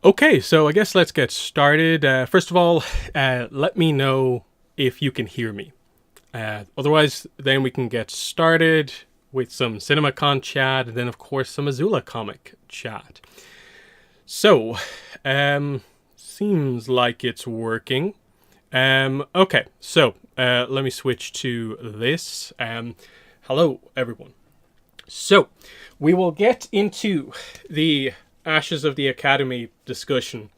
Okay, so I guess let's get started. First of all, let me know if you can hear me. Otherwise, then we can get started with some CinemaCon chat, and then of course some Azula comic chat. So, seems like it's working. Okay, so let me switch to this. Hello, everyone. So, we will get into the Ashes of the Academy discussion,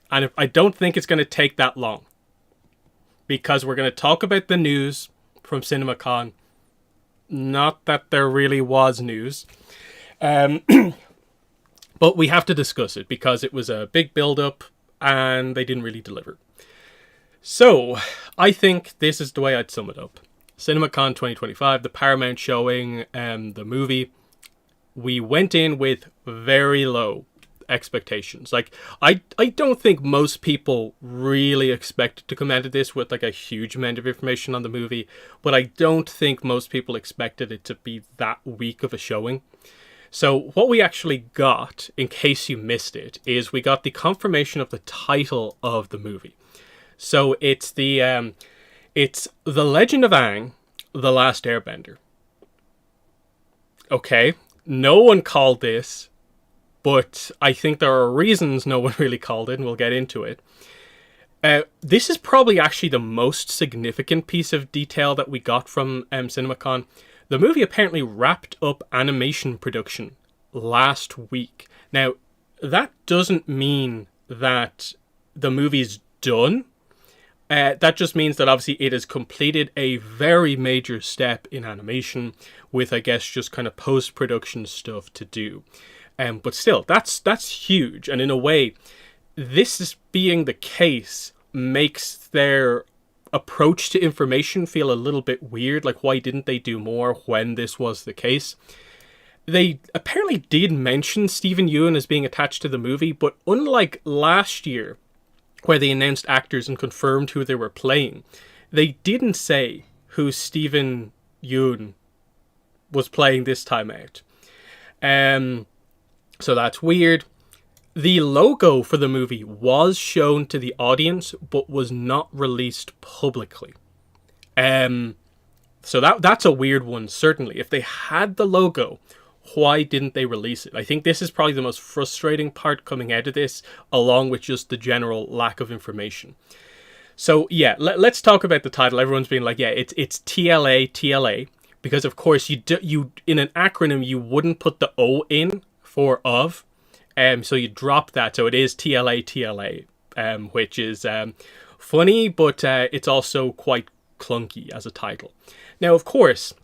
and I don't think it's going to take that long because we're going to talk about the news from CinemaCon. Not that there really was news, but we have to discuss it because it was a big build-up and they didn't really deliver. So, I think this is the way I'd sum it up. CinemaCon 2025, the Paramount showing, the movie. We went in with very low expectations. Like, I don't think most people really expected to come out of this with like a huge amount of information on the movie, but I don't think most people expected it to be that weak of a showing. So what we actually got, in case you missed it, is we got the confirmation of the title of the movie. So it's The Legend of Aang, The Last Airbender. Okay, no one called this, but I think there are reasons no one really called it, and we'll get into it. This is probably actually the most significant piece of detail that we got from CinemaCon. The movie apparently wrapped up animation production last week. Now, that doesn't mean that the movie's done. That just means that obviously it has completed a very major step in animation with, I guess, just kind of post-production stuff to do. But still, that's huge. And in a way, this is being the case makes their approach to information feel a little bit weird. Like, why didn't they do more when this was the case? They apparently did mention Steven Yeun as being attached to the movie, but unlike last year, where they announced actors and confirmed who they were playing, they didn't say who Steven Yeun was playing this time out. So that's weird. The logo for the movie was shown to the audience, but was not released publicly. So that's a weird one, certainly. If they had the logo, why didn't they release it? I think this is probably the most frustrating part coming out of this, along with just the general lack of information. So yeah, let's talk about the title. Everyone's been like, yeah, it's TLA, because of course you in an acronym you wouldn't put the O in for of, so you drop that. So it is TLA, which is funny, but it's also quite clunky as a title. Now, of course,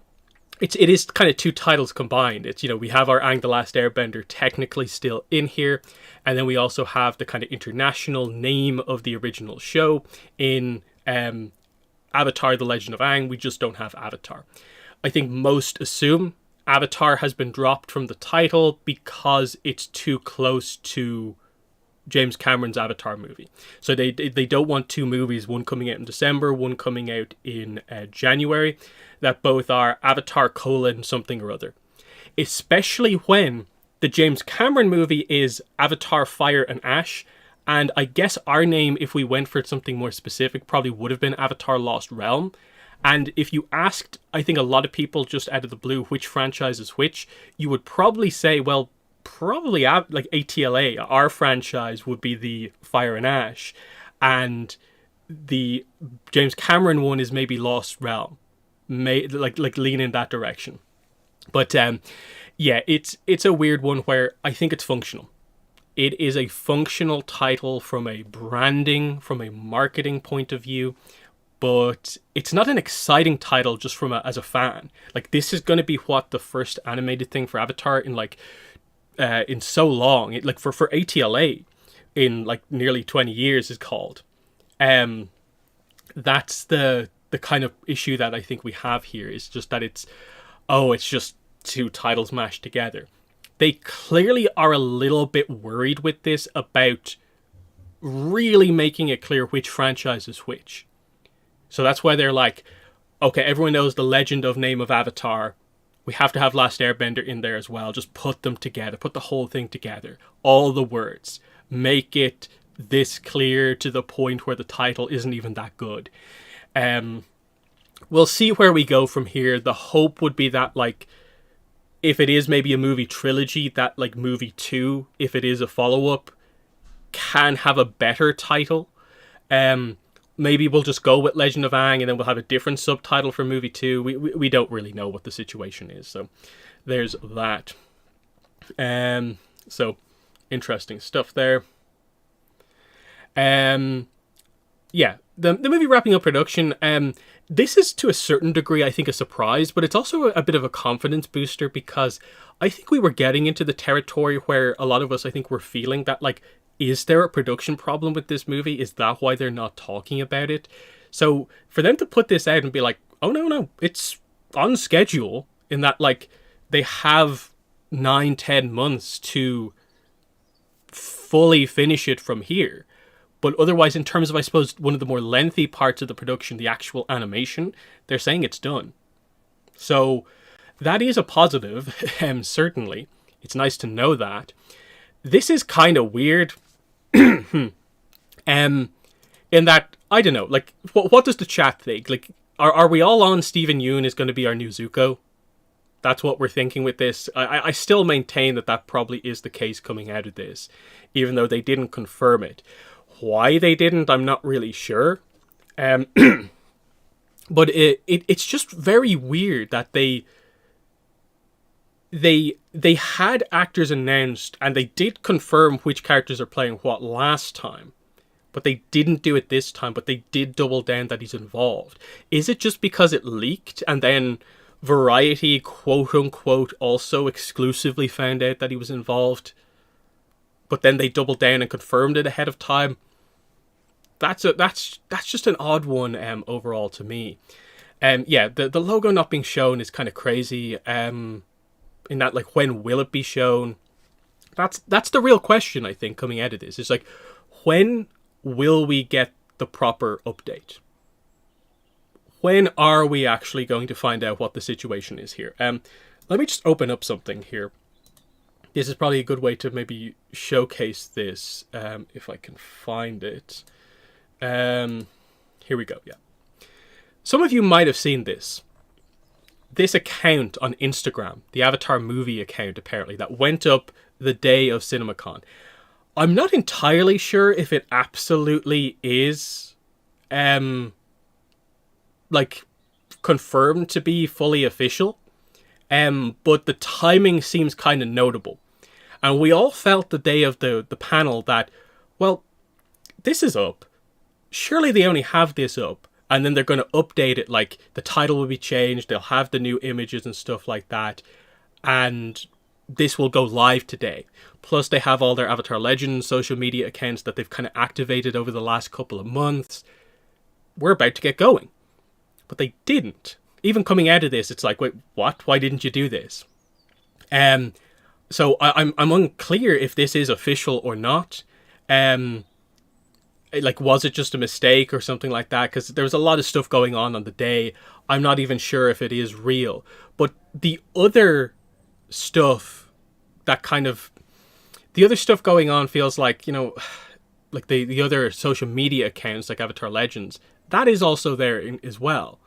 it is kind of two titles combined. It's, we have our Aang the Last Airbender technically still in here, and then we also have the kind of international name of the original show in Avatar The Legend of Aang. We just don't have Avatar. I think most assume Avatar has been dropped from the title because it's too close to James Cameron's Avatar movie. So they don't want two movies, one coming out in December, one coming out in January, that both are Avatar : something or other. Especially when the James Cameron movie is Avatar: Fire and Ash, and I guess our name, if we went for something more specific, probably would have been Avatar: Lost Realm. And if you asked, I think a lot of people just out of the blue, which franchise is which, you would probably say, well, probably like ATLA, our franchise, would be the Fire and Ash, and the James Cameron one is maybe Lost Realm, like lean in that direction. But yeah, it's a weird one where I think it's functional. It is a functional title from a branding, from a marketing point of view, but it's not an exciting title just from as a fan. Like, this is going to be what the first animated thing for Avatar in so long, like for ATLA in like nearly 20 years is called. That's the kind of issue that I think we have here, is just that it's just two titles mashed together. They clearly are a little bit worried with this about really making it clear which franchise is which. So that's why they're like, okay, everyone knows the legend of name of Avatar. We have to have Last Airbender in there as well. Just put them together. Put the whole thing together. All the words. make it this clear to the point where the title isn't even that good. We'll see where we go from here. The hope would be that, like, if it is maybe a movie trilogy, that, like, movie 2, if it is a follow-up, can have a better title. Maybe we'll just go with Legend of Aang, and then we'll have a different subtitle for movie 2. We don't really know what the situation is, so there's that. So interesting stuff there. Yeah, the movie wrapping up production. This is to a certain degree, I think, a surprise, but it's also a bit of a confidence booster, because I think we were getting into the territory where a lot of us, I think, were feeling that, like, is there a production problem with this movie? Is that why they're not talking about it? So for them to put this out and be like, oh, no, it's on schedule, in that, like, they have 9-10 months to fully finish it from here. But otherwise, in terms of, I suppose, one of the more lengthy parts of the production, the actual animation, they're saying it's done. So that is a positive, certainly. It's nice to know that. This is kind of weird. In that, I don't know, like, what does the chat think? Like, are we all on Steven Yeun is going to be our new Zuko? That's what we're thinking with this. I still maintain that probably is the case coming out of this, even though they didn't confirm it. Why they didn't, I'm not really sure. But it's just very weird that they had actors announced, and they did confirm which characters are playing what last time, but they didn't do it this time, but they did double down that he's involved. Is it just because it leaked, and then Variety, quote-unquote, also exclusively found out that he was involved, but then they doubled down and confirmed it ahead of time? That's just an odd one overall to me. Yeah, the logo not being shown is kind of crazy. In that, like, when will it be shown? That's the real question, I think, coming out of this. It's like, when will we get the proper update? When are we actually going to find out what the situation is here? Let me just open up something here. This is probably a good way to maybe showcase this, if I can find it. Here we go, yeah. Some of you might have seen this. This account on Instagram, the Avatar movie account, apparently, that went up the day of CinemaCon. I'm not entirely sure if it absolutely is, like, confirmed to be fully official, but the timing seems kind of notable. And we all felt the day of the panel that, well, this is up. Surely they only have this up, and then they're going to update it, like, the title will be changed, they'll have the new images and stuff like that, and this will go live today. Plus, they have all their Avatar Legends social media accounts that they've kind of activated over the last couple of months. We're about to get going. But they didn't. Even coming out of this, it's like, wait, what? Why didn't you do this? So I'm unclear if this is official or not. Like, was it just a mistake or something like that? Because there was a lot of stuff going on the day. I'm not even sure if it is real. But the other stuff that kind of... The other stuff going on feels like, you know, like the other social media accounts, like Avatar Legends, that is also there as well.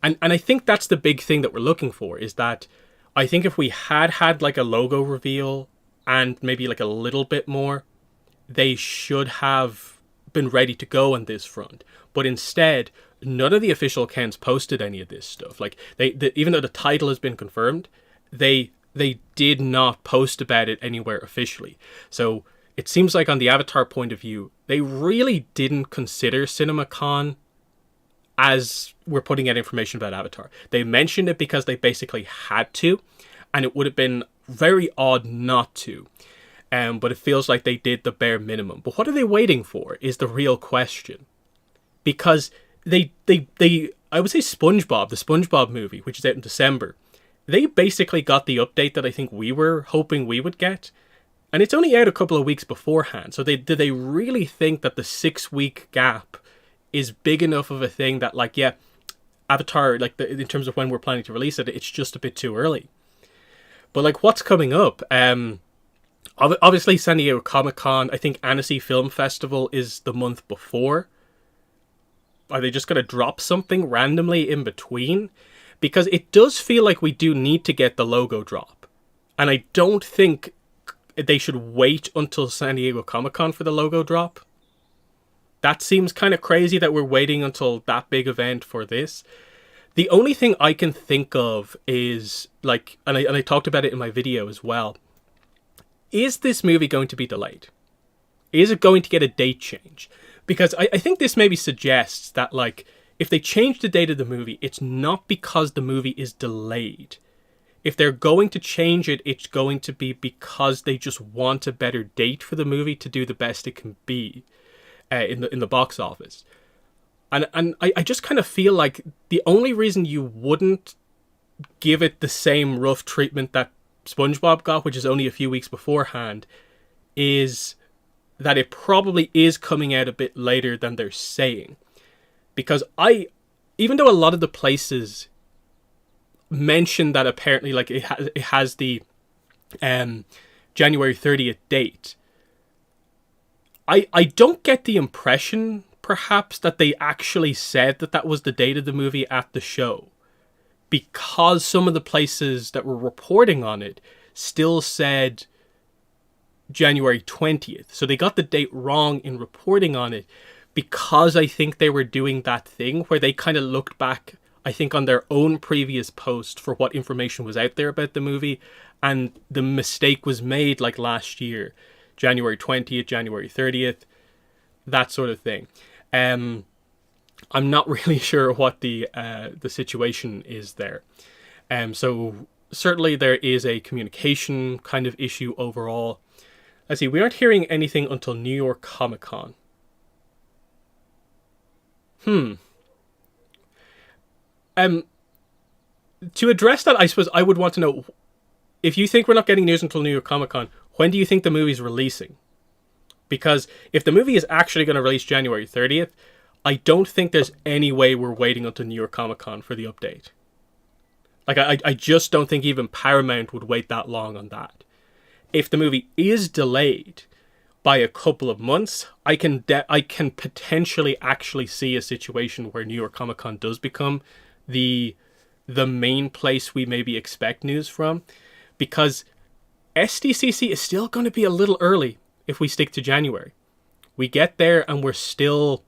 And I think that's the big thing that we're looking for, is that I think if we had like a logo reveal and maybe like a little bit more, they should have been ready to go on this front. But instead, none of the official accounts posted any of this stuff. Like, even though the title has been confirmed, they did not post about it anywhere officially. So it seems like on the Avatar point of view, they really didn't consider CinemaCon as we're putting out information about Avatar. They mentioned it because they basically had to, and it would have been very odd not to. But it feels like they did the bare minimum. But what are they waiting for is the real question. Because they I would say SpongeBob, the SpongeBob movie, which is out in December, they basically got the update that I think we were hoping we would get. And it's only out a couple of weeks beforehand. So did they really think that the 6-week gap is big enough of a thing that, like, yeah, Avatar, like, in terms of when we're planning to release it, it's just a bit too early. But, like, what's coming up? Obviously, San Diego Comic-Con, I think Annecy Film Festival is the month before. Are they just going to drop something randomly in between? Because it does feel like we do need to get the logo drop. And I don't think they should wait until San Diego Comic-Con for the logo drop. That seems kind of crazy that we're waiting until that big event for this. The only thing I can think of is, like, and I talked about it in my video as well, is this movie going to be delayed? Is it going to get a date change? Because I think this maybe suggests that, like, if they change the date of the movie, it's not because the movie is delayed. If they're going to change it, it's going to be because they just want a better date for the movie to do the best it can be in the box office. And I just kind of feel like the only reason you wouldn't give it the same rough treatment that SpongeBob got, which is only a few weeks beforehand, is that it probably is coming out a bit later than they're saying. Because even though a lot of the places mention that apparently, like, it has the January 30th date, I don't get the impression, perhaps, that they actually said that was the date of the movie at the show. Because some of the places that were reporting on it still said January 20th. So they got the date wrong in reporting on it, because I think they were doing that thing where they kind of looked back, I think, on their own previous post for what information was out there about the movie, and the mistake was made, like, last year. January 20th, January 30th, that sort of thing. I'm not really sure what the situation is there. So certainly there is a communication kind of issue overall. Let's see, we aren't hearing anything until New York Comic Con. To address that, I suppose I would want to know, if you think we're not getting news until New York Comic Con, when do you think the movie's releasing? Because if the movie is actually going to release January 30th, I don't think there's any way we're waiting until New York Comic Con for the update. Like, I just don't think even Paramount would wait that long on that. If the movie is delayed by a couple of months, I can potentially actually see a situation where New York Comic Con does become the main place we maybe expect news from, because SDCC is still going to be a little early if we stick to January. We get there and we're still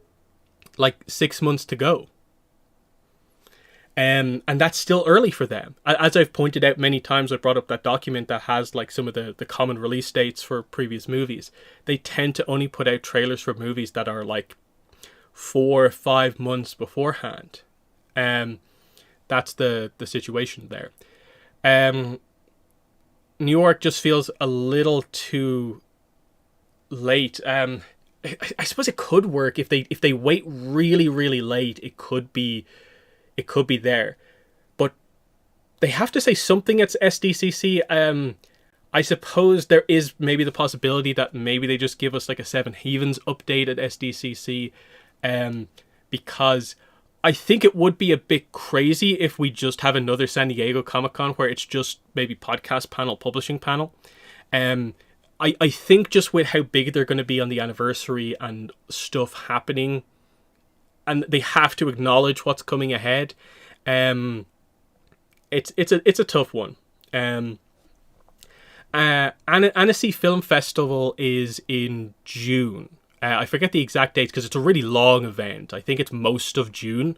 like 6 months to go. And that's still early for them. As I've pointed out many times, I brought up that document that has, like, some of the common release dates for previous movies. They tend to only put out trailers for movies that are like 4 or 5 months beforehand. That's the situation there. New York just feels a little too late. I suppose it could work if they wait really, really late. It could be there, but they have to say something at SDCC. I suppose there is maybe the possibility that maybe they just give us like a Seven Havens update at SDCC, because I think it would be a bit crazy if we just have another San Diego Comic-Con where it's just maybe podcast panel, publishing panel. I think just with how big they're going to be on the anniversary and stuff happening, and they have to acknowledge what's coming ahead, it's a tough one. Annecy Film Festival is in June. I forget the exact dates because it's a really long event. I think it's most of June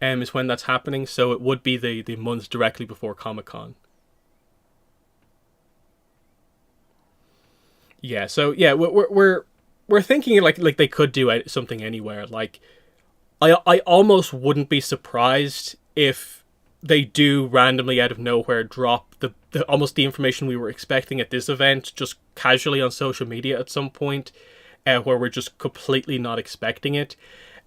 is when that's happening, so it would be the month directly before Comic-Con. Yeah, so yeah, we're thinking like they could do something anywhere. Like, I almost wouldn't be surprised if they do randomly out of nowhere drop the almost the information we were expecting at this event just casually on social media at some point, where we're just completely not expecting it.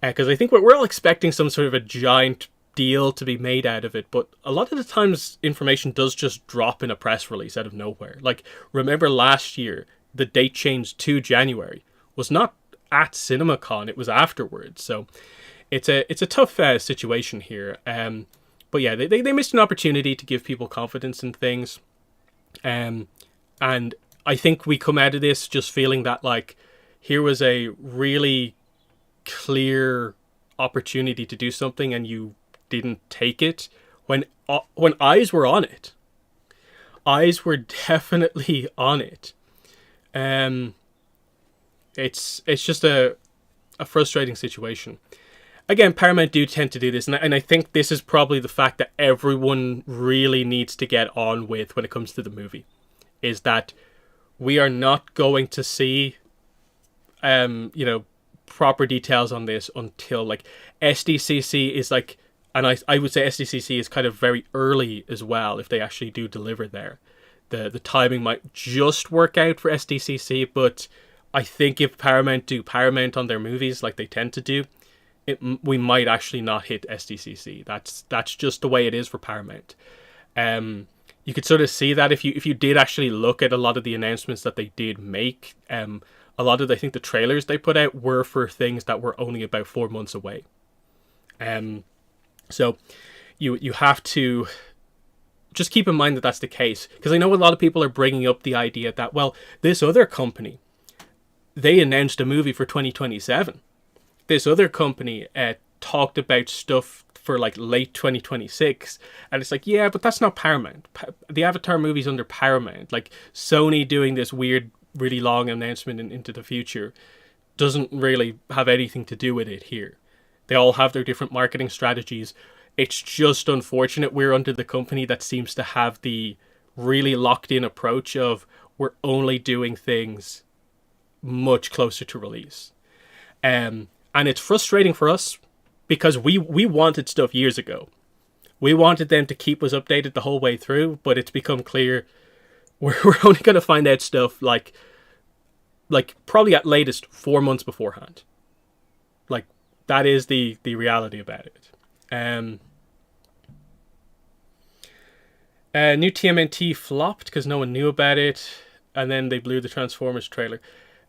Because I think we're all expecting some sort of a giant deal to be made out of it, but a lot of the times information does just drop in a press release out of nowhere. Like, remember last year, the date change to January was not at CinemaCon, it was afterwards. So it's a tough situation here. But yeah, they missed an opportunity to give people confidence in things. And I think we come out of this just feeling that like here was a really clear opportunity to do something and you didn't take it when eyes were on it. Eyes were definitely on it. It's just a frustrating situation. Again, Paramount do tend to do this, and I think this is probably the fact that everyone really needs to get on with when it comes to the movie, is that we are not going to see, proper details on this until like SDCC is like, and I would say SDCC is kind of very early as well if they actually do deliver there. The timing might just work out for SDCC, but I think if Paramount do Paramount on their movies like they tend to do, we might actually not hit SDCC. That's just the way it is for Paramount. You could sort of see that if you did actually look at a lot of the announcements that they did make. A lot of I think the trailers they put out were for things that were only about 4 months away. So you have to just keep in mind that that's the case, because I know a lot of people are bringing up the idea that, well, this other company, they announced a movie for 2027. This other company talked about stuff for like late 2026, and it's like, yeah, but that's not Paramount. The Avatar movie's under Paramount. Like Sony doing this weird, really long announcement into the future doesn't really have anything to do with it here. They all have their different marketing strategies. It's just unfortunate we're under the company that seems to have the really locked in approach of we're only doing things much closer to release. And it's frustrating for us because we wanted stuff years ago. We wanted them to keep us updated the whole way through, but it's become clear we're only going to find out stuff like probably at latest 4 months beforehand. Like, that is the reality about it. New TMNT flopped because no one knew about it, and then they blew the Transformers trailer.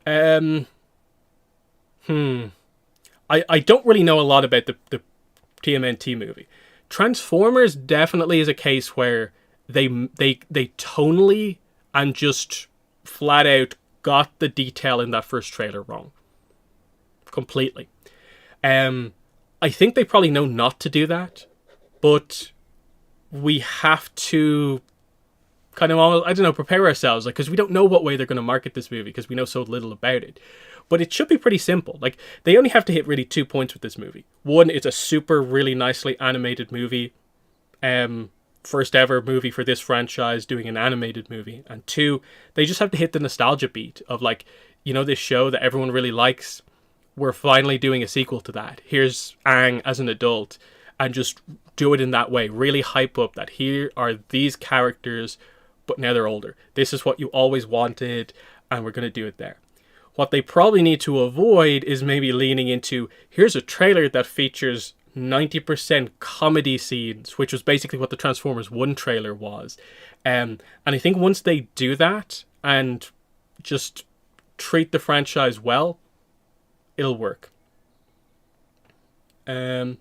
I don't really know a lot about the TMNT movie. Transformers definitely is a case where they tonally and just flat out got the detail in that first trailer wrong. Completely. I think they probably know not to do that, but we have to kind of, prepare ourselves, like, because we don't know what way they're going to market this movie because we know so little about it. But it should be pretty simple. Like, they only have to hit really 2 points with this movie. One, it's a super, really nicely animated movie. First ever movie for this franchise doing an animated movie. And two, they just have to hit the nostalgia beat of, like, this show that everyone really likes. We're finally doing a sequel to that. Here's Aang as an adult. And just do it in that way. Really hype up that here are these characters, but now they're older. This is what you always wanted, and we're going to do it there. What they probably need to avoid is maybe leaning into, here's a trailer that features 90% comedy scenes, which was basically what the Transformers 1 trailer was. And I think once they do that and just treat the franchise well, it'll work. And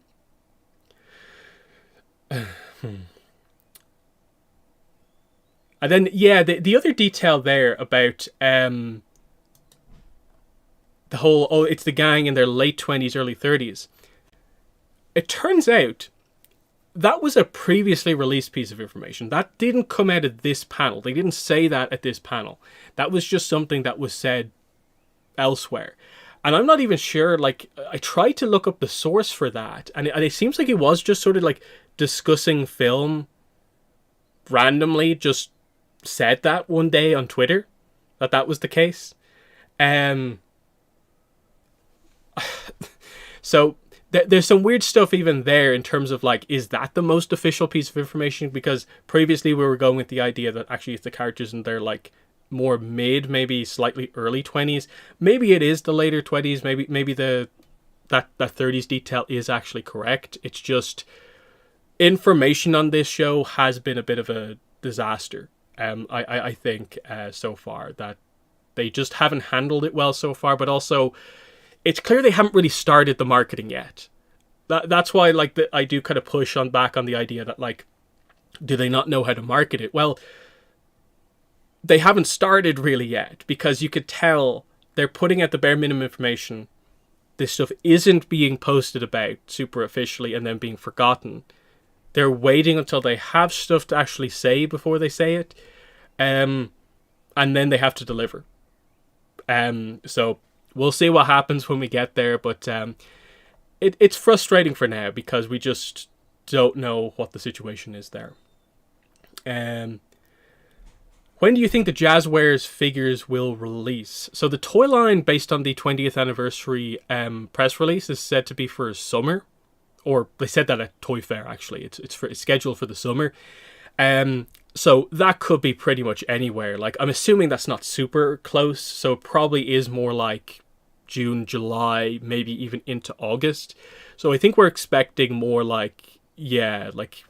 then, yeah, the other detail there about the whole, it's the gang in their late 20s, early 30s. It turns out that was a previously released piece of information. That didn't come out of this panel. They didn't say that at this panel. That was just something that was said elsewhere. And I'm not even sure, like, I tried to look up the source for that, and it seems like it was just sort of like discussing film randomly, just said that one day on Twitter, that was the case. So there's some weird stuff even there in terms of, like, is that the most official piece of information? Because previously we were going with the idea that actually it's the characters in their, like, more mid, maybe slightly early 20s. Maybe it is the later 20s. Maybe that 30s detail is actually correct. It's just information on this show has been a bit of a disaster. I think so far that they just haven't handled it well so far. But also, it's clear they haven't really started the marketing yet. That's why, like, I do kind of push back on the idea that, like, do they not know how to market it? Well, they haven't started really yet, because you could tell they're putting out the bare minimum information. This stuff isn't being posted about super officially and then being forgotten. They're waiting until they have stuff to actually say before they say it. And then they have to deliver. So we'll see what happens when we get there. But it's frustrating for now, because we just don't know what the situation is there. When do you think the Jazzwares figures will release? So the toy line, based on the 20th anniversary press release, is said to be for summer. Or they said that at Toy Fair, actually. It's scheduled for the summer. So that could be pretty much anywhere. Like, I'm assuming that's not super close. So it probably is more like June, July, maybe even into August. So I think we're expecting more like, like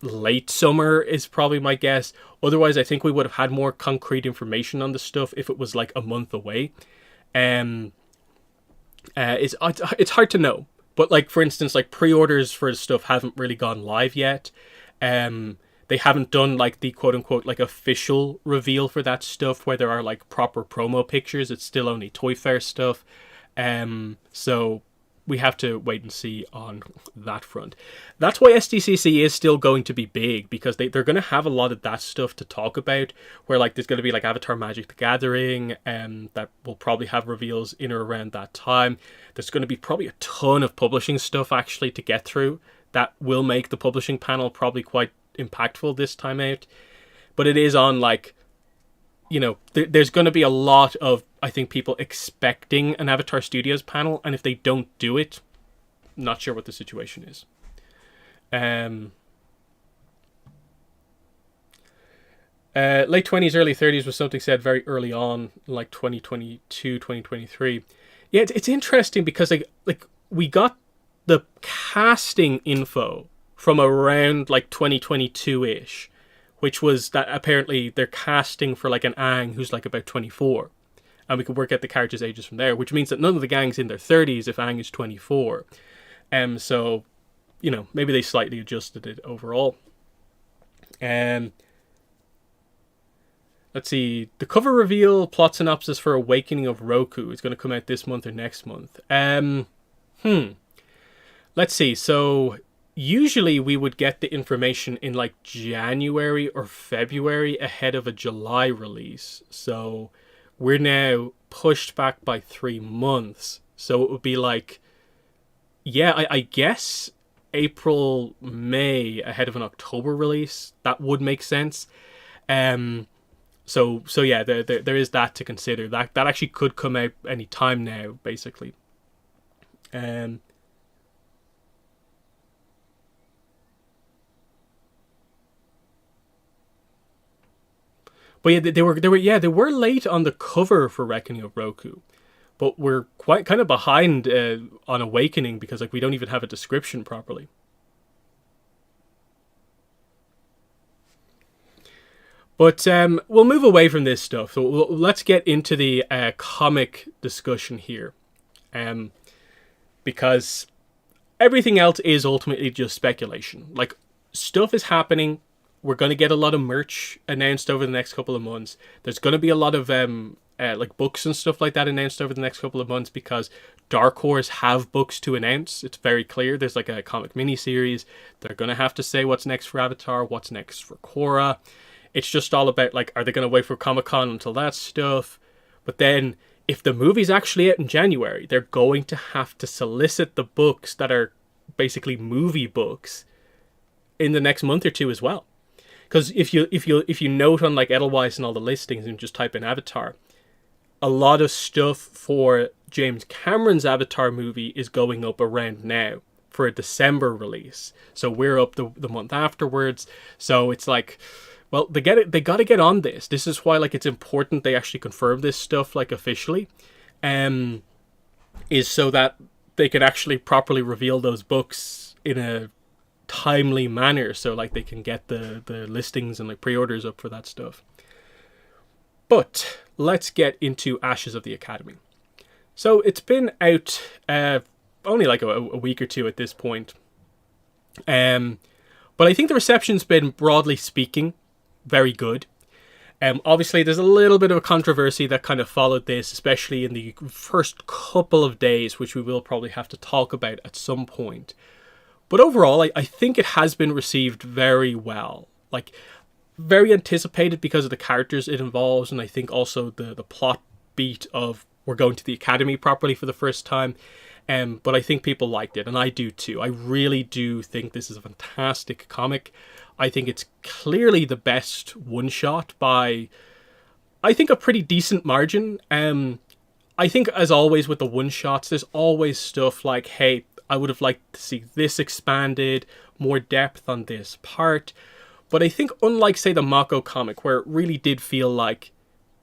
late summer is probably my guess. Otherwise, I think we would have had more concrete information on the stuff if it was like a month away. It's hard to know. But like, for instance, like pre-orders for stuff haven't really gone live yet. They haven't done like the quote unquote like official reveal for that stuff where there are like proper promo pictures. It's still only Toy Fair stuff. So we have to wait and see on that front. That's why SDCC is still going to be big, because they're going to have a lot of that stuff to talk about, where like there's going to be like Avatar Magic the Gathering, that will probably have reveals in or around that time. There's going to be probably a ton of publishing stuff actually to get through that will make the publishing panel probably quite impactful this time out. But it is on like, there's going to be a lot of, I think, people expecting an Avatar Studios panel, and if they don't do it, not sure what the situation is. Late 20s, early 30s was something said very early on, like 2022, 2023. Yeah, it's interesting because like we got the casting info from around like 2022-ish, which was that apparently they're casting for like an Aang who's like about 24. And we could work out the characters' ages from there, which means that none of the gang's in their 30s if Aang is 24. So, maybe they slightly adjusted it overall. Let's see. The cover reveal, plot synopsis for Awakening of Roku is going to come out this month or next month. Let's see. So usually we would get the information in like January or February ahead of a July release. So we're now pushed back by 3 months. So it would be like, I guess April, May ahead of an October release. That would make sense. So yeah, there is that to consider. That actually could come out any time now, basically. But yeah, they were late on the cover for Reckoning of Roku, but we're quite kind of behind on Awakening because like we don't even have a description properly. But we'll move away from this stuff. So let's get into the comic discussion here, because everything else is ultimately just speculation. Like, stuff is happening. We're going to get a lot of merch announced over the next couple of months. There's going to be a lot of like books and stuff like that announced over the next couple of months because Dark Horse have books to announce. It's very clear. There's like a comic miniseries. They're going to have to say what's next for Avatar, what's next for Korra. It's just all about like, are they going to wait for Comic-Con until that stuff? But then if the movie's actually out in January, they're going to have to solicit the books that are basically movie books in the next month or two as well. Because if you note on like Edelweiss and all the listings and just type in Avatar, a lot of stuff for James Cameron's Avatar movie is going up around now for a December release. So we're up the month afterwards. So it's like, well, they got to get on this. This is why like it's important they actually confirm this stuff like officially, is so that they can actually properly reveal those books in a timely manner, so like they can get the listings and like pre-orders up for that stuff. But let's get into Ashes of the Academy. So it's been out only like a week or two at this point, but I think the reception's been, broadly speaking, very good. Obviously, there's a little bit of a controversy that kind of followed this, especially in the first couple of days, which we will probably have to talk about at some point. But overall, I think it has been received very well. Like, very anticipated because of the characters it involves, and I think also the plot beat of we're going to the academy properly for the first time. But I think people liked it, and I do too. I really do think this is a fantastic comic. I think it's clearly the best one-shot by, I think, a pretty decent margin. I think, as always with the one-shots, there's always stuff like, hey, I would have liked to see this expanded, more depth on this part. But I think, unlike, say, the Mako comic, where it really did feel like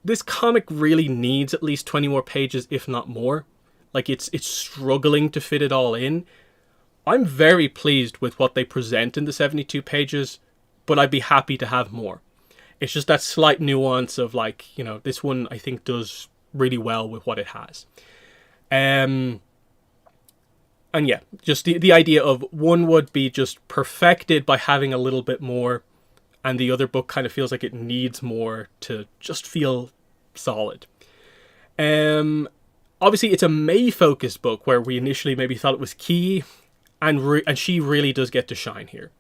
this comic really needs at least 20 more pages, if not more. Like, it's struggling to fit it all in. I'm very pleased with what they present in the 72 pages, but I'd be happy to have more. It's just that slight nuance of, like, this one I think does really well with what it has. And yeah, just the idea of one would be just perfected by having a little bit more, and the other book kind of feels like it needs more to just feel solid. Obviously, it's a May-focused book where we initially maybe thought it was Key, and she really does get to shine here.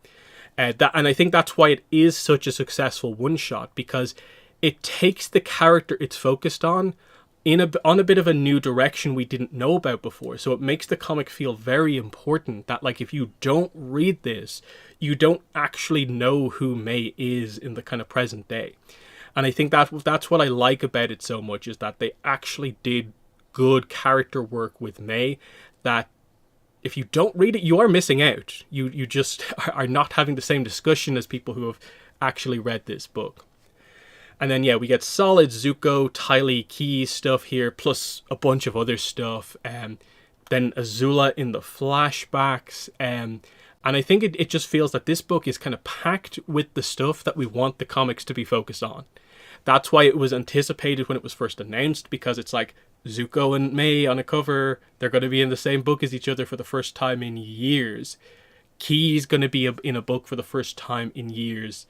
And I think that's why it is such a successful one-shot, because it takes the character it's focused on on a bit of a new direction we didn't know about before. So it makes the comic feel very important that, like, if you don't read this, you don't actually know who May is in the kind of present day. And I think that's what I like about it so much, is that they actually did good character work with May, that if you don't read it, you are missing out. You just are not having the same discussion as people who have actually read this book. And then, yeah, we get solid Zuko, Ty Lee Key stuff here, plus a bunch of other stuff. Then Azula in the flashbacks. And I think it just feels that this book is kind of packed with the stuff that we want the comics to be focused on. That's why it was anticipated when it was first announced, because it's like Zuko and May on a cover. They're going to be in the same book as each other for the first time in years. Key's going to be in a book for the first time in years.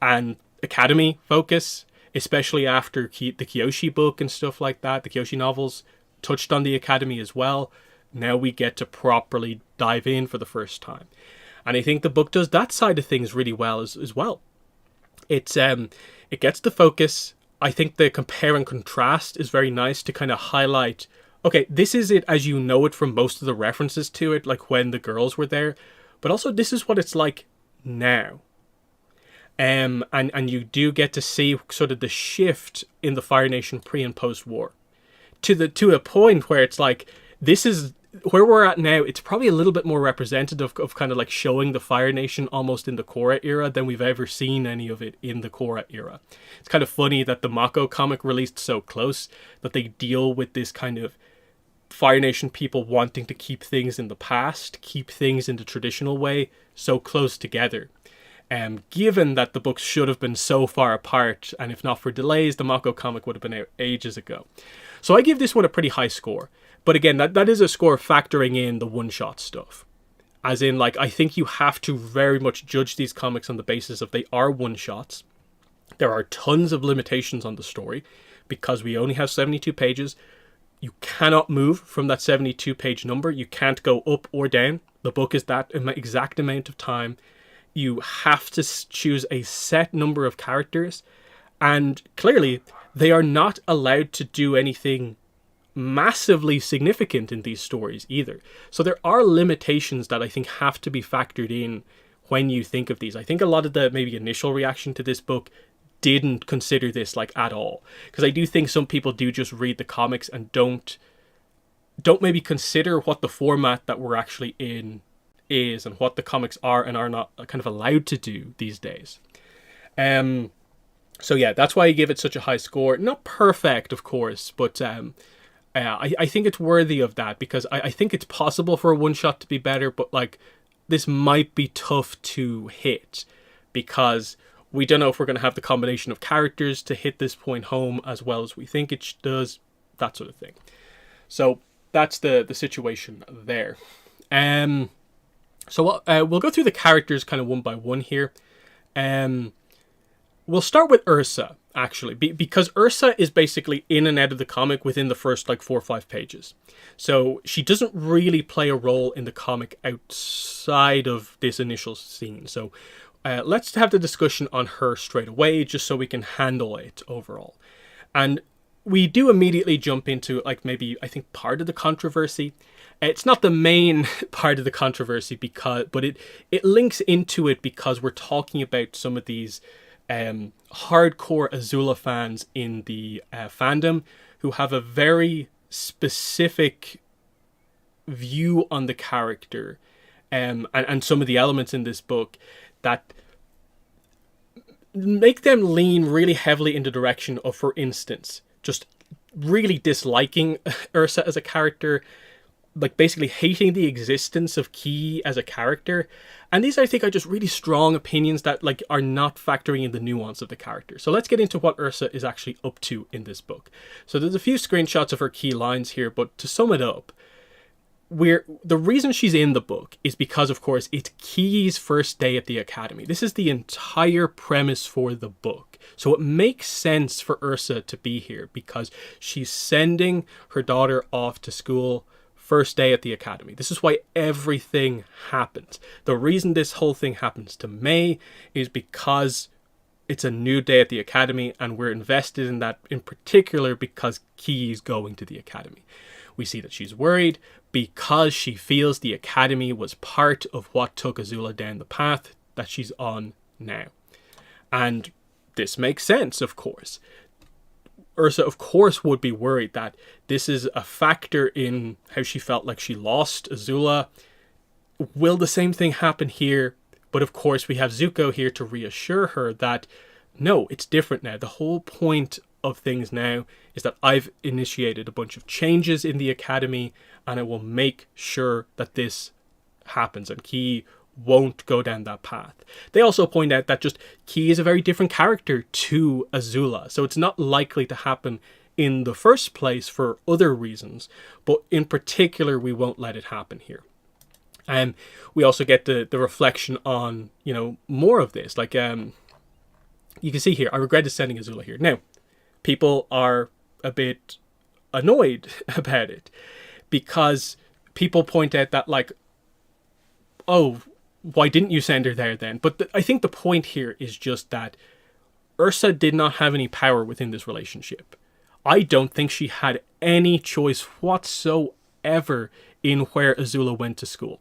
And Academy focus, especially after the Kyoshi book and stuff like that. The Kyoshi novels touched on the Academy as well. Now we get to properly dive in for the first time. And I think the book does that side of things really well as well. It gets the focus. I think the compare and contrast is very nice to kind of highlight, okay, this is it as you know it from most of the references to it, like when the girls were there. But also, this is what it's like now. And you do get to see sort of the shift in the Fire Nation pre and post war to a point where it's like, this is where we're at now. It's probably a little bit more representative of kind of like showing the Fire Nation almost in the Korra era than we've ever seen any of it in the Korra era. It's kind of funny that the Mako comic released so close that they deal with this kind of Fire Nation people wanting to keep things in the past, keep things in the traditional way, so close together. Given that the books should have been so far apart, and if not for delays, the Mako comic would have been out ages ago. So I give this one a pretty high score. But again, that is a score factoring in the one-shot stuff. As in, like, I think you have to very much judge these comics on the basis of they are one-shots. There are tons of limitations on the story, because we only have 72 pages. You cannot move from that 72-page number. You can't go up or down. The book is that exact amount of time. You have to choose a set number of characters, and clearly they are not allowed to do anything massively significant in these stories either. So there are limitations that I think have to be factored in when you think of these. I think a lot of the maybe initial reaction to this book didn't consider this like at all, because I do think some people do just read the comics and don't maybe consider what the format that we're actually in is and what the comics are and are not kind of allowed to do these days. So yeah, that's why I give it such a high score. Not perfect, of course, but I think it's worthy of that, because I think it's possible for a one-shot to be better, but like this might be tough to hit, because we don't know if we're going to have the combination of characters to hit this point home as well as we think it does, that sort of thing. So that's the situation there. So we'll go through the characters kind of one by one here. We'll start with Ursa. actually, because Ursa is basically in and out of the comic within the first like 4 or 5 pages. So she doesn't really play a role in the comic outside of this initial scene. So let's have the discussion on her straight away, just so we can handle it overall. And we do immediately jump into like maybe I think part of the controversy. It's not the main part of the controversy but it links into it because we're talking about some of these hardcore Azula fans in the fandom who have a very specific view on the character, and some of the elements in this book that make them lean really heavily in the direction of, for instance, just really disliking Ursa as a character, like basically hating the existence of Ki as a character. And these, I think, are just really strong opinions that like are not factoring in the nuance of the character. So let's get into what Ursa is actually up to in this book. So there's a few screenshots of her key lines here, but to sum it up, the reason she's in the book is because, of course, it's Ki's first day at the academy. This is the entire premise for the book. So it makes sense for Ursa to be here because she's sending her daughter off to school first day at the academy. This is why everything happens. The reason this whole thing happens to May is because it's a new day at the academy, and we're invested in that in particular because Ki's going to the academy. We see that she's worried because she feels the academy was part of what took Azula down the path that she's on now. And this makes sense, of course. Ursa, of course, would be worried that this is a factor in how she felt like she lost Azula. Will the same thing happen here? But of course, we have Zuko here to reassure her that, no, it's different now. The whole point of things now is that I've initiated a bunch of changes in the academy, and I will make sure that this happens, and Ki won't go down that path. They also point out that just Ki is a very different character to Azula, so it's not likely to happen in the first place for other reasons, but in particular we won't let it happen here. And we also get the reflection on, you know, more of this. Like you can see here, I regretted sending Azula here. Now, people are a bit annoyed about it because people point out that, like, oh, why didn't you send her there then? But I think the point here is just that Ursa did not have any power within this relationship. I don't think she had any choice whatsoever in where Azula went to school.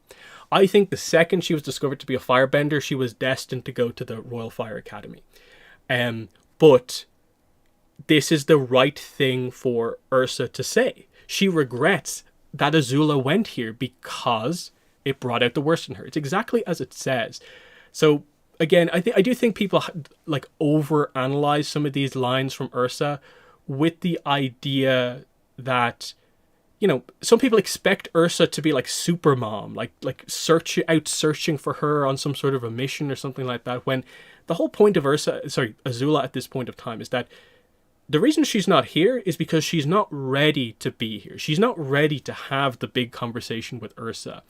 I think the second she was discovered to be a firebender, she was destined to go to the Royal Fire Academy. But this is the right thing for Ursa to say. She regrets that Azula went here because it brought out the worst in her. It's exactly as it says. So again, I do think people like overanalyze some of these lines from Ursa with the idea that, you know, some people expect Ursa to be like super mom, like searching for her on some sort of a mission or something like that, when the whole point of Azula at this point of time is that the reason she's not here is because she's not ready to be here. She's not ready to have the big conversation with Ursa.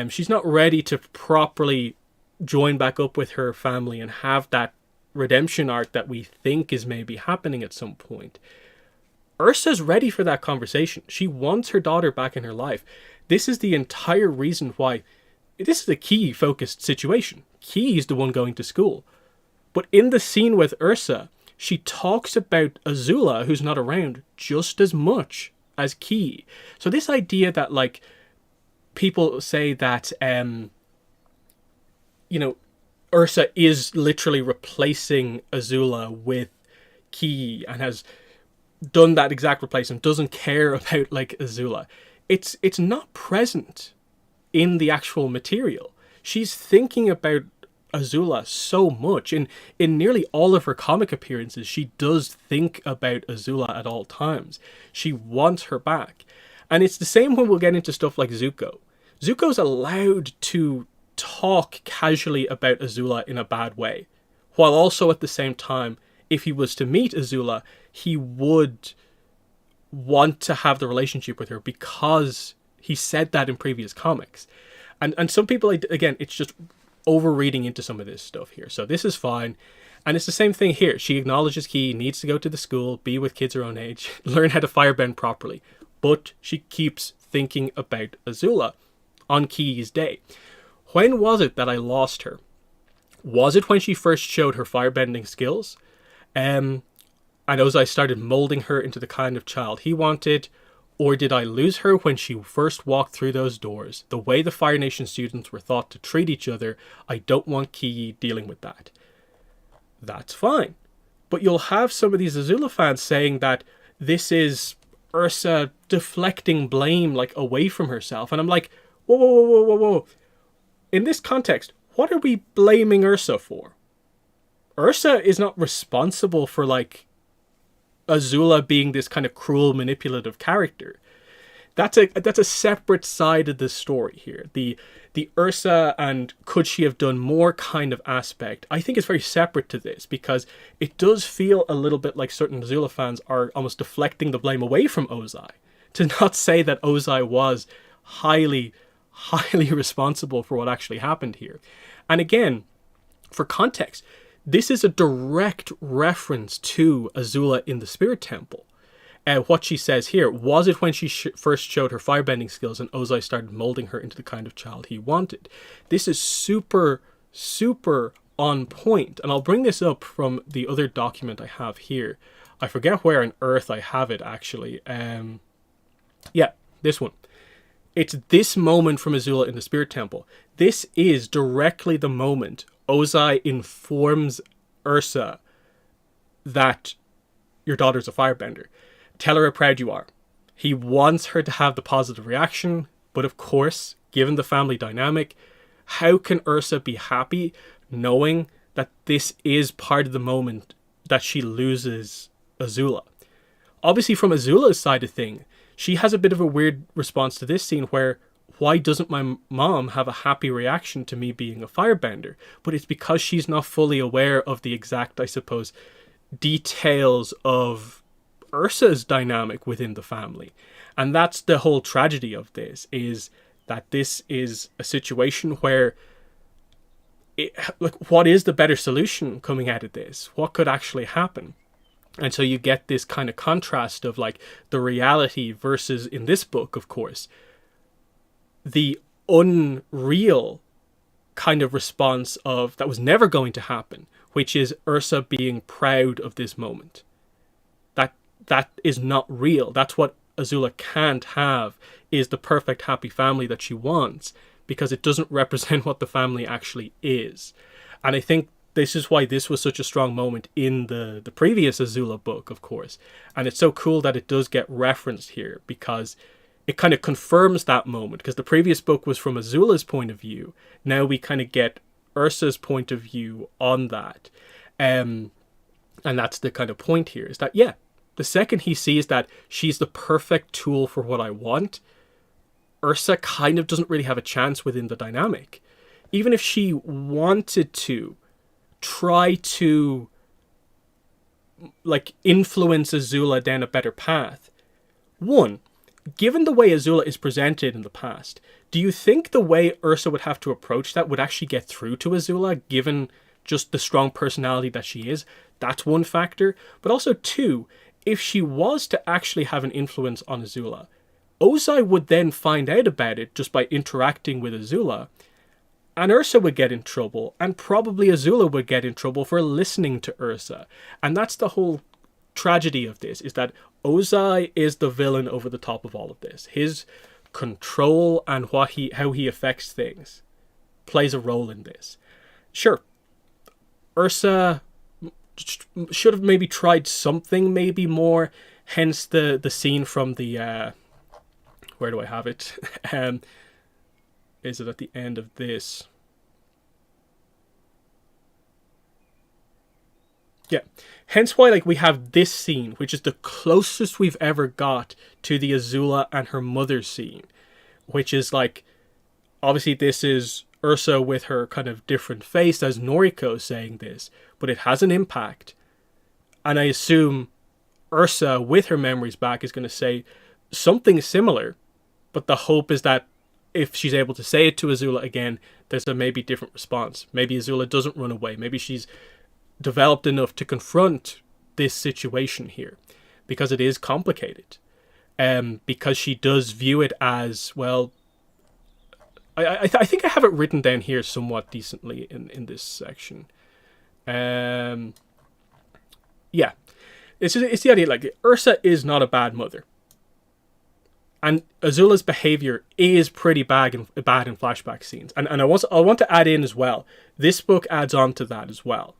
She's not ready to properly join back up with her family and have that redemption arc that we think is maybe happening at some point. Ursa's ready for that conversation. She wants her daughter back in her life. This is the entire reason why this is a Ki-focused situation. Ki is the one going to school. But in the scene with Ursa, she talks about Azula, who's not around, just as much as Ki. So this idea that, like, people say that, you know, Ursa is literally replacing Azula with Ki and has done that exact replacement, doesn't care about, like, Azula. It's not present in the actual material. She's thinking about Azula so much. In nearly all of her comic appearances, she does think about Azula at all times. She wants her back. And it's the same when we'll get into stuff like Zuko. Zuko's allowed to talk casually about Azula in a bad way, while also at the same time, if he was to meet Azula, he would want to have the relationship with her because he said that in previous comics. And some people, again, it's just overreading into some of this stuff here. So this is fine. And it's the same thing here. She acknowledges Key needs to go to the school, be with kids her own age, learn how to firebend properly. But she keeps thinking about Azula on Key's day. When was it that I lost her? Was it when she first showed her firebending skills? And as I started molding her into the kind of child he wanted? Or did I lose her when she first walked through those doors? The way the Fire Nation students were thought to treat each other, I don't want Key dealing with that. That's fine. But you'll have some of these Azula fans saying that this is Ursa deflecting blame like away from herself. And I'm like, whoa, whoa, whoa, whoa, whoa. In this context, what are we blaming Ursa for? Ursa is not responsible for like Azula being this kind of cruel, manipulative character. That's a separate side of the story here. The Ursa and could she have done more kind of aspect, I think is very separate to this, because it does feel a little bit like certain Azula fans are almost deflecting the blame away from Ozai. To not say that Ozai was highly responsible for what actually happened here. And again, for context, this is a direct reference to Azula in the Spirit Temple. What she says here, was it when she first showed her firebending skills and Ozai started molding her into the kind of child he wanted? This is super, super on point. And I'll bring this up from the other document I have here. I forget where on earth I have it, actually. Yeah, this one. It's this moment from Azula in the Spirit Temple. This is directly the moment Ozai informs Ursa that your daughter's a firebender. Tell her how proud you are. He wants her to have the positive reaction, but of course, given the family dynamic, how can Ursa be happy knowing that this is part of the moment that she loses Azula? Obviously, from Azula's side of things, she has a bit of a weird response to this scene where, why doesn't my mom have a happy reaction to me being a firebender? But it's because she's not fully aware of the exact, I suppose, details of Ursa's dynamic within the family. And that's the whole tragedy of this, is that this is a situation where what is the better solution coming out of this? What could actually happen? And so you get this kind of contrast of like the reality versus, in this book, of course, the unreal kind of response of that was never going to happen, which is Ursa being proud of this moment. That is not real. That's what Azula can't have, is the perfect happy family that she wants, because it doesn't represent what the family actually is. And I think this is why this was such a strong moment in the previous Azula book, of course. And it's so cool that it does get referenced here, because it kind of confirms that moment, because the previous book was from Azula's point of view. Now we kind of get Ursa's point of view on that. And that's the kind of point here, is that, yeah, the second he sees that she's the perfect tool for what I want, Ursa kind of doesn't really have a chance within the dynamic. Even if she wanted to try to like influence Azula down a better path. One, given the way Azula is presented in the past, do you think the way Ursa would have to approach that would actually get through to Azula, given just the strong personality that she is? That's one factor. But also two, if she was to actually have an influence on Azula, Ozai would then find out about it just by interacting with Azula, and Ursa would get in trouble, and probably Azula would get in trouble for listening to Ursa. And that's the whole tragedy of this, is that Ozai is the villain over the top of all of this. His control and how he affects things plays a role in this. Sure, Ursa should have maybe tried something maybe more, hence the scene from the where do I have it? Is it at the end of this? Yeah. Hence why like we have this scene, which is the closest we've ever got to the Azula and her mother scene, which is like, obviously this is Ursa with her kind of different face as Noriko saying this, but it has an impact. And I assume Ursa with her memories back is going to say something similar, but the hope is that if she's able to say it to Azula again, there's a maybe different response. Maybe Azula doesn't run away. Maybe she's developed enough to confront this situation here, because it is complicated. Because she does view it as, well, I think I have it written down here somewhat decently in this section. Yeah. It's the idea, like, Ursa is not a bad mother. And Azula's behavior is pretty bad in flashback scenes. And I want to add in as well, this book adds on to that as well.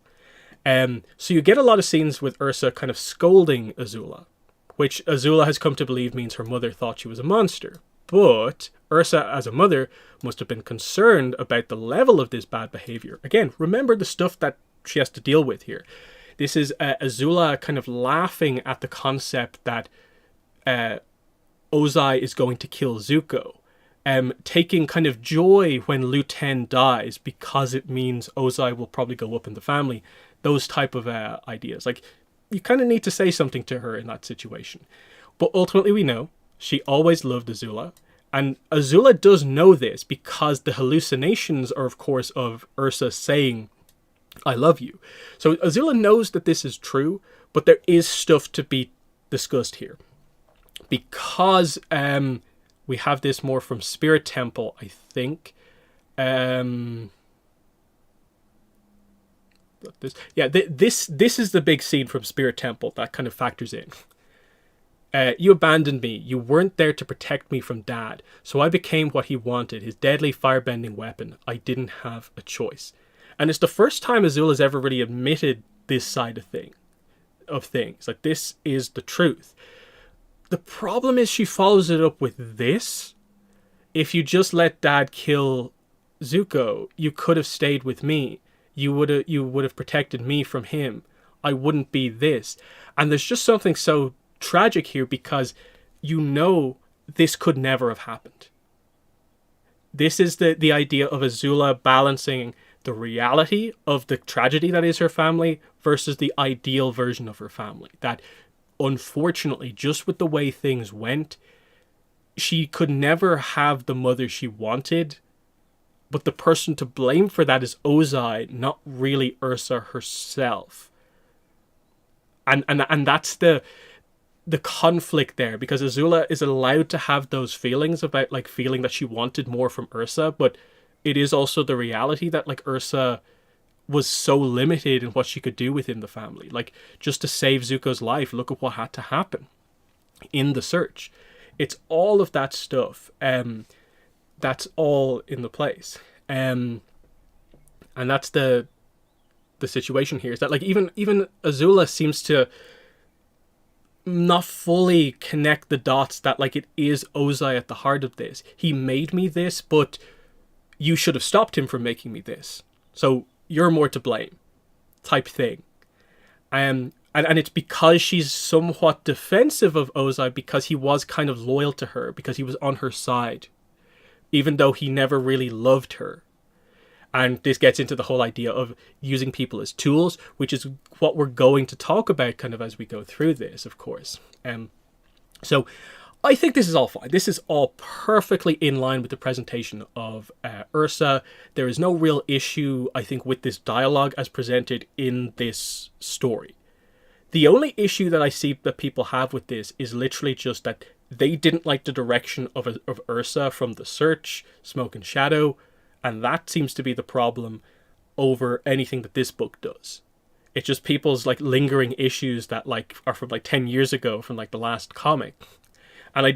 So you get a lot of scenes with Ursa kind of scolding Azula, which Azula has come to believe means her mother thought she was a monster. But Ursa, as a mother, must have been concerned about the level of this bad behavior. Again, remember the stuff that she has to deal with here. This is Azula kind of laughing at the concept that Ozai is going to kill Zuko. Taking kind of joy when Liu Ten dies because it means Ozai will probably go up in the family. Those type of ideas. Like, you kind of need to say something to her in that situation. But ultimately we know she always loved Azula. And Azula does know this because the hallucinations are, of course, of Ursa saying, I love you. So Azula knows that this is true, but there is stuff to be discussed here. Because we have this more from Spirit Temple, I think. This is the big scene from Spirit Temple that kind of factors in. You abandoned me. You weren't there to protect me from Dad. So I became what he wanted, his deadly firebending weapon. I didn't have a choice. And it's the first time Azula's ever really admitted this side of things. Like, this is the truth. The problem is she follows it up with this. If you just let Dad kill Zuko, you could have stayed with me. You would have protected me from him. I wouldn't be this. And there's just something so tragic here because you know this could never have happened. This is the idea of Azula balancing the reality of the tragedy that is her family versus the ideal version of her family. That, unfortunately, just with the way things went, she could never have the mother she wanted, but the person to blame for that is Ozai, not really Ursa herself. And that's the conflict there, because Azula is allowed to have those feelings about, like, feeling that she wanted more from Ursa, but it is also the reality that, like, Ursa was so limited in what she could do within the family. Like, just to save Zuko's life, look at what had to happen in the search. It's all of that stuff. That's all in the place. And that's the situation here, is that, like, even Azula seems to not fully connect the dots that, like, it is Ozai at the heart of this. He made me this, but you should have stopped him from making me this. So you're more to blame, type thing. And it's because she's somewhat defensive of Ozai because he was kind of loyal to her, because he was on her side, even though he never really loved her. And this gets into the whole idea of using people as tools, which is what we're going to talk about kind of as we go through this, of course. So I think this is all fine. This is all perfectly in line with the presentation of Ursa. There is no real issue, I think, with this dialogue as presented in this story. The only issue that I see that people have with this is literally just that they didn't like the direction of Ursa from the search, Smoke and Shadow, and that seems to be the problem over anything that this book does. It's just people's, like, lingering issues that, like, are from, like, 10 years ago from, like, the last comic. And I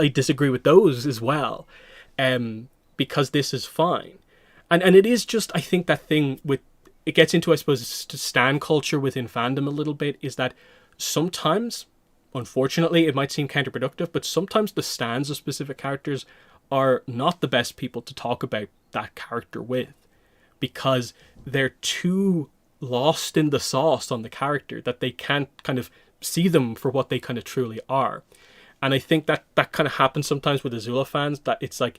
disagree with those as well, because this is fine. And it is just, I think, that thing with, it gets into, I suppose, stan culture within fandom a little bit, is that sometimes, unfortunately, it might seem counterproductive, but sometimes the stans of specific characters are not the best people to talk about that character with, because they're too lost in the sauce on the character that they can't kind of see them for what they kind of truly are. And I think that kind of happens sometimes with Azula fans, that it's like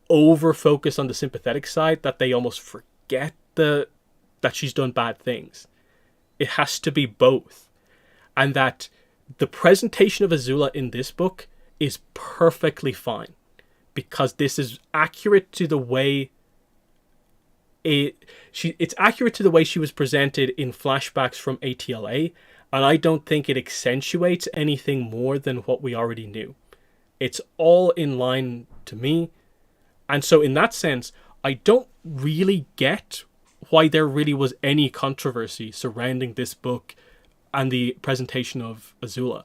over focus on the sympathetic side, that they almost forget that she's done bad things. It has to be both. And that the presentation of Azula in this book is perfectly fine, because this is accurate to the way it's accurate to the way she was presented in flashbacks from ATLA, and I don't think it accentuates anything more than what we already knew. It's all in line to me, and so in that sense, I don't really get why there really was any controversy surrounding this book and the presentation of Azula.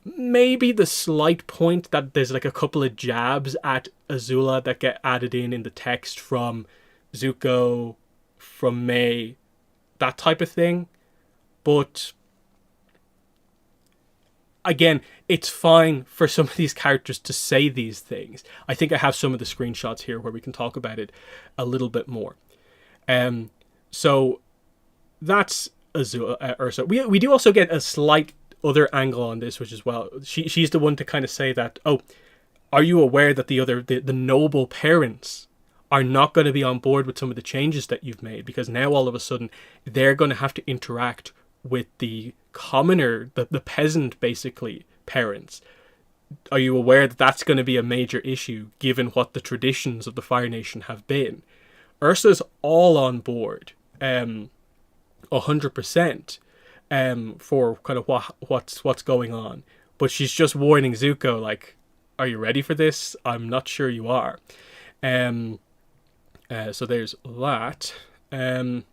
Maybe the slight point that there's like a couple of jabs at Azula that get added in the text from Zuko, from May, that type of thing. But again, it's fine for some of these characters to say these things. I think I have some of the screenshots here where we can talk about it a little bit more. So that's Azula, Ursa. We do also get a slight other angle on this, which is, well, she's the one to kind of say that, oh, are you aware that the noble parents are not going to be on board with some of the changes that you've made, because now all of a sudden they're going to have to interact with the commoner, the peasant, basically, parents. Are you aware that that's going to be a major issue given what the traditions of the Fire Nation have been? Ursa's all on board, 100%, for kind of what's going on, but she's just warning Zuko, like, are you ready for this? I'm not sure you are. So there's that. Did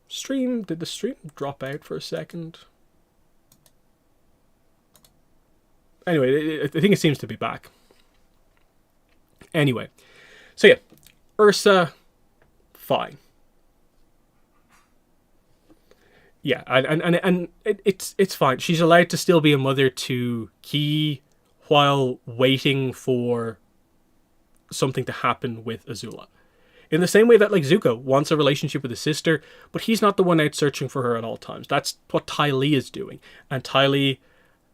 the stream drop out for a second? Anyway, I think it seems to be back. Anyway, so yeah, Ursa, fine. Yeah, and it's fine. She's allowed to still be a mother to Ki while waiting for something to happen with Azula. In the same way that, like, Zuko wants a relationship with his sister, but he's not the one out searching for her at all times. That's what Ty Lee is doing. And Ty Lee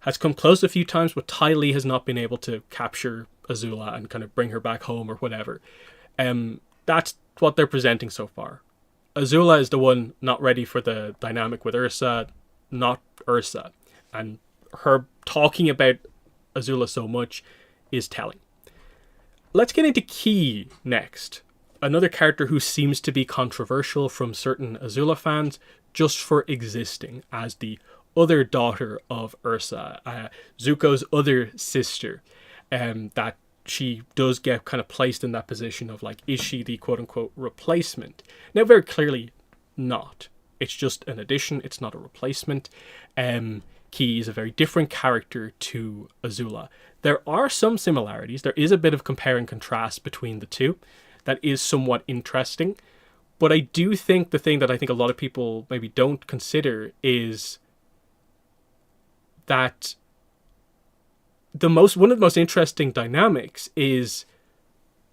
has come close a few times, but Ty Lee has not been able to capture Azula and kind of bring her back home or whatever. That's what they're presenting so far. Azula is the one not ready for the dynamic with Ursa, not Ursa. And her talking about Azula so much is telling. Let's get into Ki next. Another character who seems to be controversial from certain Azula fans just for existing as the other daughter of Ursa, Zuko's other sister, that she does get kind of placed in that position of, like, is she the quote-unquote replacement? Now, very clearly not. It's just an addition, it's not a replacement. Ki is a very different character to Azula. There are some similarities. There is a bit of compare and contrast between the two that is somewhat interesting. But I do think the thing that I think a lot of people maybe don't consider is that one of the most interesting dynamics is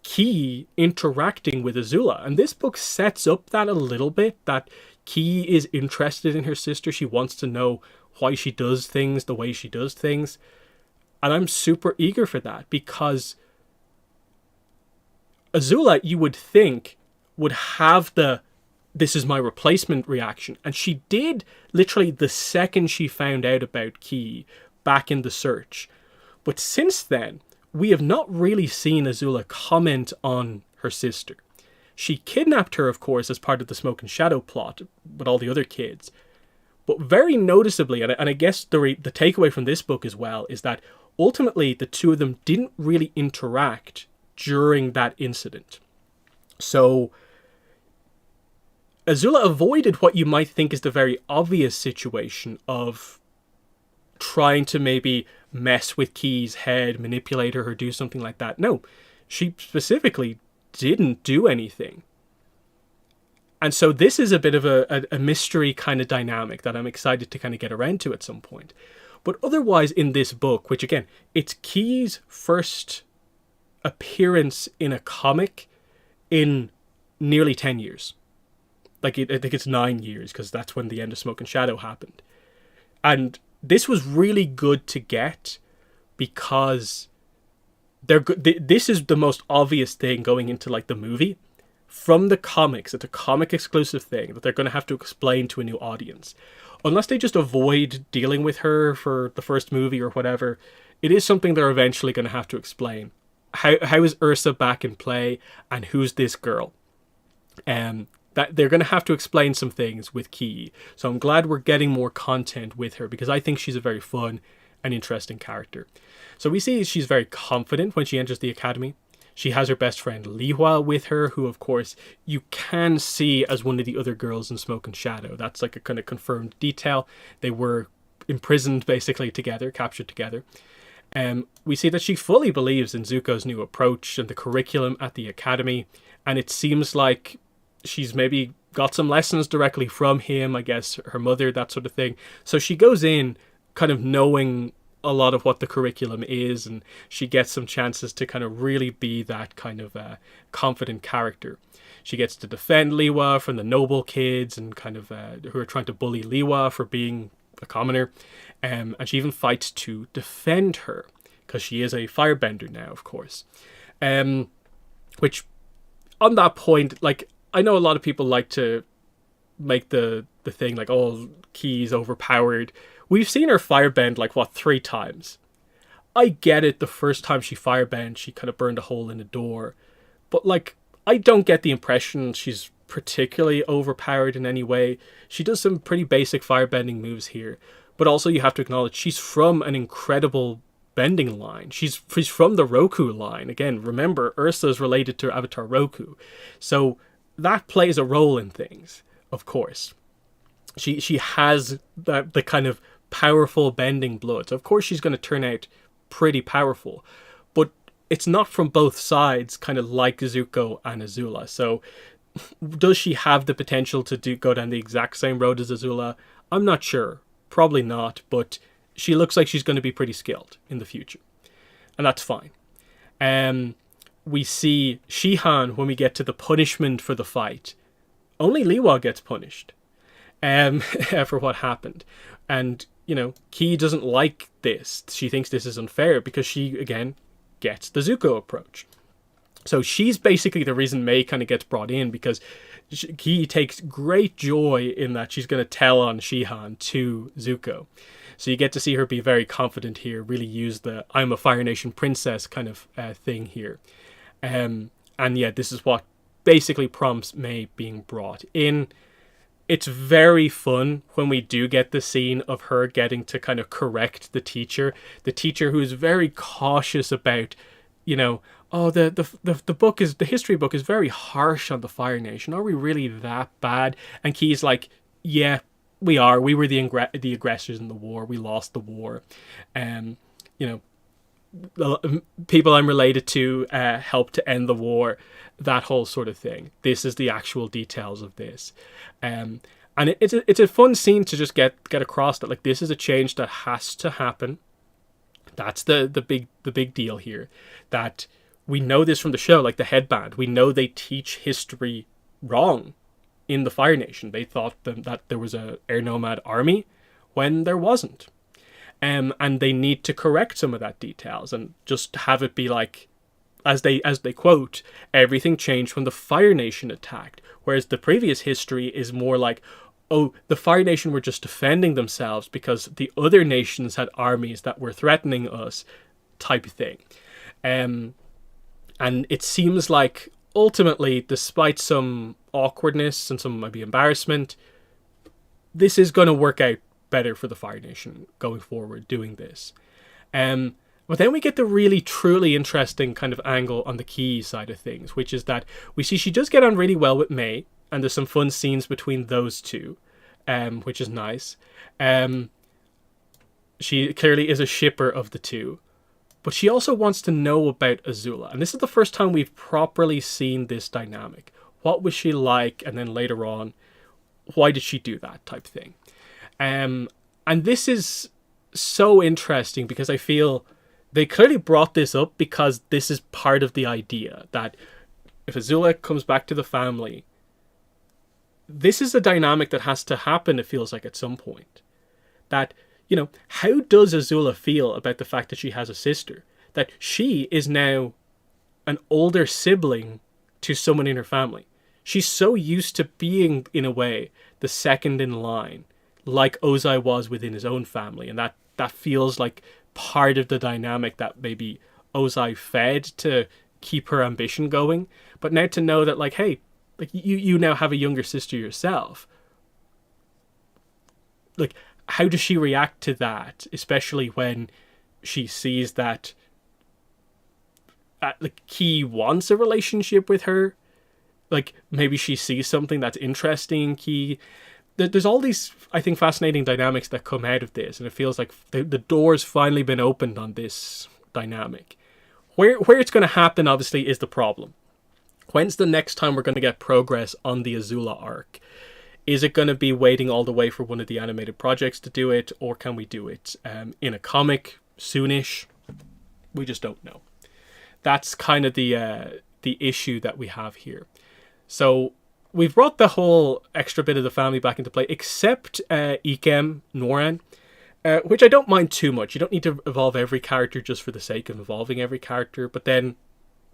Ki interacting with Azula. And this book sets up that a little bit, that Ki is interested in her sister. She wants to know why she does things the way she does things. And I'm super eager for that, because Azula, you would think, would have the "this is my replacement" reaction. And she did literally the second she found out about Ki back in the search. But since then, we have not really seen Azula comment on her sister. She kidnapped her, of course, as part of the Smoke and Shadow plot with all the other kids. But very noticeably, and I guess the takeaway from this book as well, is that ultimately the two of them didn't really interact during that incident. So Azula avoided what you might think is the very obvious situation of trying to maybe mess with Ki's head, manipulate her, or do something like that. No, she specifically didn't do anything. And so this is a bit of a mystery kind of dynamic that I'm excited to kind of get around to at some point. But otherwise in this book, which again, it's Ki's first appearance in a comic in nearly 10 years. Like, I think it's 9 years, because that's when the end of Smoke and Shadow happened. And this was really good to get, because this is the most obvious thing going into, like, the movie. From the comics, it's a comic exclusive thing that they're going to have to explain to a new audience. unless they just avoid dealing with her for the first movie or whatever, it is something they're eventually going to have to explain. How is Ursa back in play, and who's this girl? That they're going to have to explain some things with Key. So I'm glad we're getting more content with her, because I think she's a very fun and interesting character. So we see she's very confident when she enters the academy. She has her best friend Lihua with her, who of course you can see as one of the other girls in Smoke and Shadow. That's like a kind of confirmed detail. They were imprisoned basically together, captured together. We see that she fully believes in Zuko's new approach and the curriculum at the academy, and it seems like she's maybe got some lessons directly from him, I guess her mother, that sort of thing. So she goes in kind of knowing a lot of what the curriculum is, and she gets some chances to kind of really be that kind of confident character. She gets to defend Lihua from the noble kids and kind of who are trying to bully Lihua for being a commoner, and she even fights to defend her because she is a firebender now, of course. Which on that point, like, I know a lot of people like to make the thing like, oh, Key's overpowered. We've seen her firebend like, what, 3 times. I get it, the first time she firebend, she kind of burned a hole in a door. But like, I don't get the impression she's particularly overpowered in any way. She does some pretty basic firebending moves here. But also you have to acknowledge she's from an incredible bending line. She's from the Roku line. Again, remember, Ursa's related to Avatar Roku. So that plays a role in things, of course. She has the kind of powerful bending blood. So of course she's going to turn out pretty powerful. But it's not from both sides, kind of like Zuko and Azula. So does she have the potential to go down the exact same road as Azula? I'm not sure. Probably not, but she looks like she's going to be pretty skilled in the future. And that's fine. We see Shihan when we get to the punishment for the fight. Only Lihua gets punished for what happened. And, you know, Key doesn't like this. She thinks this is unfair because she, again, gets the Zuko approach. So she's basically the reason May kind of gets brought in, because Key takes great joy in that she's going to tell on Shihan to Zuko. So you get to see her be very confident here, really use the I'm a Fire Nation princess kind of thing here. And yeah, this is what basically prompts May being brought in. It's very fun when we do get the scene of her getting to kind of correct the teacher who is very cautious about, you know, oh, the history book is very harsh on the Fire Nation. Are we really that bad? And Key's like, yeah, we are. We were the aggressors in the war. We lost the war. You know, the people I'm related to helped to end the war. That whole sort of thing. This is the actual details of this. And it's a fun scene to just get across that, like, this is a change that has to happen. That's the big deal here. That we know this from the show, like the headband. We know they teach history wrong in the Fire Nation. They thought that there was a air nomad army when there wasn't. And they need to correct some of that details and just have it be like, as they quote, everything changed when the Fire Nation attacked. Whereas the previous history is more like, oh, the Fire Nation were just defending themselves because the other nations had armies that were threatening us, type of thing. And it seems like ultimately, despite some awkwardness and some maybe embarrassment, this is going to work out better for the Fire Nation going forward doing this. But then we get the really truly interesting kind of angle on the Key side of things, which is that we see she does get on really well with May, and there's some fun scenes between those two, which is nice. She clearly is a shipper of the two, but she also wants to know about Azula, and this is the first time we've properly seen this dynamic. What was she like, and then later on, why did she do that type thing? And this is so interesting because I feel they clearly brought this up because this is part of the idea that if Azula comes back to the family, this is a dynamic that has to happen, it feels like, at some point. That, you know, how does Azula feel about the fact that she has a sister? That she is now an older sibling to someone in her family. She's so used to being, in a way, the second in line, like Ozai was within his own family, and that feels like part of the dynamic that maybe Ozai fed to keep her ambition going. But now to know that, like, hey, like you now have a younger sister yourself, like, how does she react to that, especially when she sees that like Key wants a relationship with her? Like, maybe she sees something that's interesting in Key. There's all these, I think, fascinating dynamics that come out of this, and it feels like the door's finally been opened on this dynamic. Where it's going to happen, obviously, is the problem. When's the next time we're going to get progress on the Azula arc? Is it going to be waiting all the way for one of the animated projects to do it, or can we do it in a comic soonish? We just don't know. That's kind of the issue that we have here. So we've brought the whole extra bit of the family back into play, except Ikem Noran, which I don't mind too much. You don't need to evolve every character just for the sake of evolving every character, but then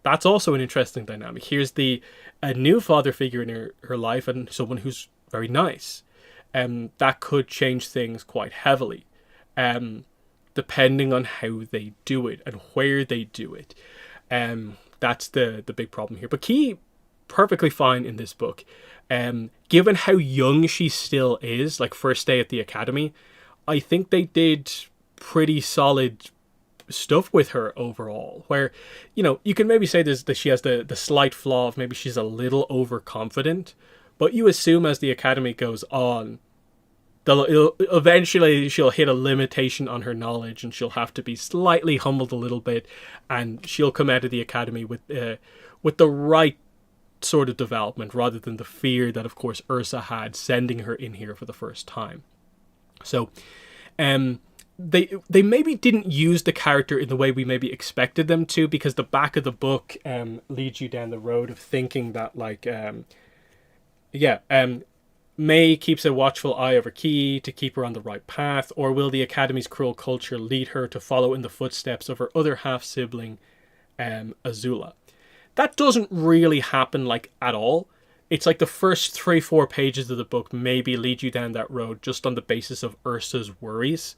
that's also an interesting dynamic. Here's a new father figure in her life, and someone who's very nice. That could change things quite heavily, depending on how they do it and where they do it. That's the big problem here. But Key, perfectly fine in this book. Given how young she still is, like first day at the academy, I think they did pretty solid stuff with her overall, where, you know, you can maybe say that she has the slight flaw of maybe she's a little overconfident, but you assume as the academy goes on, eventually she'll hit a limitation on her knowledge and she'll have to be slightly humbled a little bit, and she'll come out of the academy with the right sort of development, rather than the fear that, of course, Ursa had sending her in here for the first time. So they maybe didn't use the character in the way we maybe expected them to, because the back of the book leads you down the road of thinking that, like, May keeps a watchful eye over Key to keep her on the right path, or will the Academy's cruel culture lead her to follow in the footsteps of her other half-sibling, Azula? That doesn't really happen, like, at all. It's like the first 3-4 pages of the book maybe lead you down that road just on the basis of Ursa's worries.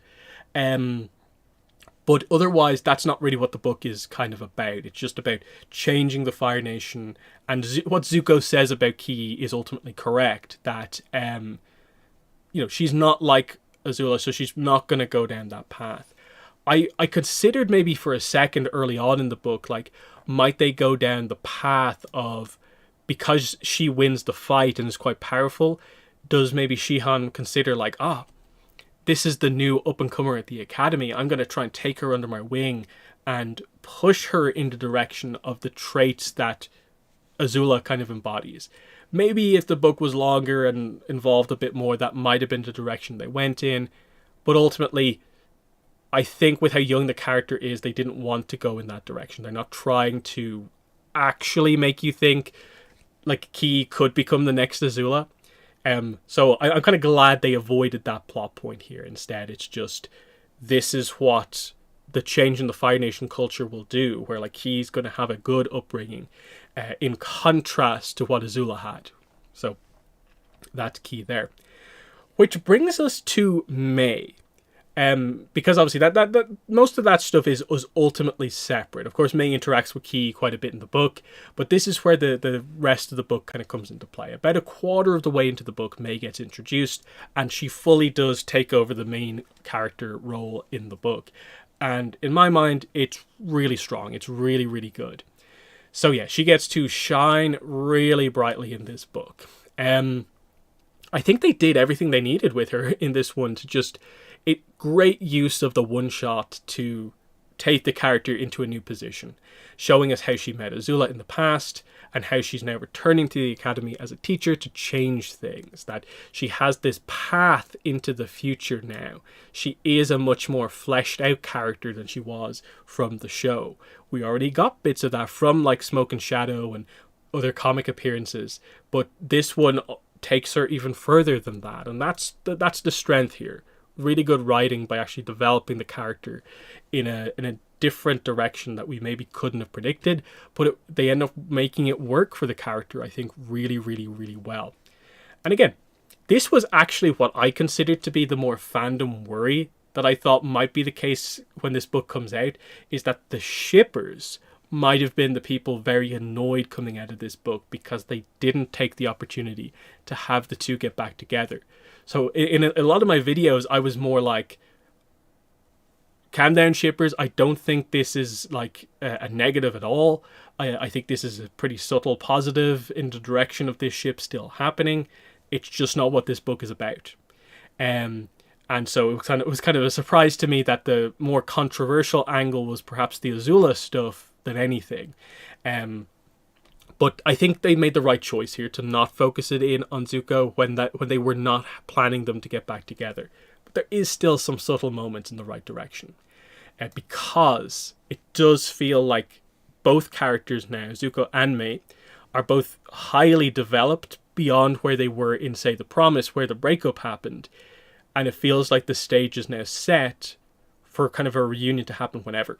But otherwise, that's not really what the book is kind of about. It's just about changing the Fire Nation. And what Zuko says about Key is ultimately correct. That, she's not like Azula, so she's not going to go down that path. I considered maybe for a second early on in the book, like, might they go down the path of, because she wins the fight and is quite powerful, does maybe Shihan consider, like, this is the new up-and-comer at the Academy. I'm going to try and take her under my wing and push her in the direction of the traits that Azula kind of embodies. Maybe if the book was longer and involved a bit more, that might have been the direction they went in. But ultimately, I think with how young the character is, they didn't want to go in that direction. They're not trying to actually make you think, like, Key could become the next Azula. So I'm kind of glad they avoided that plot point here. Instead, it's just, this is what the change in the Fire Nation culture will do, where, like, he's going to have a good upbringing, in contrast to what Azula had. So that's key there. Which brings us to May. Because obviously that most of that stuff was ultimately separate. Of course, May interacts with Key quite a bit in the book, but this is where the rest of the book kind of comes into play. About a quarter of the way into the book, May gets introduced, and she fully does take over the main character role in the book. And in my mind, it's really strong. It's really, really good. So yeah, she gets to shine really brightly in this book. I think they did everything they needed with her in this one to just... great use of the one-shot to take the character into a new position, showing us how she met Azula in the past and how she's now returning to the Academy as a teacher to change things, that she has this path into the future now. She is a much more fleshed out character than she was from the show. We already got bits of that from, like, Smoke and Shadow and other comic appearances, but this one takes her even further than that, and that's the strength here. Really good writing by actually developing the character in a different direction that we maybe couldn't have predicted, but they end up making it work for the character, I think, really, really, really well. And again, This was actually what I considered to be the more fandom worry that I thought might be the case when this book comes out, is that the shippers might have been the people very annoyed coming out of this book because they didn't take the opportunity to have the two get back together. So in a lot of my videos, I was more like, calm down, shippers. I don't think this is like a negative at all. I think this is a pretty subtle positive in the direction of this ship still happening. It's just not what this book is about. And so it was kind of a surprise to me that the more controversial angle was perhaps the Azula stuff than anything. But I think they made the right choice here to not focus it in on Zuko when they were not planning them to get back together. But there is still some subtle moments in the right direction. Because it does feel like both characters now, Zuko and Mai, are both highly developed beyond where they were in, say, The Promise, where the breakup happened. And it feels like the stage is now set for kind of a reunion to happen whenever.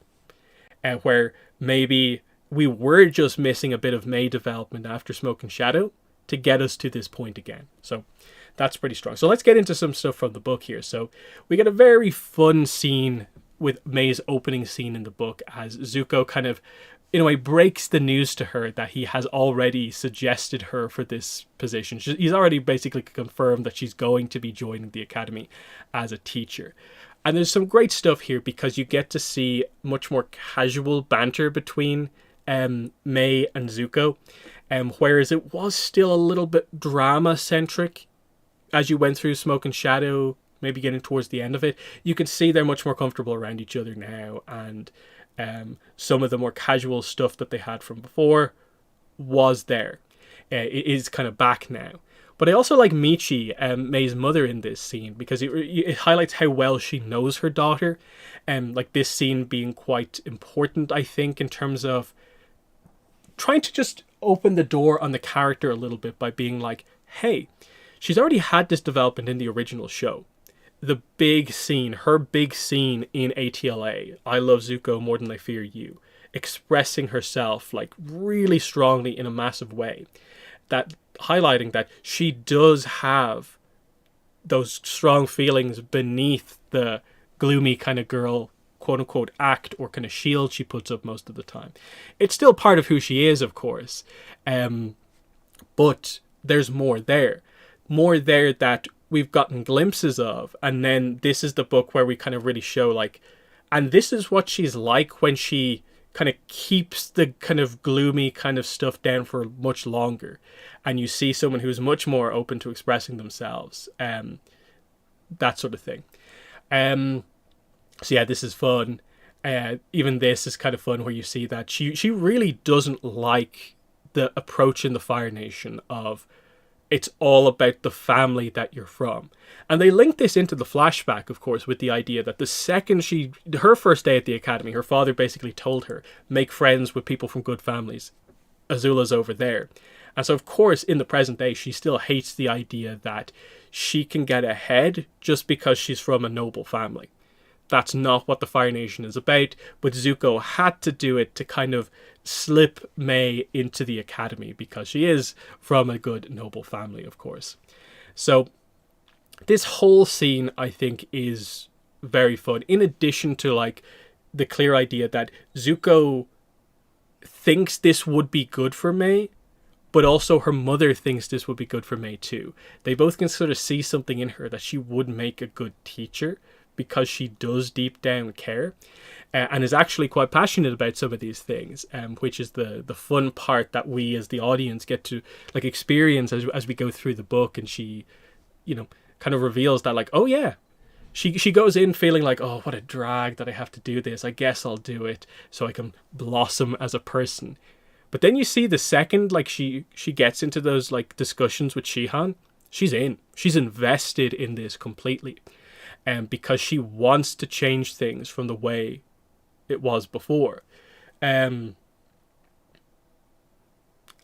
Where maybe we were just missing a bit of Mai development after Smoke and Shadow to get us to this point again. So that's pretty strong. So let's get into some stuff from the book here. So we get a very fun scene with Mai's opening scene in the book as Zuko kind of, in a way, breaks the news to her that he has already suggested her for this position. He's already basically confirmed that she's going to be joining the academy as a teacher. And there's some great stuff here because you get to see much more casual banter between Mai and Zuko, whereas it was still a little bit drama-centric as you went through Smoke and Shadow, maybe getting towards the end of it. You can see they're much more comfortable around each other now, and some of the more casual stuff that they had from before was there. It is kind of back now. But I also like Michi, Mai's mother, in this scene because it highlights how well she knows her daughter. Like this scene being quite important, I think, in terms of trying to just open the door on the character a little bit by being like, hey, she's already had this development in the original show. The big scene, her big scene in ATLA, I love Zuko more than I fear you, expressing herself like really strongly in a massive way, that highlighting that she does have those strong feelings beneath the gloomy kind of girl, quote unquote, act or kind of shield she puts up most of the time. It's still part of who she is, of course, but there's more there that we've gotten glimpses of. And then this is the book where we kind of really show like, and this is what she's like when she kind of keeps the kind of gloomy kind of stuff down for much longer. And you see someone who's much more open to expressing themselves. That sort of thing. So yeah, this is fun. Even this is kind of fun where you see that she really doesn't like the approach in the Fire Nation of it's all about the family that you're from. And they link this into the flashback, of course, with the idea that the second her first day at the academy, her father basically told her, make friends with people from good families. Azula's over there. And so, of course, in the present day, she still hates the idea that she can get ahead just because she's from a noble family. That's not what the Fire Nation is about, but Zuko had to do it to kind of slip Mai into the academy because she is from a good noble family, of course. So this whole scene, I think, is very fun. In addition to like the clear idea that Zuko thinks this would be good for Mai, but also her mother thinks this would be good for Mai too. They both can sort of see something in her that she would make a good teacher because she does deep down care and is actually quite passionate about some of these things, which is the fun part that we as the audience get to like experience as we go through the book. And she, you know, kind of reveals that like, oh yeah, she goes in feeling like, oh, what a drag that I have to do this. I guess I'll do it so I can blossom as a person. But then you see the second like she gets into those like discussions with Shihan, she's invested in this completely. Because she wants to change things from the way it was before. And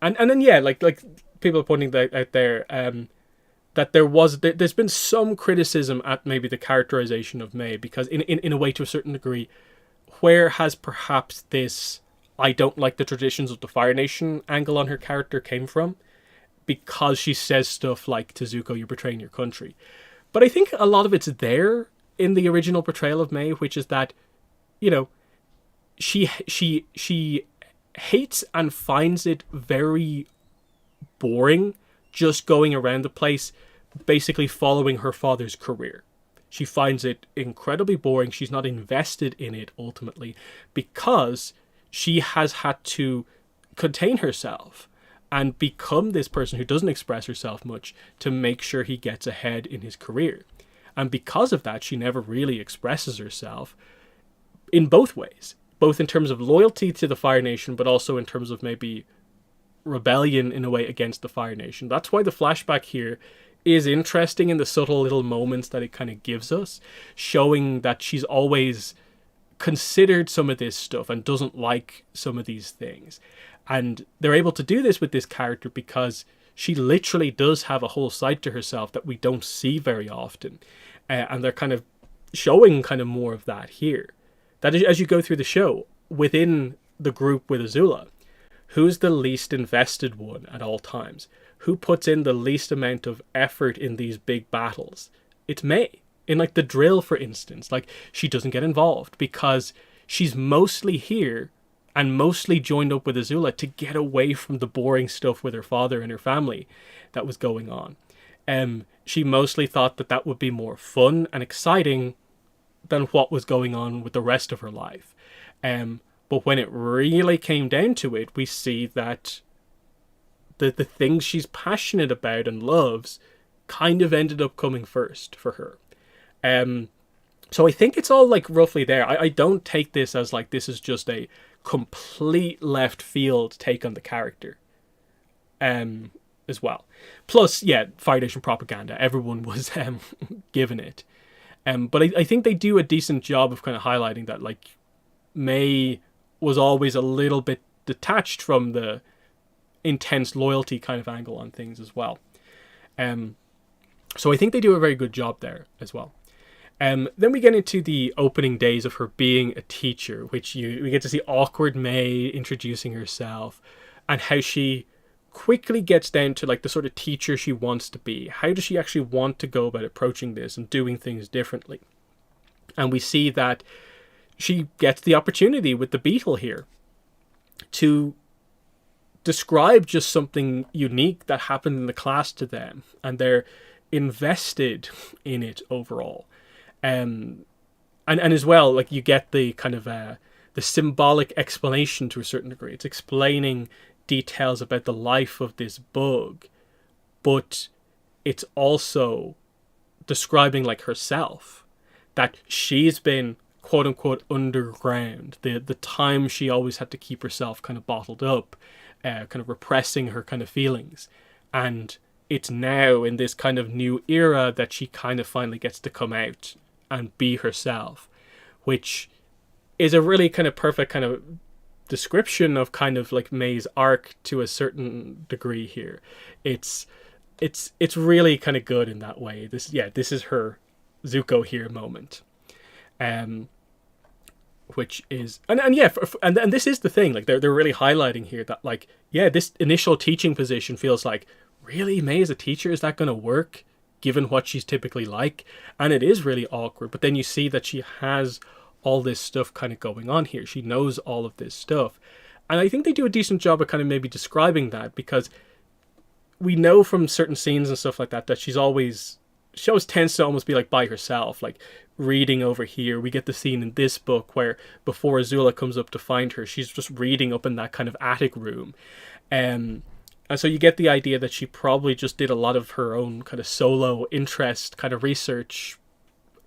then yeah, like people are pointing that out there, that there's been some criticism at maybe the characterization of Mai, because in a way, to a certain degree, where has perhaps this I don't like the traditions of the Fire Nation angle on her character came from? because she says stuff like, to Zuko, you're betraying your country. But I think a lot of it's there in the original portrayal of May, which is that, you know, she hates and finds it very boring just going around the place, basically following her father's career. She finds it incredibly boring. She's not invested in it ultimately because she has had to contain herself and become this person who doesn't express herself much to make sure he gets ahead in his career. And because of that, she never really expresses herself in both ways, both in terms of loyalty to the Fire Nation, but also in terms of maybe rebellion in a way against the Fire Nation. That's why the flashback here is interesting in the subtle little moments that it kind of gives us, showing that she's always considered some of this stuff and doesn't like some of these things. And they're able to do this with this character because she literally does have a whole side to herself that we don't see very often. And they're kind of showing kind of more of that here. That is, as you go through the show, within the group with Azula, who's the least invested one at all times? Who puts in the least amount of effort in these big battles? It's May. In like the drill, for instance, like she doesn't get involved because she's mostly here and mostly joined up with Azula to get away from the boring stuff with her father and her family that was going on. She mostly thought that that would be more fun and exciting than what was going on with the rest of her life. But when it really came down to it, we see that the things she's passionate about and loves kind of ended up coming first for her. So I think it's all like roughly there. I don't take this as like this is just a complete left field take on the character as well. Plus, yeah, Fire Nation propaganda. Everyone was given it. But I think they do a decent job of kind of highlighting that like May was always a little bit detached from the intense loyalty kind of angle on things as well. So I think they do a very good job there as well. Then we get into the opening days of her being a teacher, which we get to see awkward May introducing herself and how she quickly gets down to like the sort of teacher she wants to be. How does she actually want to go about approaching this and doing things differently? And we see that she gets the opportunity with the Beetle here to describe just something unique that happened in the class to them, and they're invested in it overall. And as well, like you get the kind of the symbolic explanation to a certain degree. It's explaining details about the life of this bug, but it's also describing like herself, that she's been quote unquote underground, the time she always had to keep herself kind of bottled up, kind of repressing her kind of feelings. And it's now in this kind of new era that she kind of finally gets to come out and be herself, which is a really kind of perfect kind of description of kind of like May's arc to a certain degree here. It's really kind of good in that way. This is her Zuko here moment. Which is and this is the thing, like they're really highlighting here that like, yeah, this initial teaching position feels like, really, May as a teacher, is that going to work given what she's typically like? And it is really awkward, but then you see that she has all this stuff kind of going on here. She knows all of this stuff, and I think they do a decent job of kind of maybe describing that, because we know from certain scenes and stuff like that she always tends to almost be like by herself, like reading over here. We get the scene in this book where before Azula comes up to find her, she's just reading up in that kind of attic room. And so you get the idea that she probably just did a lot of her own kind of solo interest kind of research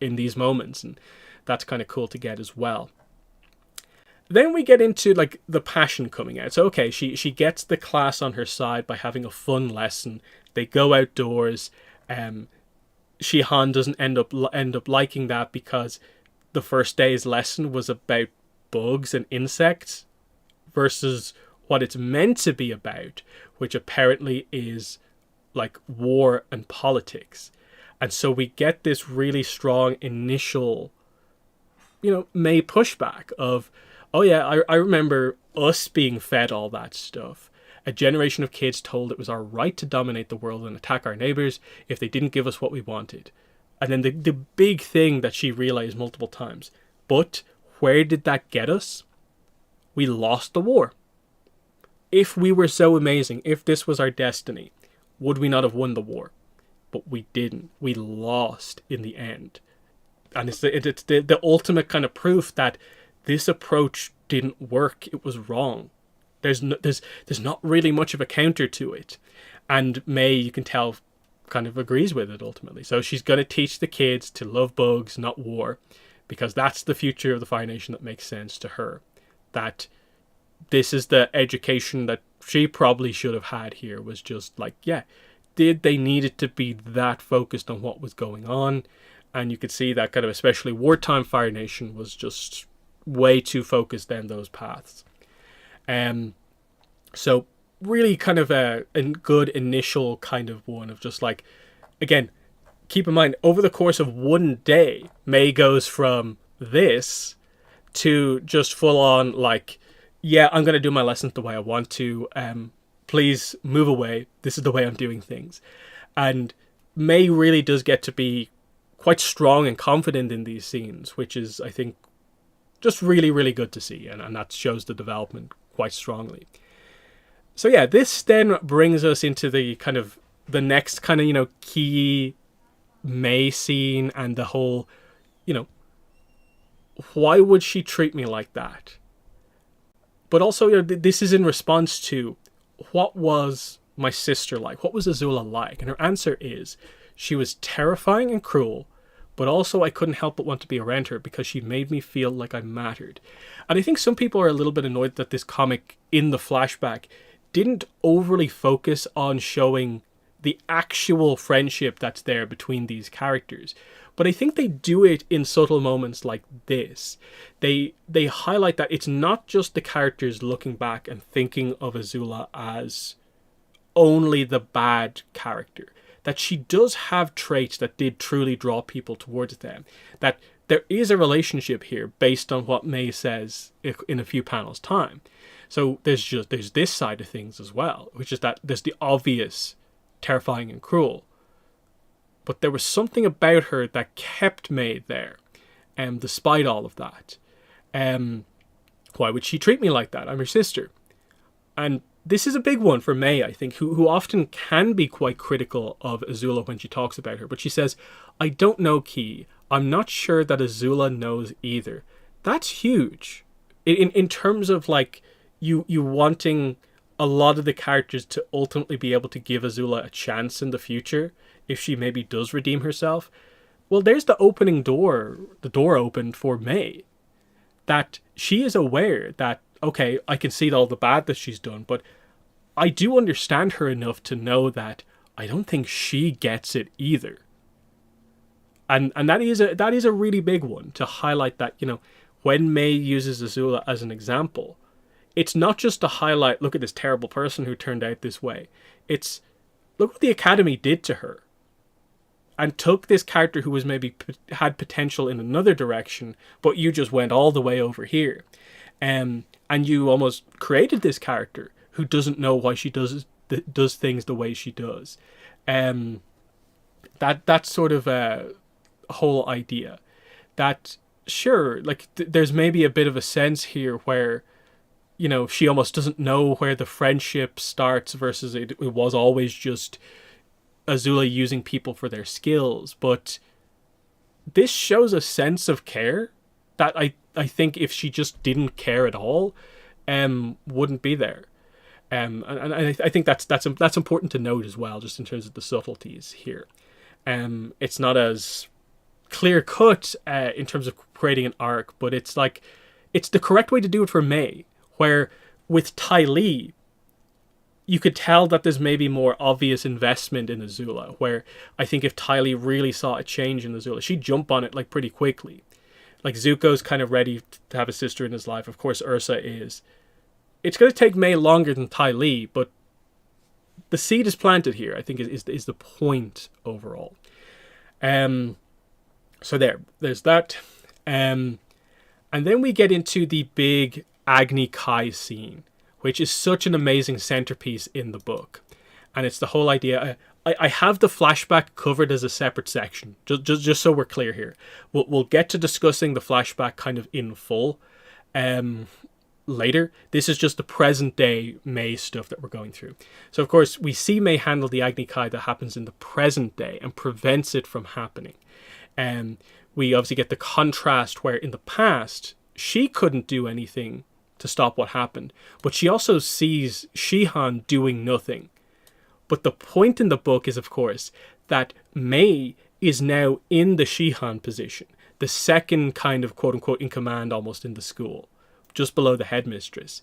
in these moments, and that's kind of cool to get as well. Then we get into like the passion coming out. So okay, she gets the class on her side by having a fun lesson. They go outdoors. Shihan doesn't end up liking that because the first day's lesson was about bugs and insects versus what it's meant to be about, which apparently is like war and politics. And so we get this really strong initial, May pushback of, oh yeah, I remember us being fed all that stuff. A generation of kids told it was our right to dominate the world and attack our neighbors if they didn't give us what we wanted. And then the big thing that she realized multiple times. But where did that get us? We lost the war. If we were so amazing, if this was our destiny, would we not have won the war? But we didn't. We lost in the end. And it's the ultimate kind of proof that this approach didn't work. It was wrong. There's not really much of a counter to it. And May, you can tell, kind of agrees with it ultimately. So she's going to teach the kids to love bugs, not war, because that's the future of the Fire Nation that makes sense to her. That this is the education that she probably should have had here, was just like, yeah, did they need it to be that focused on what was going on? And you could see that kind of, especially wartime Fire Nation, was just way too focused down those paths. So really kind of a good initial kind of one of just like, again, keep in mind, over the course of one day, May goes from this to just full on like, yeah, I'm going to do my lessons the way I want to. Please move away. This is the way I'm doing things. And May really does get to be quite strong and confident in these scenes, which is, I think, just really, really good to see. And that shows the development quite strongly. So yeah, this then brings us into the kind of the next kind of, key May scene and the whole, why would she treat me like that? But also, this is in response to, what was my sister like? What was Azula like? And her answer is, she was terrifying and cruel, but also I couldn't help but want to be around her because she made me feel like I mattered. And I think some people are a little bit annoyed that this comic, in the flashback, didn't overly focus on showing the actual friendship that's there between these characters. But I think they do it in subtle moments like this. They highlight that it's not just the characters looking back and thinking of Azula as only the bad character. That she does have traits that did truly draw people towards them. That there is a relationship here based on what May says in a few panels' time. So there's this side of things as well, which is that there's the obvious terrifying and cruel. But there was something about her that kept May there, despite all of that. Why would she treat me like that? I'm her sister. And this is a big one for May, I think, who often can be quite critical of Azula when she talks about her. But she says, I don't know, Key. I'm not sure that Azula knows either. That's huge. In terms of, like, you wanting a lot of the characters to ultimately be able to give Azula a chance in the future, if she maybe does redeem herself. Well, there's the door opened for May. That she is aware that, okay, I can see all the bad that she's done, but I do understand her enough to know that I don't think she gets it either. And that is a really big one to highlight that, when May uses Azula as an example, it's not just to highlight, look at this terrible person who turned out this way. It's, look what the Academy did to her. And took this character who was maybe had potential in another direction, but you just went all the way over here. And you almost created this character who doesn't know why she does things the way she does. That's sort of a whole idea. That, sure, like, there's maybe a bit of a sense here where, she almost doesn't know where the friendship starts versus it was always just Azula using people for their skills. But this shows a sense of care that I think if she just didn't care at all, wouldn't be there. And I think that's important to note as well, just in terms of the subtleties here. It's not as clear cut in terms of creating an arc, but it's like, it's the correct way to do it for May, where with Ty Lee, you could tell that there's maybe more obvious investment in Azula, where I think if Ty Lee really saw a change in Azula, she'd jump on it like pretty quickly. Like, Zuko's kind of ready to have a sister in his life. Of course, Ursa is. It's going to take May longer than Ty Lee, but the seed is planted here, I think, is the point overall. So there's that. And then we get into the big Agni Kai scene, which is such an amazing centerpiece in the book. And it's the whole idea. I have the flashback covered as a separate section, just so we're clear here. We'll get to discussing the flashback kind of in full later. This is just the present day May stuff that we're going through. So of course we see May handle the Agni Kai that happens in the present day and prevents it from happening. We obviously get the contrast where in the past she couldn't do anything to stop what happened, but she also sees Shihan doing nothing. But the point in the book is, of course, that May is now in the Shihan position, the second kind of quote-unquote in command almost in the school, just below the headmistress.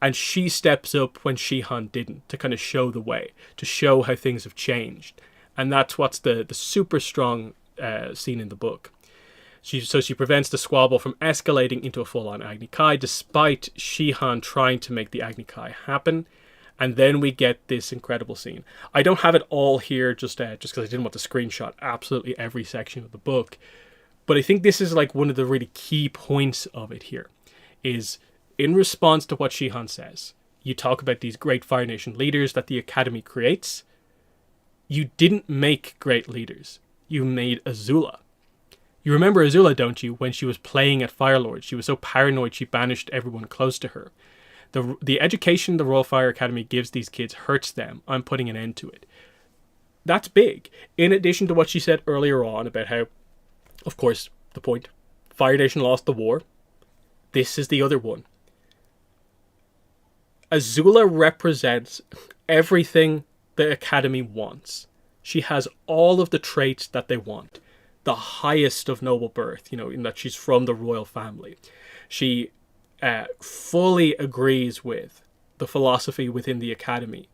And she steps up when Shihan didn't, to kind of show the way, to show how things have changed. And that's what's the super strong scene in the book. So she prevents the squabble from escalating into a full-on Agni Kai, despite Shihan trying to make the Agni Kai happen. And then we get this incredible scene. I don't have it all here just because I didn't want to screenshot absolutely every section of the book. But I think this is like one of the really key points of it here. Is in response to what Shihan says, you talk about these great Fire Nation leaders that the Academy creates. You didn't make great leaders. You made Azula. You remember Azula, don't you, when she was playing at Fire Lord? She was so paranoid she banished everyone close to her. The education the Royal Fire Academy gives these kids hurts them. I'm putting an end to it. That's big. In addition to what she said earlier on about how, of course, the point, Fire Nation lost the war. This is the other one. Azula represents everything the Academy wants. She has all of the traits that they want. The highest of noble birth, in that she's from the royal family. She fully agrees with the philosophy within the Academy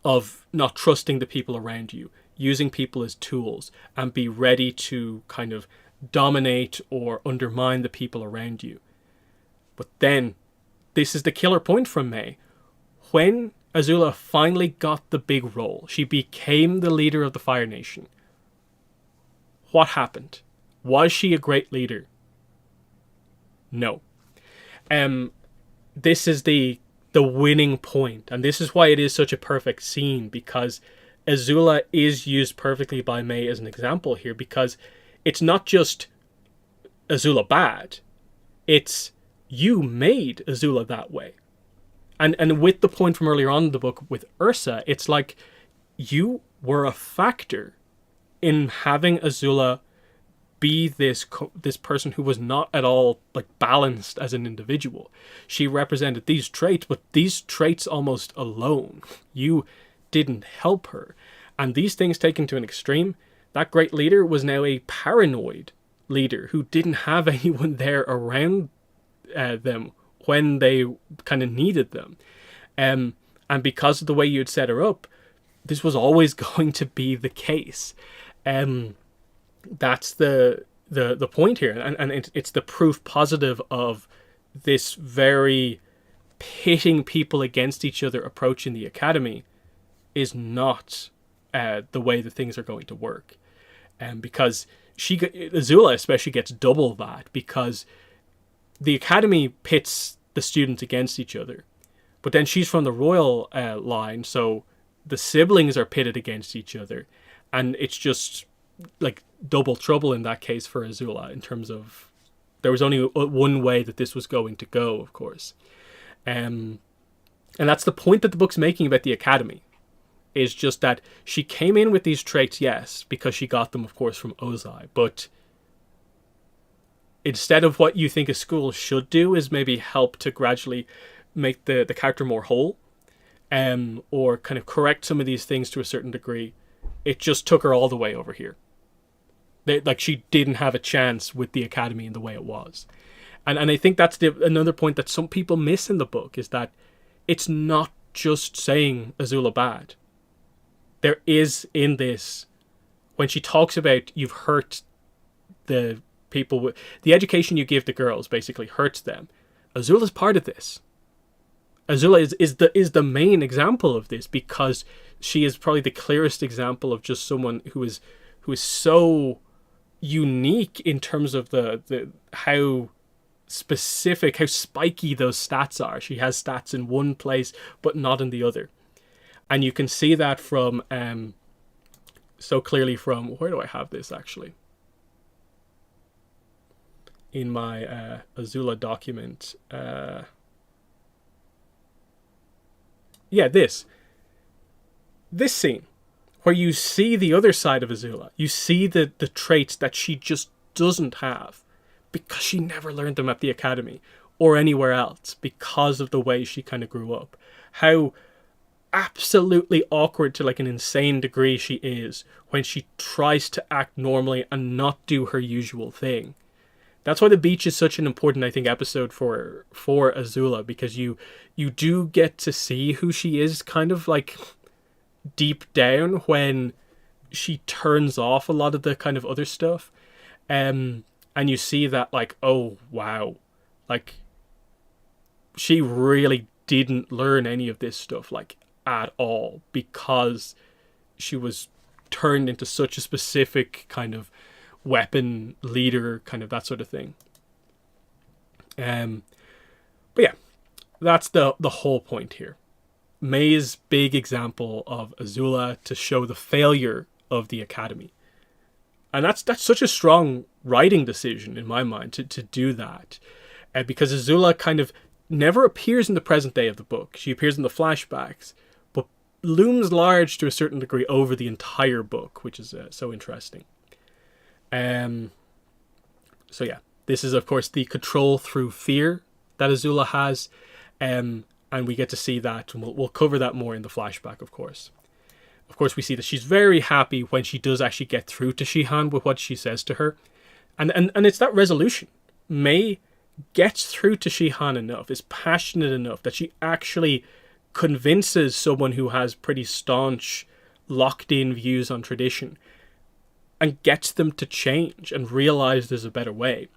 of not trusting the people around you, using people as tools, and be ready to kind of dominate or undermine the people around you. But then, this is the killer point from May. When Azula finally got the big role, she became the leader of the Fire Nation. What happened? Was she a great leader? No. This is the winning point, and this is why it is such a perfect scene, because Azula is used perfectly by May as an example here, because it's not just Azula bad, it's you made Azula that way. And with the point from earlier on in the book with Ursa, it's like you were a factor in having Azula be this person who was not at all like balanced as an individual. She represented these traits, but these traits almost alone. You didn't help her. And these things taken to an extreme, that great leader was now a paranoid leader who didn't have anyone there around them when they kind of needed them. And because of the way you'd set her up, this was always going to be the case. That's the point here, and it's the proof positive of this very pitting people against each other approach in the Academy is not the way that things are going to work, because Azula especially gets double that, because the Academy pits the students against each other, but then she's from the royal line, so the siblings are pitted against each other, and it's just like double trouble in that case for Azula, in terms of there was only one way that this was going to go, of course. And that's the point that the book's making about the Academy, is just that she came in with these traits, yes, because she got them, of course, from Ozai, but instead of what you think a school should do is maybe help to gradually make the character more whole, or kind of correct some of these things to a certain degree, it just took her all the way over here. She didn't have a chance with the Academy in the way it was. And I think that's another point that some people miss in the book, is that it's not just saying Azula bad. There is in this, when she talks about you've hurt the people, the education you give the girls basically hurts them. Azula's part of this. Azula is the main example of this, because she is probably the clearest example of just someone who is so unique in terms of the how specific, how spiky those stats are. She has stats in one place but not in the other. And you can see that from so clearly from, where do I have this actually? In my Azula document. Yeah, this scene where you see the other side of Azula. You see the traits that she just doesn't have because she never learned them at the academy or anywhere else because of the way she kind of grew up. How absolutely awkward to like an insane degree she is when she tries to act normally and not do her usual thing. That's why the beach is such an important, I think, episode for Azula, because you do get to see who she is kind of like deep down when she turns off a lot of the kind of other stuff. And you see that like, oh wow, like she really didn't learn any of this stuff like at all because she was turned into such a specific kind of weapon leader, kind of that sort of thing. But yeah, that's the whole point here. May's big example of Azula to show the failure of the academy. And that's such a strong writing decision in my mind to do that. Because Azula kind of never appears in the present day of the book. She appears in the flashbacks, but looms large to a certain degree over the entire book, which is so interesting. So yeah, this is of course the control through fear that Azula has, and we get to see that, and we'll cover that more in the flashback, of course. Of course, we see that she's very happy when she does actually get through to Shihan with what she says to her, and it's that resolution. May gets through to Shihan enough, is passionate enough that she actually convinces someone who has pretty staunch, locked-in views on tradition, and gets them to change and realize there's a better way.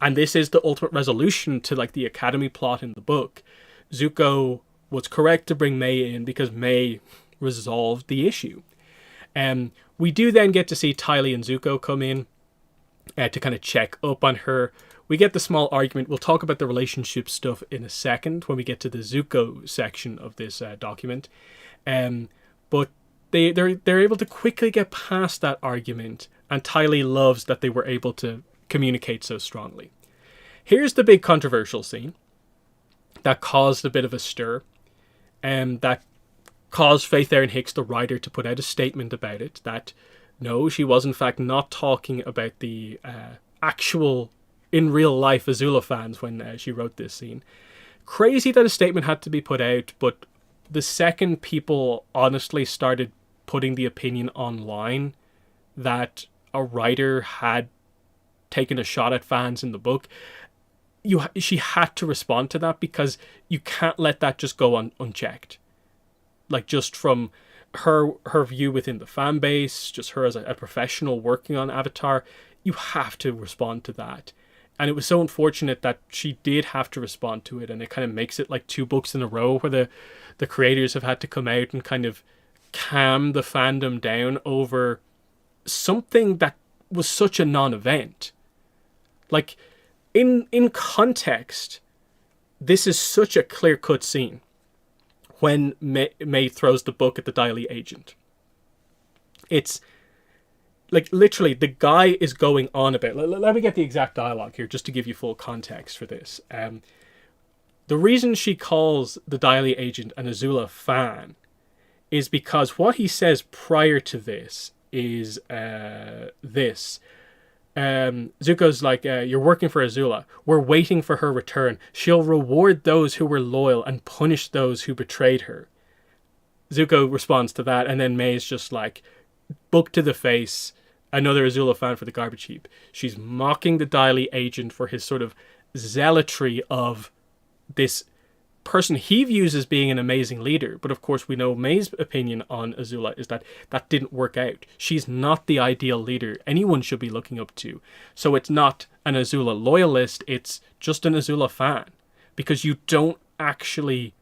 And this is the ultimate resolution to like the academy plot in the book. Zuko was correct to bring May in because May resolved the issue. We do then get to see Ty Lee and Zuko come in to kind of check up on her. We get the small argument. We'll talk about the relationship stuff in a second when we get to the Zuko section of this document. But they're able to quickly get past that argument, and Ty Lee loves that they were able to communicate so strongly. Here's the big controversial scene that caused a bit of a stir, and that caused Faith Erin Hicks, the writer, to put out a statement about it, that no, she was in fact not talking about the actual, in real life, Azula fans when she wrote this scene. Crazy that a statement had to be put out, but the second people honestly started putting the opinion online that a writer had taken a shot at fans in the book, she had to respond to that, because you can't let that just go unchecked. Like, just from her view within the fan base, just her as a professional working on Avatar, you have to respond to that. And it was so unfortunate that she did have to respond to it, and it kind of makes it like 2 books in a row where the creators have had to come out and kind of calm the fandom down over something that was such a non-event. Like, in context, this is such a clear-cut scene when May throws the book at the Dai Li agent. It's like, literally, the guy is going on about... Let me get the exact dialogue here, just to give you full context for this. The reason she calls the Dai Li agent an Azula fan is because what he says prior to this is this. Zuko's like, you're working for Azula. We're waiting for her return. She'll reward those who were loyal and punish those who betrayed her. Zuko responds to that, and then May's just like, book to the face, another Azula fan for the garbage heap. She's mocking the Dai Li agent for his sort of zealotry of this person he views as being an amazing leader. But of course, we know May's opinion on Azula is that that didn't work out. She's not the ideal leader anyone should be looking up to. So it's not an Azula loyalist, it's just an Azula fan. Because you don't actually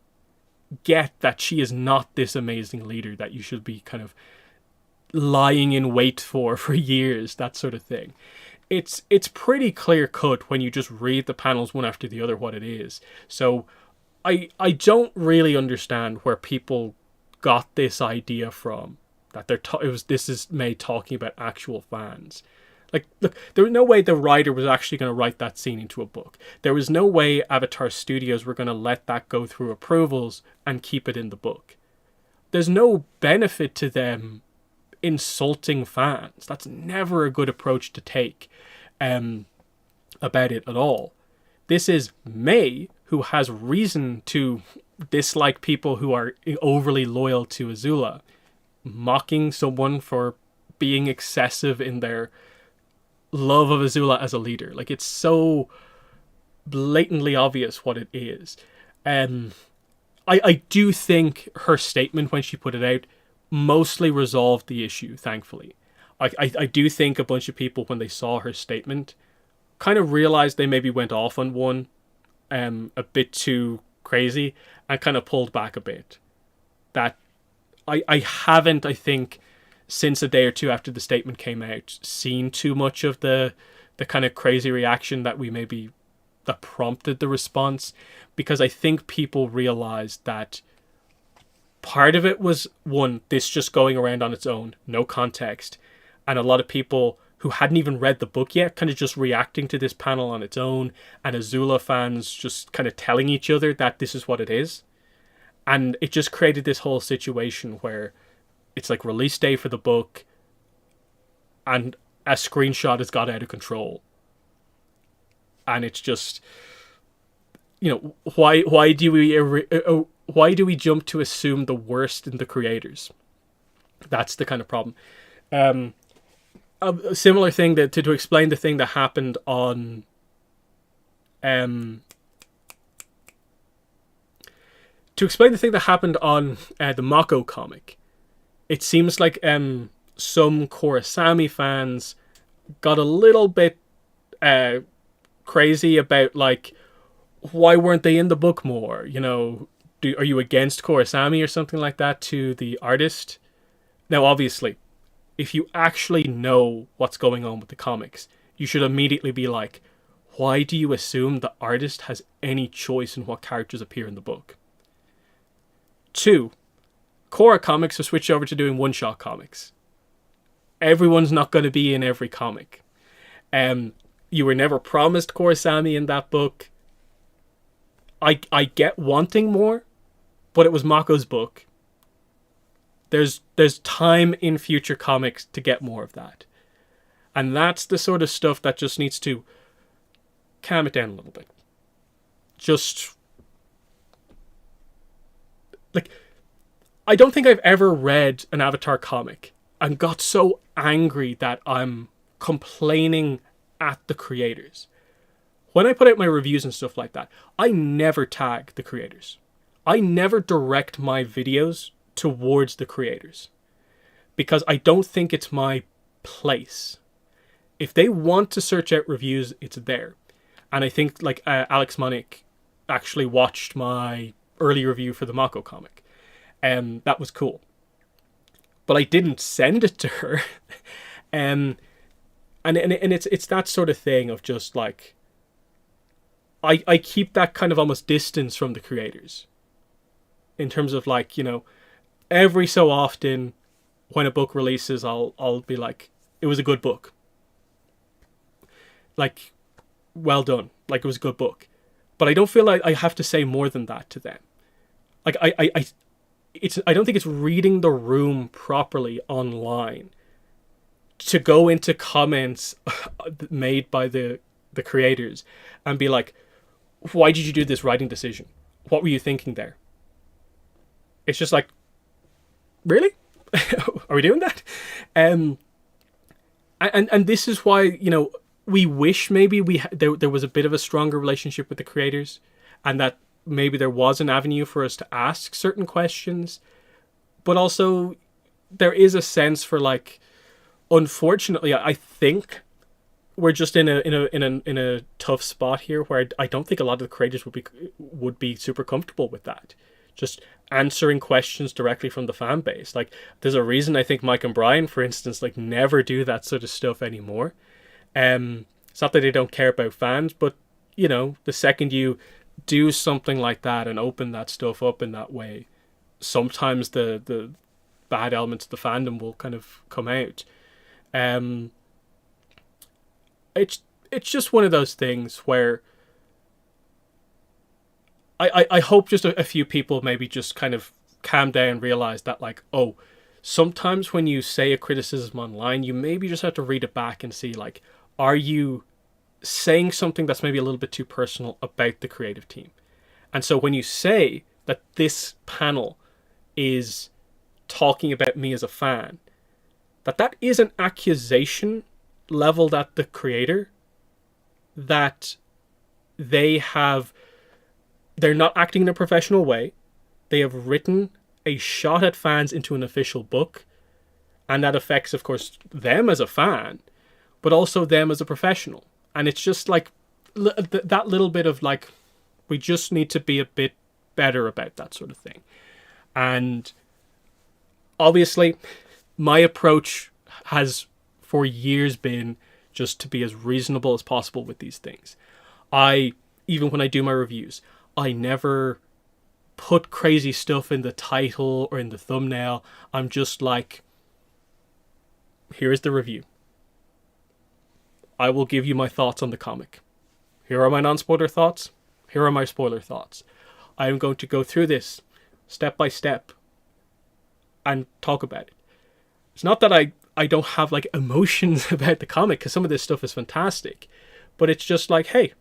get that she is not this amazing leader that you should be kind of lying in wait for years, that sort of thing. it's pretty clear cut when you just read the panels one after the other what it is. So I don't really understand where people got this idea from, that this is made talking about actual fans. Like, look, there was no way the writer was actually going to write that scene into a book. There was no way Avatar Studios were going to let that go through approvals and keep it in the book. There's no benefit to them insulting fans. That's never a good approach to take about it at all. This is May, who has reason to dislike people who are overly loyal to Azula, mocking someone for being excessive in their love of Azula as a leader. Like, it's so blatantly obvious what it is. I do think her statement when she put it out mostly resolved the issue, thankfully. I do think a bunch of people, when they saw her statement, kind of realized they maybe went off on one a bit too crazy and kind of pulled back a bit. That I haven't, I think, since a day or two after the statement came out, seen too much of the kind of crazy reaction that prompted the response, because I think people realized that part of it was, one, this just going around on its own, no context, and a lot of people who hadn't even read the book yet kind of just reacting to this panel on its own, and Azula fans just kind of telling each other that this is what it is. And it just created this whole situation where it's like release day for the book and a screenshot has got out of control. And it's just, why do we jump to assume the worst in the creators? That's the kind of problem. A similar thing to explain the thing that happened on the Mako comic. It seems like some Korosami fans got a little bit crazy about, like, why weren't they in the book more? Are you against Korosami or something like that to the artist? Now, obviously, if you actually know what's going on with the comics, you should immediately be like, why do you assume the artist has any choice in what characters appear in the book? 2, Korra comics are switched over to doing one-shot comics. Everyone's not going to be in every comic. You were never promised Korosami in that book. I get wanting more, but it was Mako's book. There's time in future comics to get more of that. And that's the sort of stuff that just needs to calm it down a little bit. Just, like, I don't think I've ever read an Avatar comic and got so angry that I'm complaining at the creators. When I put out my reviews and stuff like that, I never tag the creators. I never direct my videos towards the creators, because I don't think it's my place. If they want to search out reviews, it's there. And I think, like, Alex Monick actually watched my early review for the Mako comic, and that was cool. But I didn't send it to her. And it's that sort of thing of just, like, I keep that kind of almost distance from the creators, in terms of, like, every so often when a book releases, I'll be like, it was a good book. Like, well done. Like, it was a good book. But I don't feel like I have to say more than that to them. Like, I don't think it's reading the room properly online to go into comments made by the creators and be like, why did you do this writing decision? What were you thinking there? It's just like, really? Are we doing that? And this is why, we wish maybe there was a bit of a stronger relationship with the creators, and that maybe there was an avenue for us to ask certain questions. But also, there is a sense for, like, unfortunately, I think we're just in a tough spot here where I don't think a lot of the creators would be super comfortable with that. Just answering questions directly from the fan base. Like, there's a reason I think Mike and Brian, for instance, like, never do that sort of stuff anymore. It's not that they don't care about fans, but you know, the second you do something like that and open that stuff up in that way, sometimes the bad elements of the fandom will kind of come out. Um, it's just one of those things where I hope just a few people maybe just kind of calm down and realize that, like, oh, sometimes when you say a criticism online, you maybe just have to read it back and see, like, are you saying something that's maybe a little bit too personal about the creative team? And so when you say that this panel is talking about me as a fan, that is an accusation leveled at the creator, that they're not acting in a professional way. They have written a shot at fans into an official book, and that affects, of course, them as a fan, but also them as a professional. And it's just like that little bit of like, we just need to be a bit better about that sort of thing. And obviously, my approach has for years been just to be as reasonable as possible with these things. Even when I do my reviews, I never put crazy stuff in the title or in the thumbnail. I'm just like, here's the review. I will give you my thoughts on the comic. Here are my non-spoiler thoughts. Here are my spoiler thoughts. I am going to go through this step by step and talk about it. It's not that I don't have like emotions about the comic, because some of this stuff is fantastic, but it's just like, hey,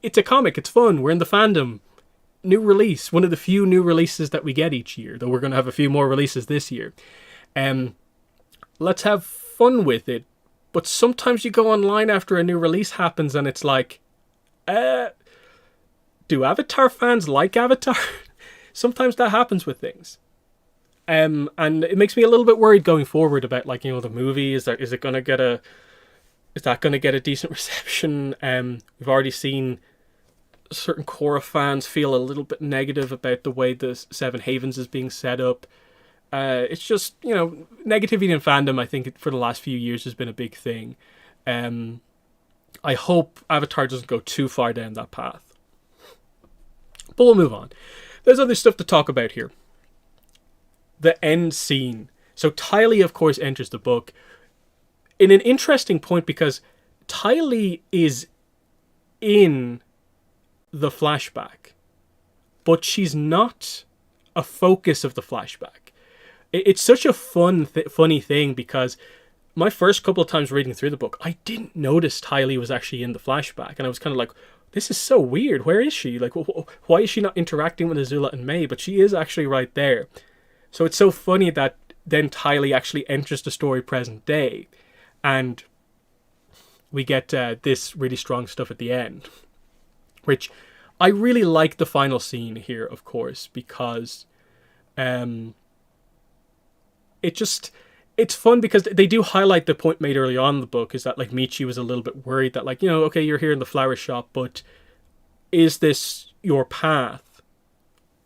it's a comic, it's fun, we're in the fandom. New release, one of the few new releases that we get each year, though we're going to have a few more releases this year. Let's have fun with it. But sometimes you go online after a new release happens and it's like, do Avatar fans like Avatar? Sometimes that happens with things. And it makes me a little bit worried going forward about, like, you know, the movie. Is that going to get a decent reception? We've already seen certain Korra fans feel a little bit negative about the way the Seven Havens is being set up. It's just, you know, negativity in fandom, I think, for the last few years has been a big thing. I hope Avatar doesn't go too far down that path. But we'll move on. There's other stuff to talk about here. The end scene. So Ty Lee, of course, enters the book in an interesting point, because Ty Lee is in the flashback, but she's not a focus of the flashback. It's such a funny thing, because my first couple of times reading through the book, I didn't notice Ty Lee was actually in the flashback, and I was kind of like, this is so weird. Where is she? Like, why is she not interacting with Azula and May? But she is actually right there. So it's so funny that then Ty Lee actually enters the story present day, and we get this really strong stuff at the end, which I really like the final scene here, of course, because it's fun, because they do highlight the point made early on in the book, is that, like, Michi was a little bit worried that, like, you know, okay, you're here in the flower shop, but is this your path?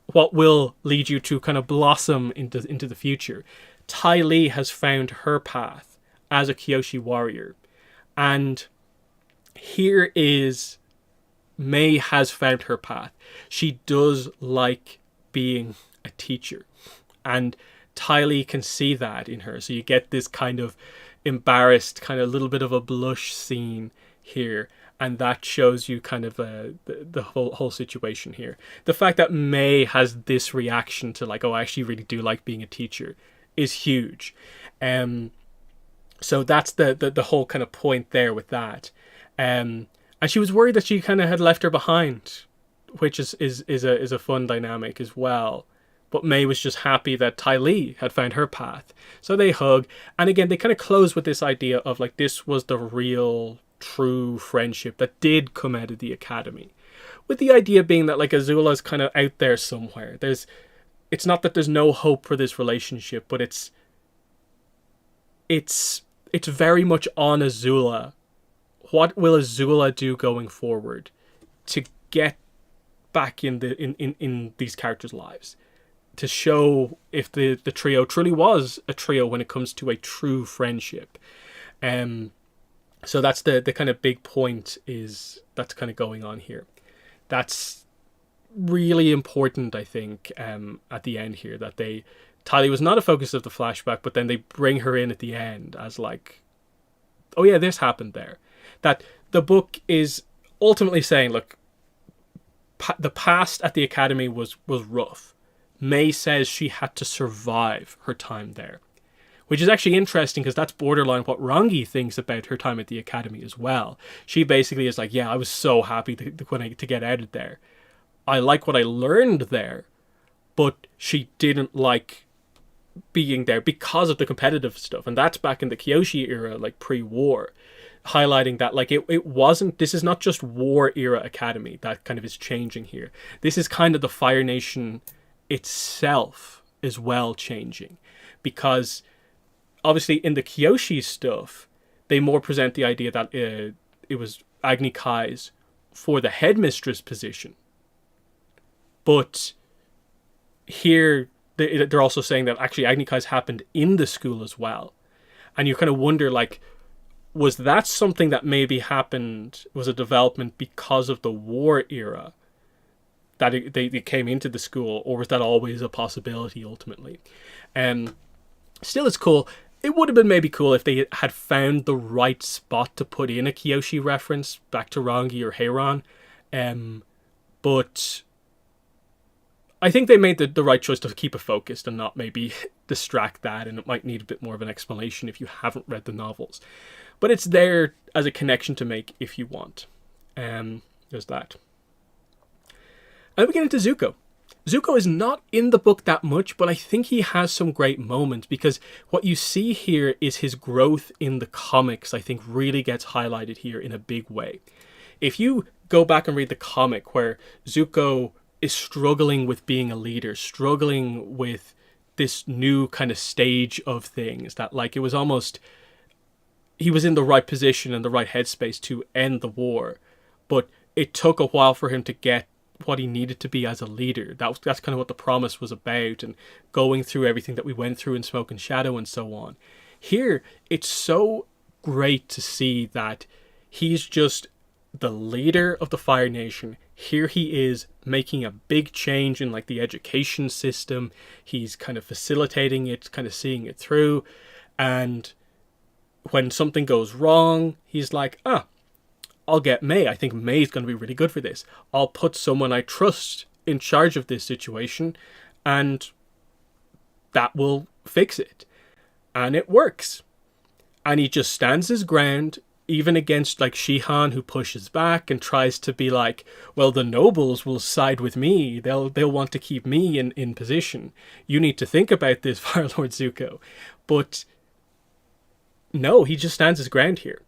What will lead you to kind of blossom into the future? Ty Lee has found her path as a Kyoshi warrior. And here is May has found her path. She does like being a teacher. And Ty Lee can see that in her. So you get this kind of embarrassed, kind of little bit of a blush scene here. And that shows you kind of the whole situation here. The fact that May has this reaction to, like, oh, I actually really do like being a teacher, is huge. So that's the whole kind of point there with that. And she was worried that she kind of had left her behind, which is a fun dynamic as well. But May was just happy that Ty Lee had found her path. So they hug. And again, they kind of close with this idea of, like, this was the real, true friendship that did come out of the academy. With the idea being that, like, Azula's kind of out there somewhere. It's not that there's no hope for this relationship, but it's very much on Azula. What will Azula do going forward to get back in these characters' lives? To show if the trio truly was a trio when it comes to a true friendship. So that's the kind of big point is that's kind of going on here. That's really important, I think, at the end here, that Tali was not a focus of the flashback, but then they bring her in at the end as like, oh yeah, this happened there. That the book is ultimately saying, look, the past at the academy was rough. May says she had to survive her time there, which is actually interesting because that's borderline what Rangi thinks about her time at the academy as well. She basically is like, yeah, I was so happy to get out of there. I like what I learned there, but she didn't like being there because of the competitive stuff. And that's back in the Kyoshi era, like pre-war, highlighting that like it wasn't, this is not just war era academy that kind of is changing here. This is kind of the Fire Nation itself as well changing, because obviously in the Kyoshi stuff, they more present the idea that it was Agni Kai's for the headmistress position. But here, they're also saying that actually Agni Kai's happened in the school as well. And you kind of wonder, like, was that something that maybe happened, was a development because of the war era, that they came into the school, or was that always a possibility ultimately? Still, it's cool. It would have been maybe cool if they had found the right spot to put in a Kyoshi reference back to Rangi or Heiran. But I think they made the right choice to keep it focused and not maybe distract that, and it might need a bit more of an explanation if you haven't read the novels. But it's there as a connection to make if you want. There's that. And we get into Zuko. Zuko is not in the book that much, but I think he has some great moments, because what you see here is his growth in the comics, I think, really gets highlighted here in a big way. If you go back and read the comic where Zuko is struggling with being a leader, struggling with this new kind of stage of things, that like it was almost, he was in the right position and the right headspace to end the war, but it took a while for him to get what he needed to be as a leader. That's kind of what the promise was about, and going through everything that we went through in Smoke and Shadow and so on. Here, it's so great to see that he's just the leader of the Fire Nation. Here he is making a big change in like the education system. He's kind of facilitating it, kind of seeing it through. And when something goes wrong, he's like, I'll get May. I think May's going to be really good for this. I'll put someone I trust in charge of this situation, and that will fix it. And it works. And he just stands his ground, even against like Shihan, who pushes back and tries to be like, well, the nobles will side with me. They'll want to keep me in position. You need to think about this, Fire Lord Zuko. But no, he just stands his ground here.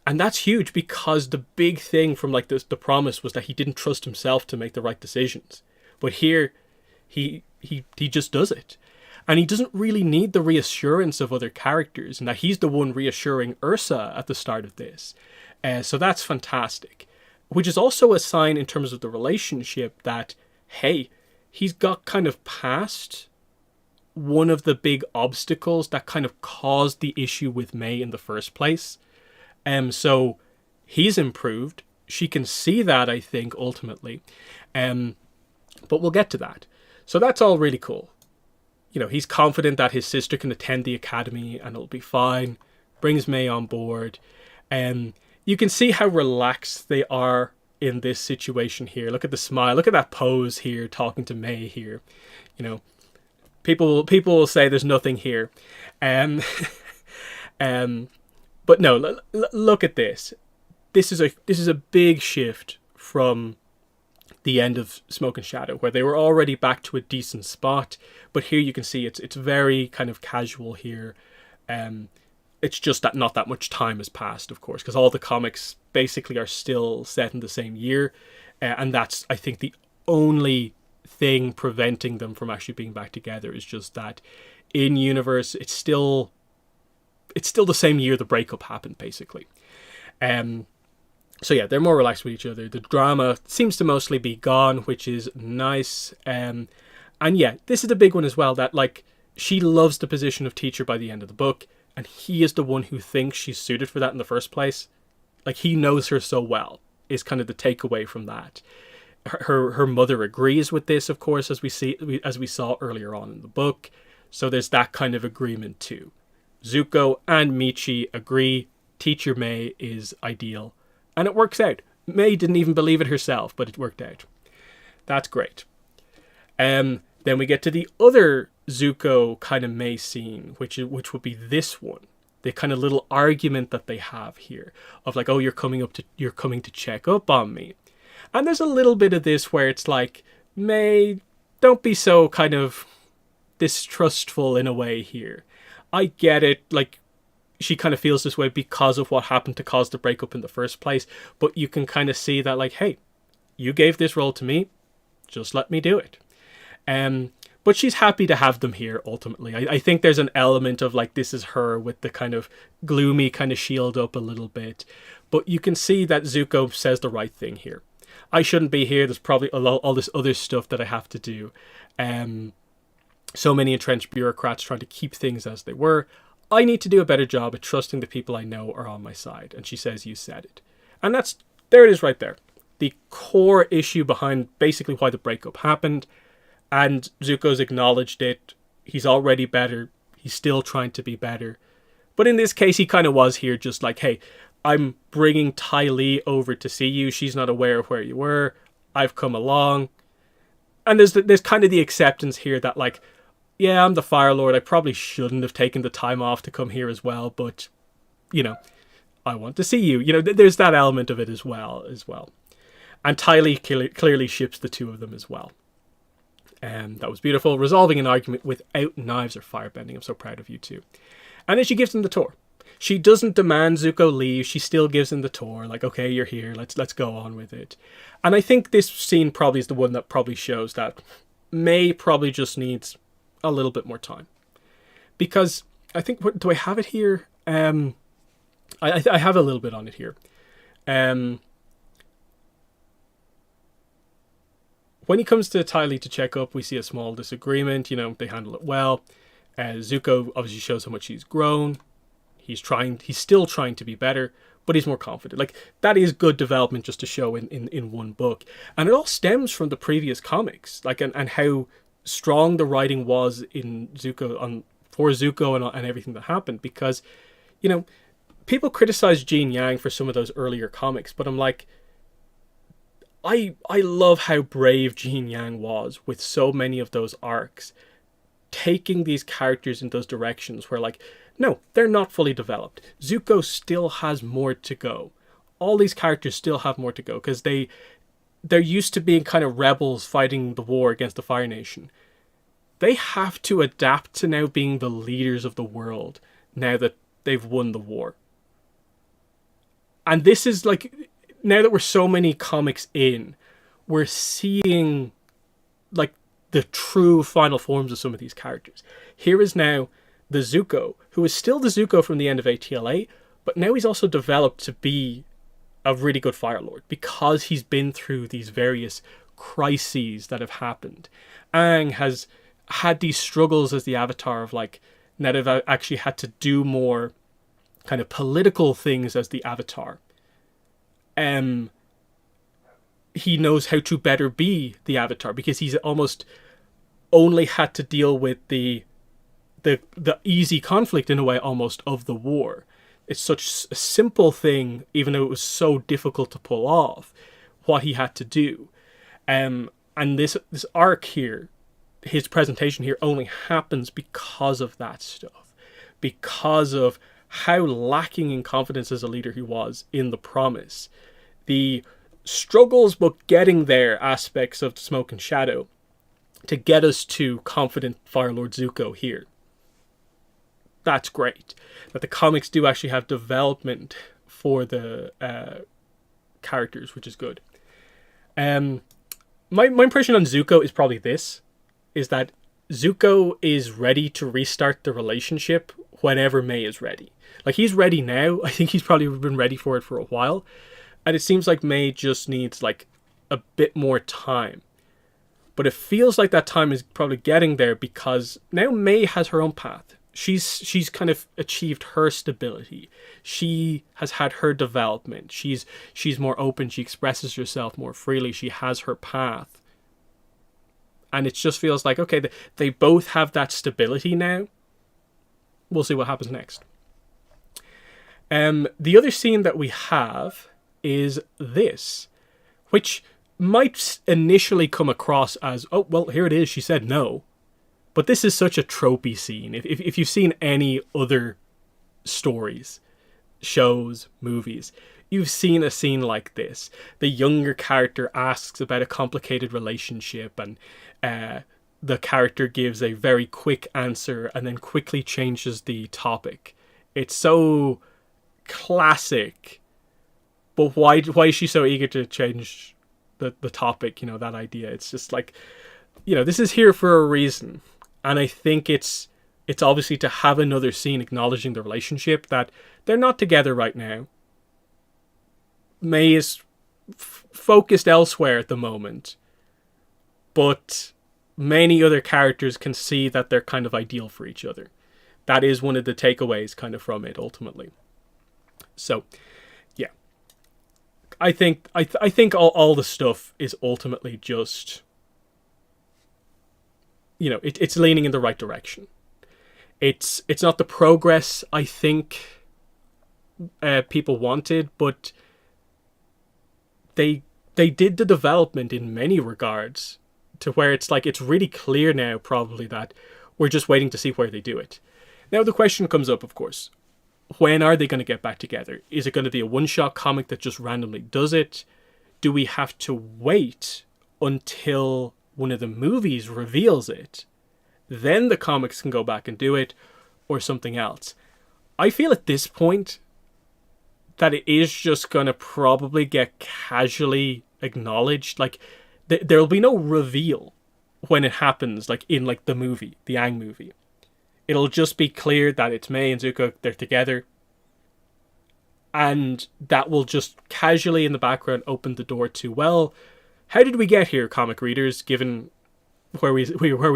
And that's huge, because the big thing from like the promise was that he didn't trust himself to make the right decisions. But here, he just does it. And he doesn't really need the reassurance of other characters, and that he's the one reassuring Ursa at the start of this. So that's fantastic. Which is also a sign in terms of the relationship that, hey, he's got kind of past one of the big obstacles that kind of caused the issue with May in the first place. So he's improved. She can see that, I think, ultimately. But we'll get to that. So that's all really cool. You know, he's confident that his sister can attend the academy and it'll be fine. Brings May on board. You can see how relaxed they are in this situation here. Look at the smile. Look at that pose here, talking to May here. You know, people will say there's nothing here. But no, look at this. This is a big shift from the end of Smoke and Shadow, where they were already back to a decent spot. But here you can see it's very kind of casual here. It's just that not that much time has passed, of course, because all the comics basically are still set in the same year. And that's, I think, the only thing preventing them from actually being back together, is just that in universe, it's still the same year the breakup happened, basically. So yeah, they're more relaxed with each other. The drama seems to mostly be gone, which is nice. And yeah, this is the big one as well, that like she loves the position of teacher by the end of the book, and he is the one who thinks she's suited for that in the first place. Like, he knows her so well, is kind of the takeaway from that. Her mother agrees with this, of course, as we saw earlier on in the book. So there's that kind of agreement too. Zuko and Michi agree Teacher May is ideal, and it works out. May didn't even believe it herself, but it worked out. That's great. Then we get to the other Zuko kind of May scene, which would be this one. The kind of little argument that they have here of like, oh, you're coming to check up on me. And there's a little bit of this where it's like, May, don't be so kind of distrustful in a way here. I get it, like, she kind of feels this way because of what happened to cause the breakup in the first place, but you can kind of see that, like, hey, you gave this role to me, just let me do it. But she's happy to have them here, ultimately. I think there's an element of, like, this is her with the kind of gloomy kind of shield up a little bit. But you can see that Zuko says the right thing here. I shouldn't be here. There's probably all this other stuff that I have to do. So many entrenched bureaucrats trying to keep things as they were. I need to do a better job at trusting the people I know are on my side. And she says, you said it. And there it is right there. The core issue behind basically why the breakup happened. And Zuko's acknowledged it. He's already better. He's still trying to be better. But in this case, he kind of was here just like, hey, I'm bringing Ty Lee over to see you. She's not aware of where you were. I've come along. And there's kind of the acceptance here that, like, yeah, I'm the Fire Lord. I probably shouldn't have taken the time off to come here as well. But, you know, I want to see you. You know, there's that element of it as well. And Ty Lee clearly ships the two of them as well. That was beautiful. Resolving an argument without knives or firebending. I'm so proud of you too. And then she gives him the tour. She doesn't demand Zuko leave. She still gives him the tour. Like, okay, you're here. Let's go on with it. And I think this scene probably is the one that probably shows that May probably just needs a little bit more time. Because I think, do I have it here? I have a little bit on it here. When he comes to Ty Lee to check up, we see a small disagreement. You know, they handle it well. Zuko obviously shows how much he's grown. He's still trying to be better, but he's more confident. Like, that is good development just to show in one book. And it all stems from the previous comics, like, and how strong the writing was in Zuko for Zuko and everything that happened. Because, you know, people criticize Gene Yang for some of those earlier comics, but I'm like, I love how brave Gene Yang was with so many of those arcs, taking these characters in those directions where, like, no, they're not fully developed. Zuko still has more to go. All these characters still have more to go because they're used to being kind of rebels fighting the war against the Fire Nation. They have to adapt to now being the leaders of the world now that they've won the war. And this is like, now that we're so many comics in, we're seeing like the true final forms of some of these characters. Here is now the Zuko, who is still the Zuko from the end of ATLA, but now he's also developed to be a really good Fire Lord because he's been through these various crises that have happened. Aang has had these struggles as the Avatar of, like, now they've actually had to do more kind of political things as the Avatar. He knows how to better be the Avatar because he's almost only had to deal with the easy conflict in a way almost of the war. It's such a simple thing, even though it was so difficult to pull off what he had to do. And this arc here, his presentation here, only happens because of that stuff, because of how lacking in confidence as a leader he was in the Promise. The struggles but getting there aspects of Smoke and Shadow to get us to confident Fire Lord Zuko here. That's great. That the comics do actually have development for the characters, which is good. My impression on Zuko is probably this, is that Zuko is ready to restart the relationship whenever May is ready. Like, he's ready now. I think he's probably been ready for it for a while. And it seems like May just needs, like, a bit more time. But it feels like that time is probably getting there because now May has her own path. She's kind of achieved her stability. She has had her development. She's more open. She expresses herself more freely. She has her path. And it just feels like, okay, they both have that stability now. We'll see what happens next. The other scene that we have is this, which might initially come across as, oh, well, here it is. She said no. But this is such a tropey scene. If you've seen any other stories, shows, movies, you've seen a scene like this. The younger character asks about a complicated relationship, and the character gives a very quick answer and then quickly changes the topic. It's so classic. But why is she so eager to change the topic, that idea? It's just like, this is here for a reason. And I think it's obviously to have another scene acknowledging the relationship, that they're not together right now. May is focused elsewhere at the moment. But many other characters can see that they're kind of ideal for each other. That is one of the takeaways kind of from it, ultimately. So, yeah. I think all the stuff is ultimately just... it's leaning in the right direction. It's not the progress I think people wanted, but they did the development in many regards to where it's like, it's really clear now probably that we're just waiting to see where they do it. Now the question comes up, of course, when are they going to get back together? Is it going to be a one-shot comic that just randomly does it? Do we have to wait until one of the movies reveals it, then the comics can go back and do it, or something else? I feel at this point that it is just going to probably get casually acknowledged. Like, there'll be no reveal when it happens, like in like the movie, the Aang movie. It'll just be clear that it's Mei and Zuko, they're together. And that will just casually in the background open the door to, well, how did we get here, comic readers, given where we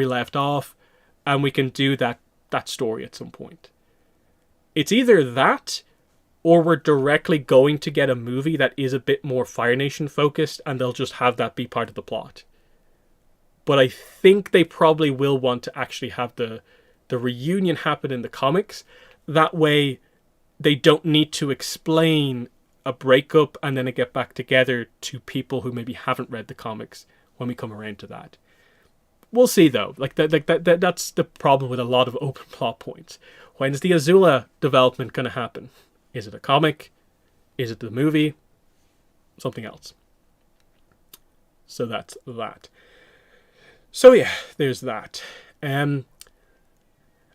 left off, and we can do that story at some point. It's either that, or we're directly going to get a movie that is a bit more Fire Nation focused, and they'll just have that be part of the plot. But I think they probably will want to actually have the reunion happen in the comics. That way, they don't need to explain a breakup and then a get back together to people who maybe haven't read the comics when we come around to that. We'll see though. That's the problem with a lot of open plot points. When's the Azula development going to happen? Is it a comic? Is it the movie? Something else. So that's that. So yeah, there's that. And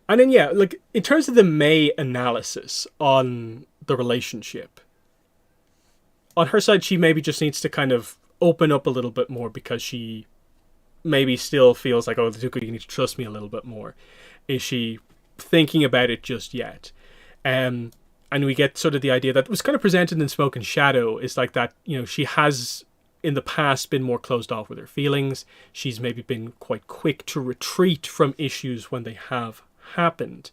then yeah, like in terms of the Mei analysis on the relationship, on her side, she maybe just needs to kind of open up a little bit more, because she maybe still feels like, oh, Zuko, you need to trust me a little bit more. Is she thinking about it just yet? And we get sort of the idea that was kind of presented in Smoke and Shadow, is like that, she has in the past been more closed off with her feelings. She's maybe been quite quick to retreat from issues when they have happened.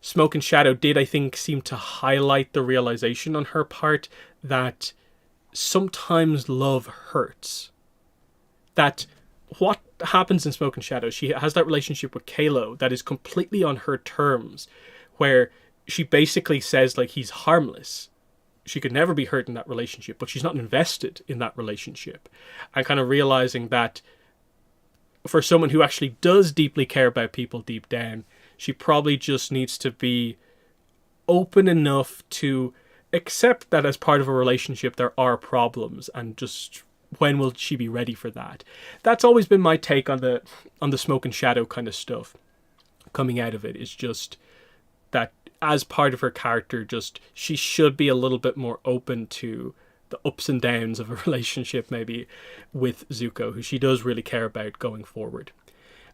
Smoke and Shadow did, I think, seem to highlight the realization on her part that sometimes love hurts. That what happens in Smoke and Shadow, she has that relationship with Kalo that is completely on her terms, where she basically says, like, he's harmless. She could never be hurt in that relationship, but she's not invested in that relationship. And kind of realizing that for someone who actually does deeply care about people deep down, she probably just needs to be open enough to accept that as part of a relationship there are problems, and just when will she be ready for that? That's always been my take on the Smoke and Shadow kind of stuff coming out of it, is just that as part of her character, just she should be a little bit more open to the ups and downs of a relationship maybe with Zuko, who she does really care about going forward.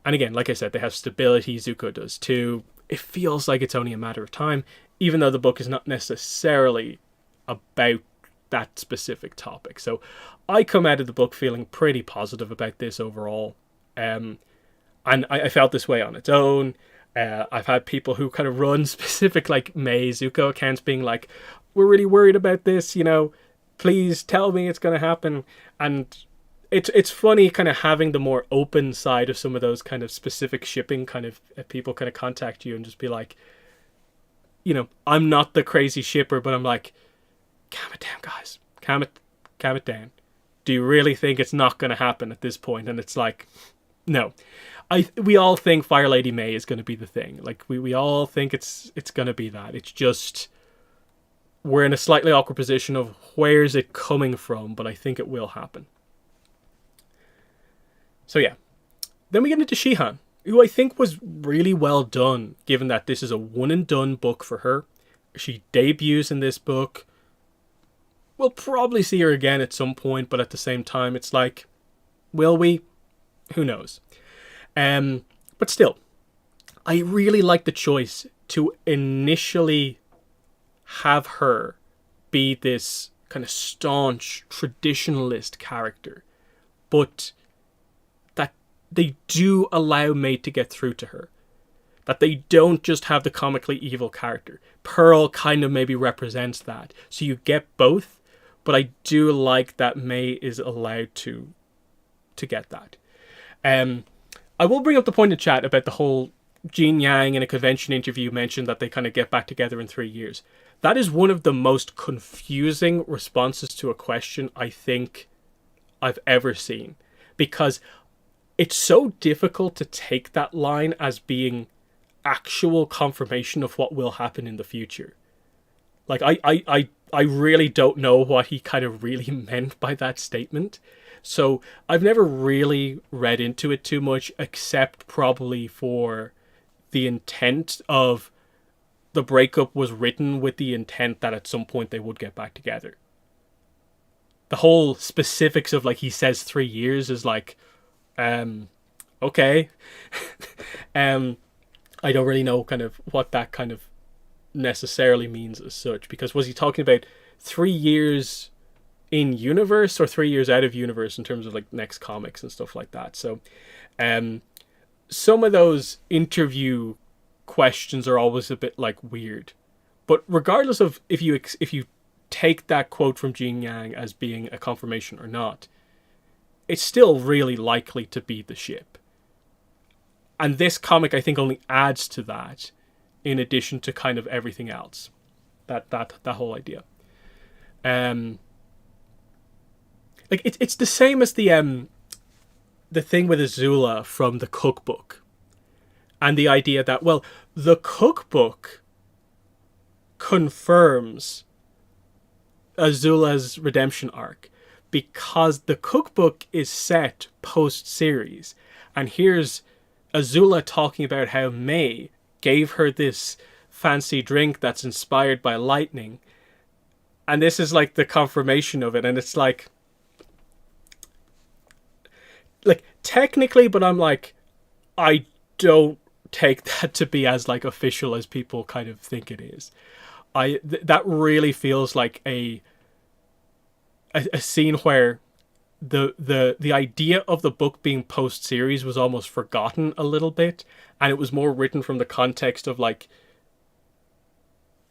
And again, like I said, they have stability, Zuko does too. It feels like it's only a matter of time, even though the book is not necessarily about that specific topic. So I come out of the book feeling pretty positive about this overall. And I felt this way on its own. I've had people who kind of run specific like Mei Zuko accounts being like, we're really worried about this, you know, please tell me it's going to happen. And it's funny kind of having the more open side of some of those kind of specific shipping kind of people kind of contact you and just be like, you know, I'm not the crazy shipper, but I'm like, calm it down, guys. Calm it down. Do you really think it's not going to happen at this point? And it's like, no. We all think Fire Lady May is going to be the thing. Like, we all think it's going to be that. It's just, we're in a slightly awkward position of where's it coming from, but I think it will happen. So yeah. Then we get into Shihan, who I think was really well done, given that this is a one and done book for her. She debuts in this book. We'll probably see her again at some point, but at the same time, it's like, will we? Who knows? But still, I really like the choice to initially have her be this kind of staunch traditionalist character, but that they do allow May to get through to her. That they don't just have the comically evil character. Pearl kind of maybe represents that. So you get both, but I do like that May is allowed to get that. I will bring up the point in chat about the whole Jean Yang in a convention interview mentioned that they kind of get back together in 3 years. That is one of the most confusing responses to a question I think I've ever seen. Because it's so difficult to take that line as being actual confirmation of what will happen in the future. Like, I really don't know what he kind of really meant by that statement. So I've never really read into it too much, except probably for the intent of the breakup was written with the intent that at some point they would get back together. The whole specifics of, like, he says 3 years is like, okay. I don't really know kind of what that kind of necessarily means as such, because was he talking about 3 years in universe or 3 years out of universe in terms of like next comics and stuff like that? So some of those interview questions are always a bit like weird, but regardless of if you take that quote from Jean Yang as being a confirmation or not, it's still really likely to be the ship. And this comic I think only adds to that, in addition to kind of everything else, that whole idea. Like, it's the same as the thing with Azula from the cookbook. And the idea that, well, the cookbook confirms Azula's redemption arc because the cookbook is set post-series. And here's Azula talking about how May gave her this fancy drink that's inspired by lightning. And this is like the confirmation of it. And it's like technically, but I'm like, I don't take that to be as like official as people kind of think it is. That really feels like a scene where the idea of the book being post series was almost forgotten a little bit, and it was more written from the context of like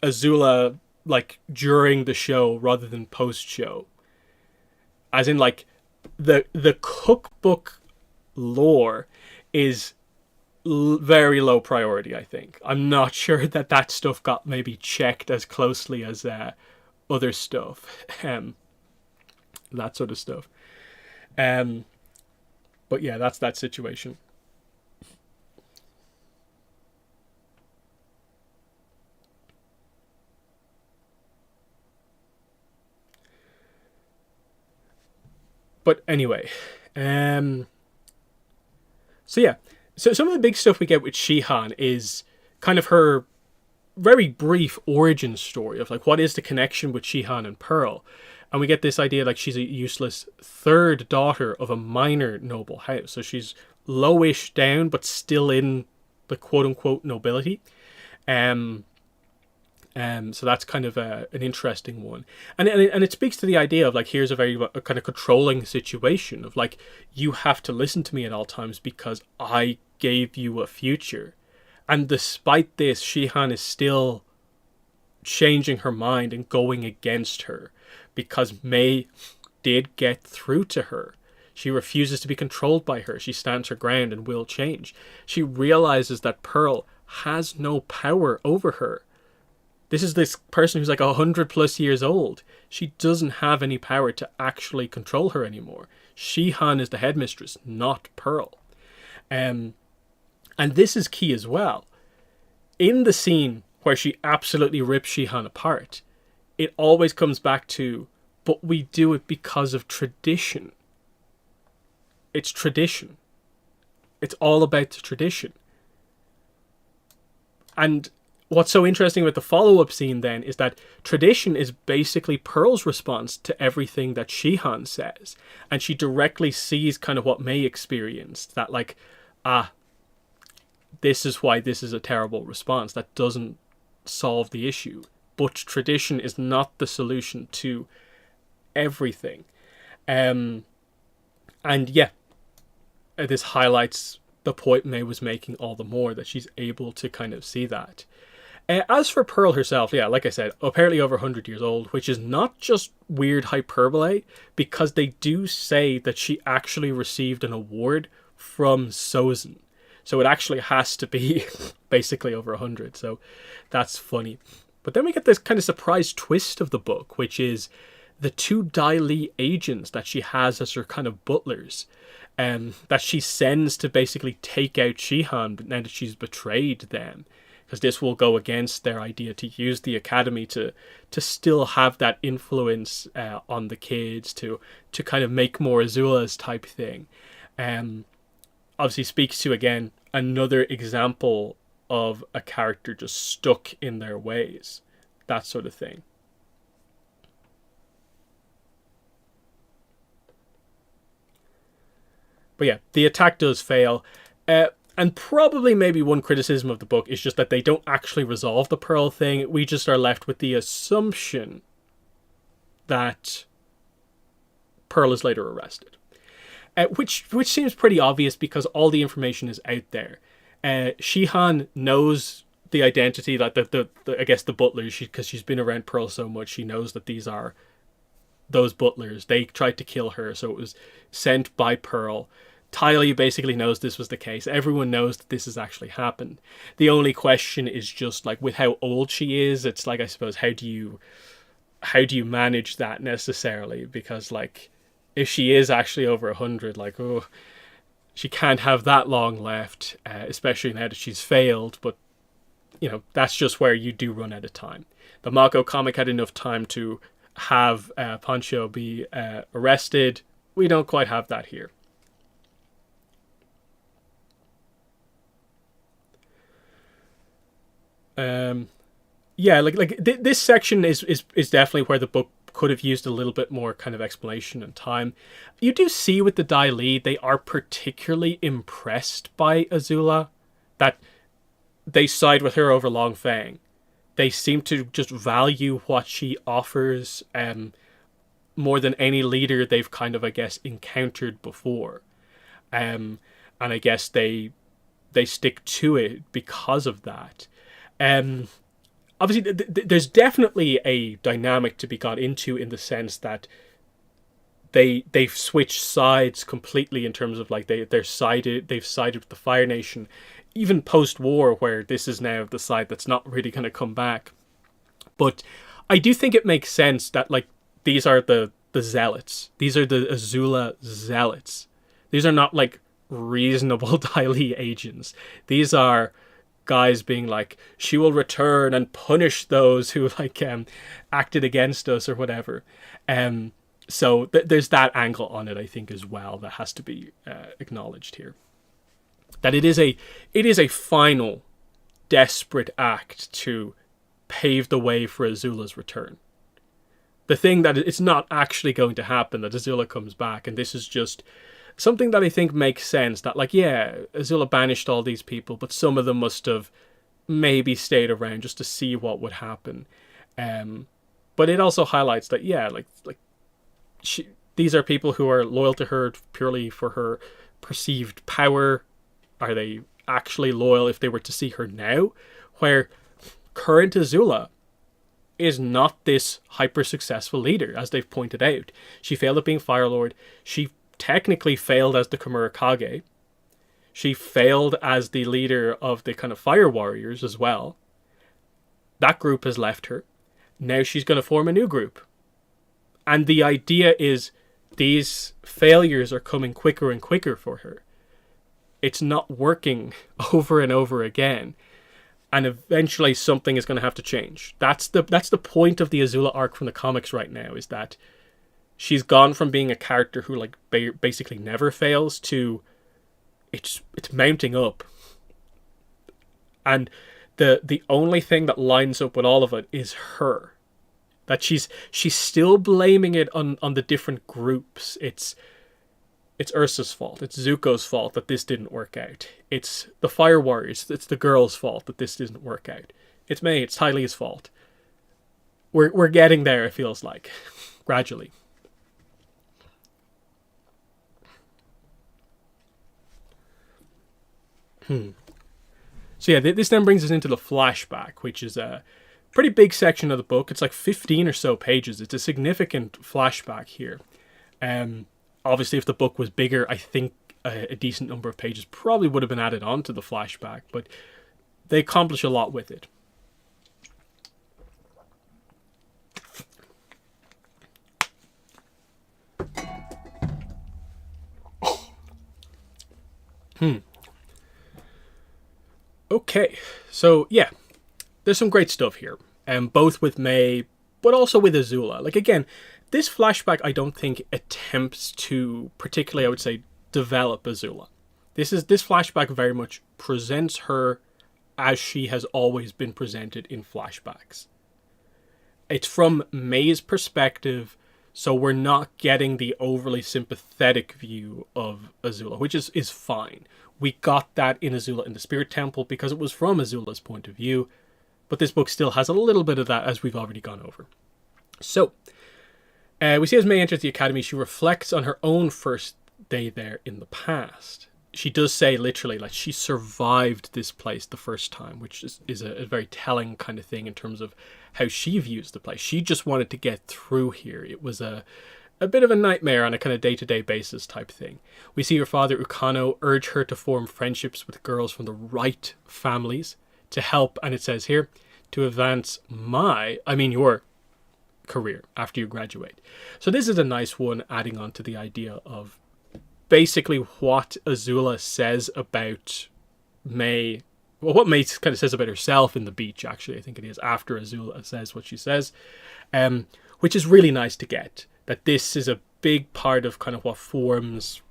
Azula like during the show rather than post show, as in like the cookbook lore is very low priority. I think I'm not sure that stuff got maybe checked as closely as other stuff, that sort of stuff. But yeah, that's that situation. But anyway, so yeah, so some of the big stuff we get with Shihan is kind of her very brief origin story of like what is the connection with Shihan and Pearl. And we get this idea like she's a useless third daughter of a minor noble house. So she's lowish down, but still in the quote-unquote nobility. So that's kind of an interesting one. And it speaks to the idea of like, here's a very kind of controlling situation of like, you have to listen to me at all times because I gave you a future. And despite this, Shihan is still changing her mind and going against her because May did get through to her. She refuses to be controlled by her. She stands her ground and will change. She realizes that Pearl has no power over her. This is this person who's like 100+ years old. She doesn't have any power to actually control her anymore. Shihan is the headmistress, not Pearl. And this is key as well. In the scene where she absolutely rips Shihan apart, it always comes back to, but we do it because of tradition. It's tradition. It's all about the tradition. And what's so interesting with the follow-up scene then is that tradition is basically Pearl's response to everything that Shihan says. And she directly sees kind of what May experienced. That like, this is why this is a terrible response. That doesn't solve the issue. But tradition is not the solution to everything. And yeah, this highlights the point May was making all the more, that she's able to kind of see that. As for Pearl herself, yeah, like I said, apparently over 100 years old, which is not just weird hyperbole, because they do say that she actually received an award from Sozin. So it actually has to be basically over 100. So that's funny. But then we get this kind of surprise twist of the book, which is the 2 Dai Li agents that she has as her kind of butlers, that she sends to basically take out Shihan now that she's betrayed them. Because this will go against their idea to use the academy to still have that influence on the kids, to kind of make more Azula's type thing. Obviously speaks to, again, another example of a character just stuck in their ways. That sort of thing. But yeah, the attack does fail. And probably maybe one criticism of the book is just that they don't actually resolve the Pearl thing. We just are left with the assumption that Pearl is later arrested. Which seems pretty obvious because all the information is out there. Shihan knows the identity, that the I guess the butlers, because she's been around Pearl so much, she knows that these are those butlers. They tried to kill her, so it was sent by Pearl. Ty Lee basically knows this was the case. Everyone knows that this has actually happened. The only question is just like with how old she is. It's like, I suppose, how do you manage that necessarily? Because like, if she is actually over 100, like, oh, she can't have that long left, especially now that she's failed. But you know, that's just where you do run out of time. The Mako comic had enough time to have Poncho be arrested. We don't quite have that here. Yeah, this section is definitely where the book could have used a little bit more kind of explanation and time. You do see with the Dai Li, they are particularly impressed by Azula, that they side with her over Long Fang. They seem to just value what she offers more than any leader they've kind of, I guess, encountered before. And I guess they stick to it because of that. Obviously, there's definitely a dynamic to be got into in the sense that they've switched sides completely in terms of like they've sided with the Fire Nation, even post-war, where this is now the side that's not really going to come back. But I do think it makes sense that like these are the zealots. These are the Azula zealots. These are not like reasonable Dai Li agents. These are guys being like, she will return and punish those who like acted against us or whatever. So there's that angle on it, I think, as well, that has to be acknowledged here. That it is a final desperate act to pave the way for Azula's return. The thing that it's not actually going to happen, that Azula comes back, and this is just something that I think makes sense, that like, yeah, Azula banished all these people, but some of them must have maybe stayed around just to see what would happen. But it also highlights that, yeah, like these are people who are loyal to her purely for her perceived power. Are they actually loyal if they were to see her now, where current Azula is not this hyper successful leader, as they've pointed out. She failed at being Fire Lord. She technically failed as the Kimura Kage. She failed as the leader of the kind of Fire Warriors as well. That group has left her. Now she's going to form a new group. And the idea is these failures are coming quicker and quicker for her. It's not working over and over again. And eventually something is going to have to change. That's the point of the Azula arc from the comics right now, is that she's gone from being a character who like basically never fails to it's mounting up. And the only thing that lines up with all of it is her. That she's still blaming it on the different groups. It's Ursa's fault. It's Zuko's fault that this didn't work out. It's the Fire Warriors. It's the girls' fault that this didn't work out. It's May. It's Ty Lee's fault. We're getting there, it feels like. Gradually. So yeah, this then brings us into the flashback, which is a pretty big section of the book. It's like 15 or so pages. It's a significant flashback here. Obviously, if the book was bigger, I think a decent number of pages probably would have been added on to the flashback, but they accomplish a lot with it. Okay, so yeah, there's some great stuff here, both with May, but also with Azula. Like, again, this flashback, I don't think, attempts to, particularly, I would say, develop Azula. This flashback very much presents her as she has always been presented in flashbacks. It's from May's perspective, so we're not getting the overly sympathetic view of Azula, which is fine. We got that in Azula in the Spirit Temple because it was from Azula's point of view, but this book still has a little bit of that, as we've already gone over. So, we see as May enters the academy, she reflects on her own first day there in the past. She does say literally, like, she survived this place the first time, which is a very telling kind of thing in terms of how she views the place. She just wanted to get through here. It was a bit of a nightmare on a kind of day-to-day basis type thing. We see her father, Ukano, urge her to form friendships with girls from the right families to help, and it says here, to advance your career after you graduate. So this is a nice one, adding on to the idea of basically what Azula says about May. Well, what May kind of says about herself in the beach, actually, I think it is, after Azula says what she says, which is really nice to get. That this is a big part of kind of what forms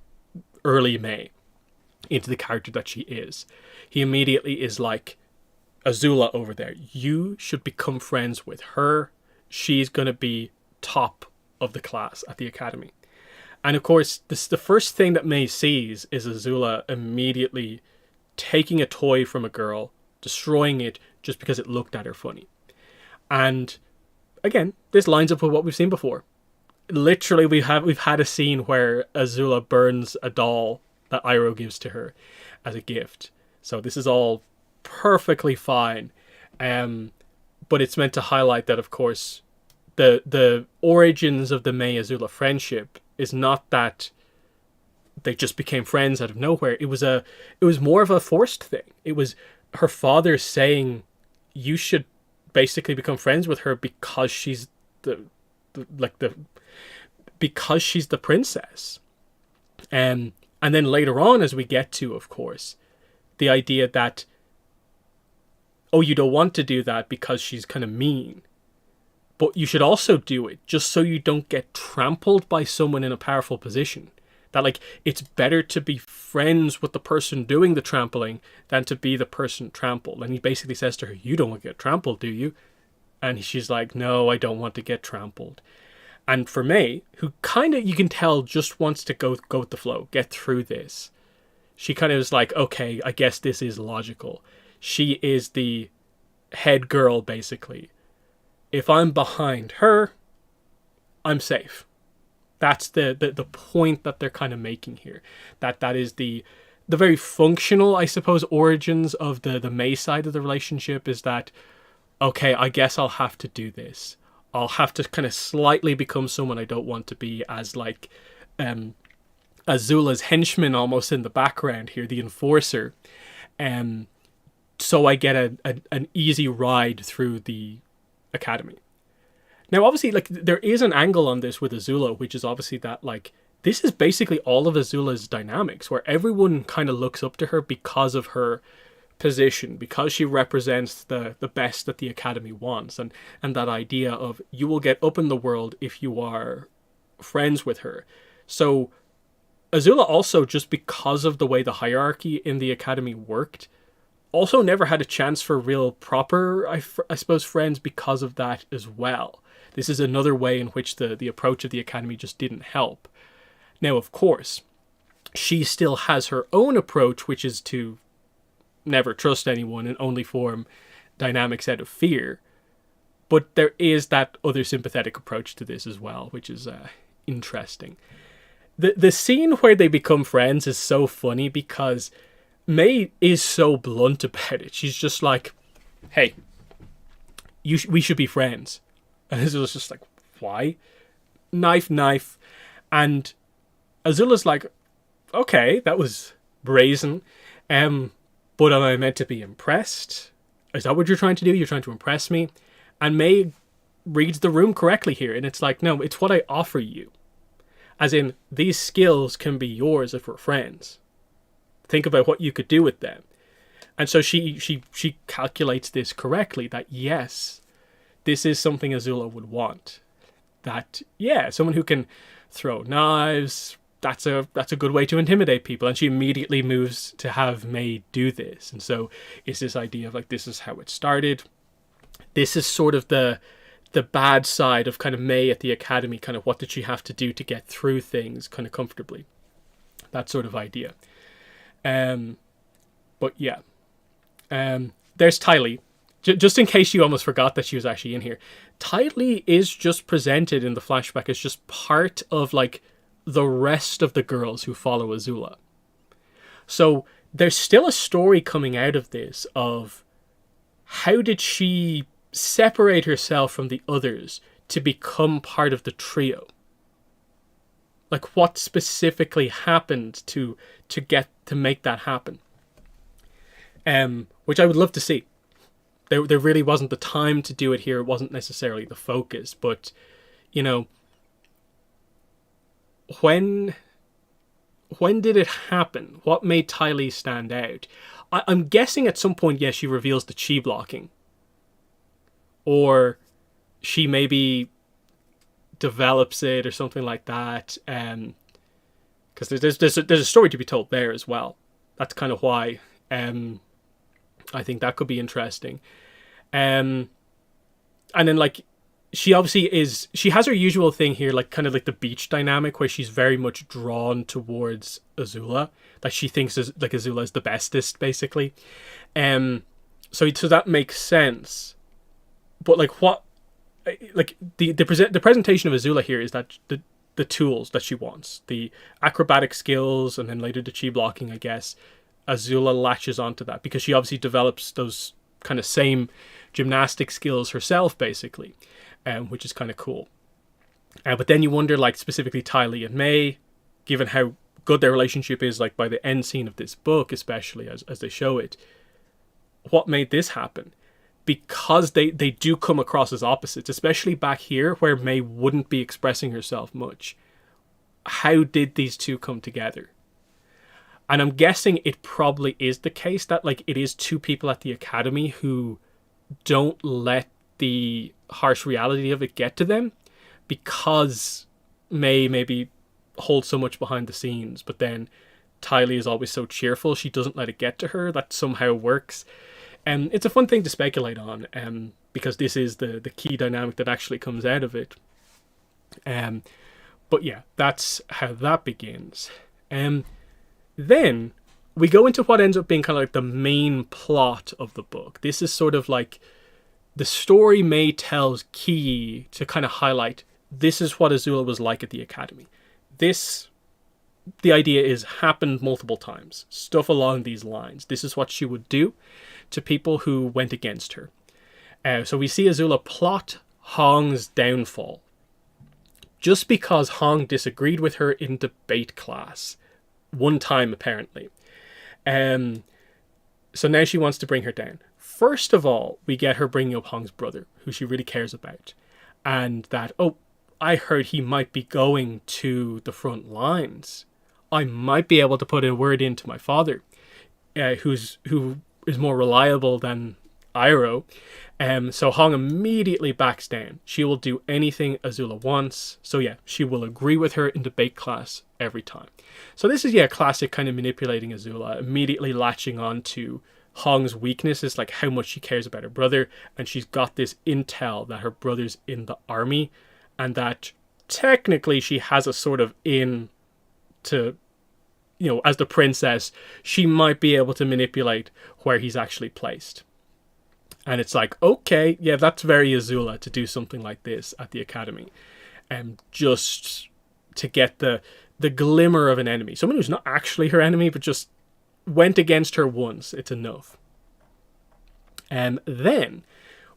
early May into the character that she is. He immediately is like, Azula over there, you should become friends with her. She's going to be top of the class at the academy. And of course, the first thing that May sees is Azula immediately taking a toy from a girl, destroying it just because it looked at her funny. And again, this lines up with what we've seen before. Literally, we've had a scene where Azula burns a doll that Iroh gives to her as a gift. So this is all perfectly fine. But it's meant to highlight that, of course, the origins of the May Azula friendship is not that they just became friends out of nowhere. It was more of a forced thing. It was her father saying, you should basically become friends with her because she's because she's the princess. And then later on, as we get to, of course, the idea that, oh, you don't want to do that because she's kind of mean. But you should also do it just so you don't get trampled by someone in a powerful position. That, like, it's better to be friends with the person doing the trampling than to be the person trampled. And he basically says to her, you don't want to get trampled, do you? And she's like, no, I don't want to get trampled. And for May, who kind of, you can tell, just wants to go with the flow, get through this. She kind of is like, okay, I guess this is logical. She is the head girl, basically. If I'm behind her, I'm safe. That's the point that they're kind of making here. That is the the very functional, I suppose, origins of the May side of the relationship is that, okay, I guess I'll have to do this. I'll have to kind of slightly become someone I don't want to be, as like Azula's henchman almost in the background here, the enforcer. So I get an easy ride through the academy. Now, obviously, like, there is an angle on this with Azula, which is obviously that, like, this is basically all of Azula's dynamics, where everyone kind of looks up to her because of her position, because she represents the best that the academy wants, and that idea of you will get up in the world if you are friends with her. So Azula also, just because of the way the hierarchy in the academy worked, also never had a chance for real proper, I suppose, friends because of that as well. This is another way in which the approach of the academy just didn't help. Now, of course, she still has her own approach, which is to never trust anyone and only form dynamics out of fear. But there is that other sympathetic approach to this as well, which is interesting. The scene where they become friends is so funny because May is so blunt about it. She's just like, hey, we should be friends. And Azula's just like, why? Knife. And Azula's like, okay, that was brazen. But am I meant to be impressed? Is that what you're trying to do? You're trying to impress me? And May reads the room correctly here. And it's like, no, it's what I offer you. As in, these skills can be yours if we're friends. Think about what you could do with them. And so she calculates this correctly, that yes, this is something Azula would want. That, yeah, someone who can throw knives, that's a good way to intimidate people. And she immediately moves to have May do this. And so it's this idea of like, this is how it started. This is sort of the bad side of kind of May at the academy, kind of what did she have to do to get through things kind of comfortably. That sort of idea. But yeah. There's Ty Lee. Just in case you almost forgot that she was actually in here. Ty Lee is just presented in the flashback as just part of like the rest of the girls who follow Azula. So there's still a story coming out of this of how did she separate herself from the others to become part of the trio? Like, what specifically happened to make that happen? Which I would love to see. There really wasn't the time to do it here. It wasn't necessarily the focus, but you know, when did it happen? What made Ty Lee stand out? I'm guessing at some point, yes, she reveals the chi blocking, or she maybe develops it or something like that. Because there's a story to be told there as well. That's kind of why. I think that could be interesting. And then like she has her usual thing here, like kind of like the beach dynamic where she's very much drawn towards Azula. Like she thinks like Azula is the bestest, basically. So that makes sense. But like what, like the presentation of Azula here is that the tools that she wants, the acrobatic skills, and then later the chi blocking, I guess. Azula latches onto that because she obviously develops those kind of same gymnastic skills herself, basically, which is kind of cool. But then you wonder, like, specifically Ty Lee and May, given how good their relationship is, like by the end scene of this book, especially as they show it, what made this happen? Because they do come across as opposites, especially back here where May wouldn't be expressing herself much. How did these two come together? And I'm guessing it probably is the case that like it is two people at the academy who don't let the harsh reality of it get to them, because May maybe holds so much behind the scenes, but then Ty Lee is always so cheerful, she doesn't let it get to her. That somehow works. And it's a fun thing to speculate on, because this is the key dynamic that actually comes out of it. But yeah, that's how that begins. Then we go into what ends up being kind of like the main plot of the book. This is sort of like the story May tells Ki to kind of highlight, this is what Azula was like at the academy. This the idea is happened multiple times. Stuff along these lines. This is what she would do to people who went against her. So we see Azula plot Hong's downfall just because Hong disagreed with her in debate class. One time, apparently. So now she wants to bring her down. First of all, we get her bringing up Hong's brother, who she really cares about. And that, oh, I heard he might be going to the front lines. I might be able to put a word into my father, who is more reliable than Iroh. So Hong immediately backs down. She will do anything Azula wants. So yeah, she will agree with her in debate class every time. So this is, yeah, classic kind of manipulating Azula, immediately latching on to Hong's weaknesses, like how much she cares about her brother, and she's got this intel that her brother's in the army, and that technically she has a sort of in to, you know, as the princess, she might be able to manipulate where he's actually placed. And it's like, okay, yeah, that's very Azula to do something like this at the academy, and just to get the glimmer of an enemy, someone who's not actually her enemy, but just went against her once. It's enough. And then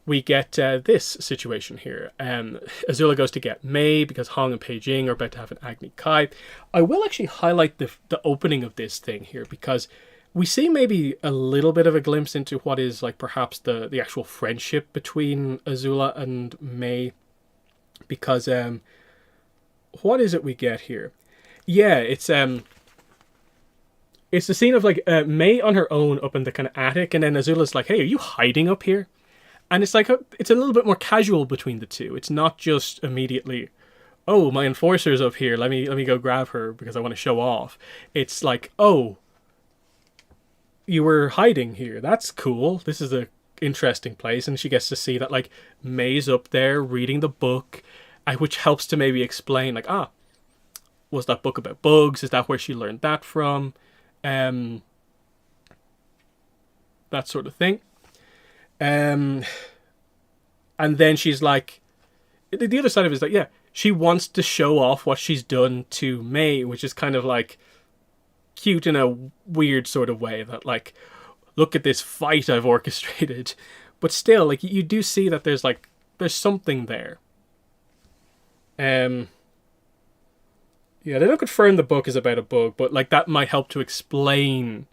we get this situation here. Azula goes to get Mei because Hong and Pei Jing are about to have an Agni Kai. I will actually highlight the opening of this thing here, because we see maybe a little bit of a glimpse into what is like perhaps the actual friendship between Azula and Mei. Because what is it we get here? Yeah, it's the scene of like Mei on her own up in the kind of attic, and then Azula's like, "Hey, are you hiding up here?" And it's like it's a little bit more casual between the two. It's not just immediately, "Oh, my enforcer's up here. Let me go grab her because I want to show off." It's like, "Oh, you were hiding here. That's cool. This is a interesting place." And she gets to see that like Mei's up there reading the book, which helps to maybe explain like, was that book about bugs? Is that where she learned that from? That sort of thing. And then she's like, the other side of it is that, yeah, she wants to show off what she's done to Mei, which is kind of like cute in a weird sort of way, that like, look at this fight I've orchestrated. But still, like, you do see that there's something there. Yeah, they don't confirm the book is about a bug, but like that might help to explain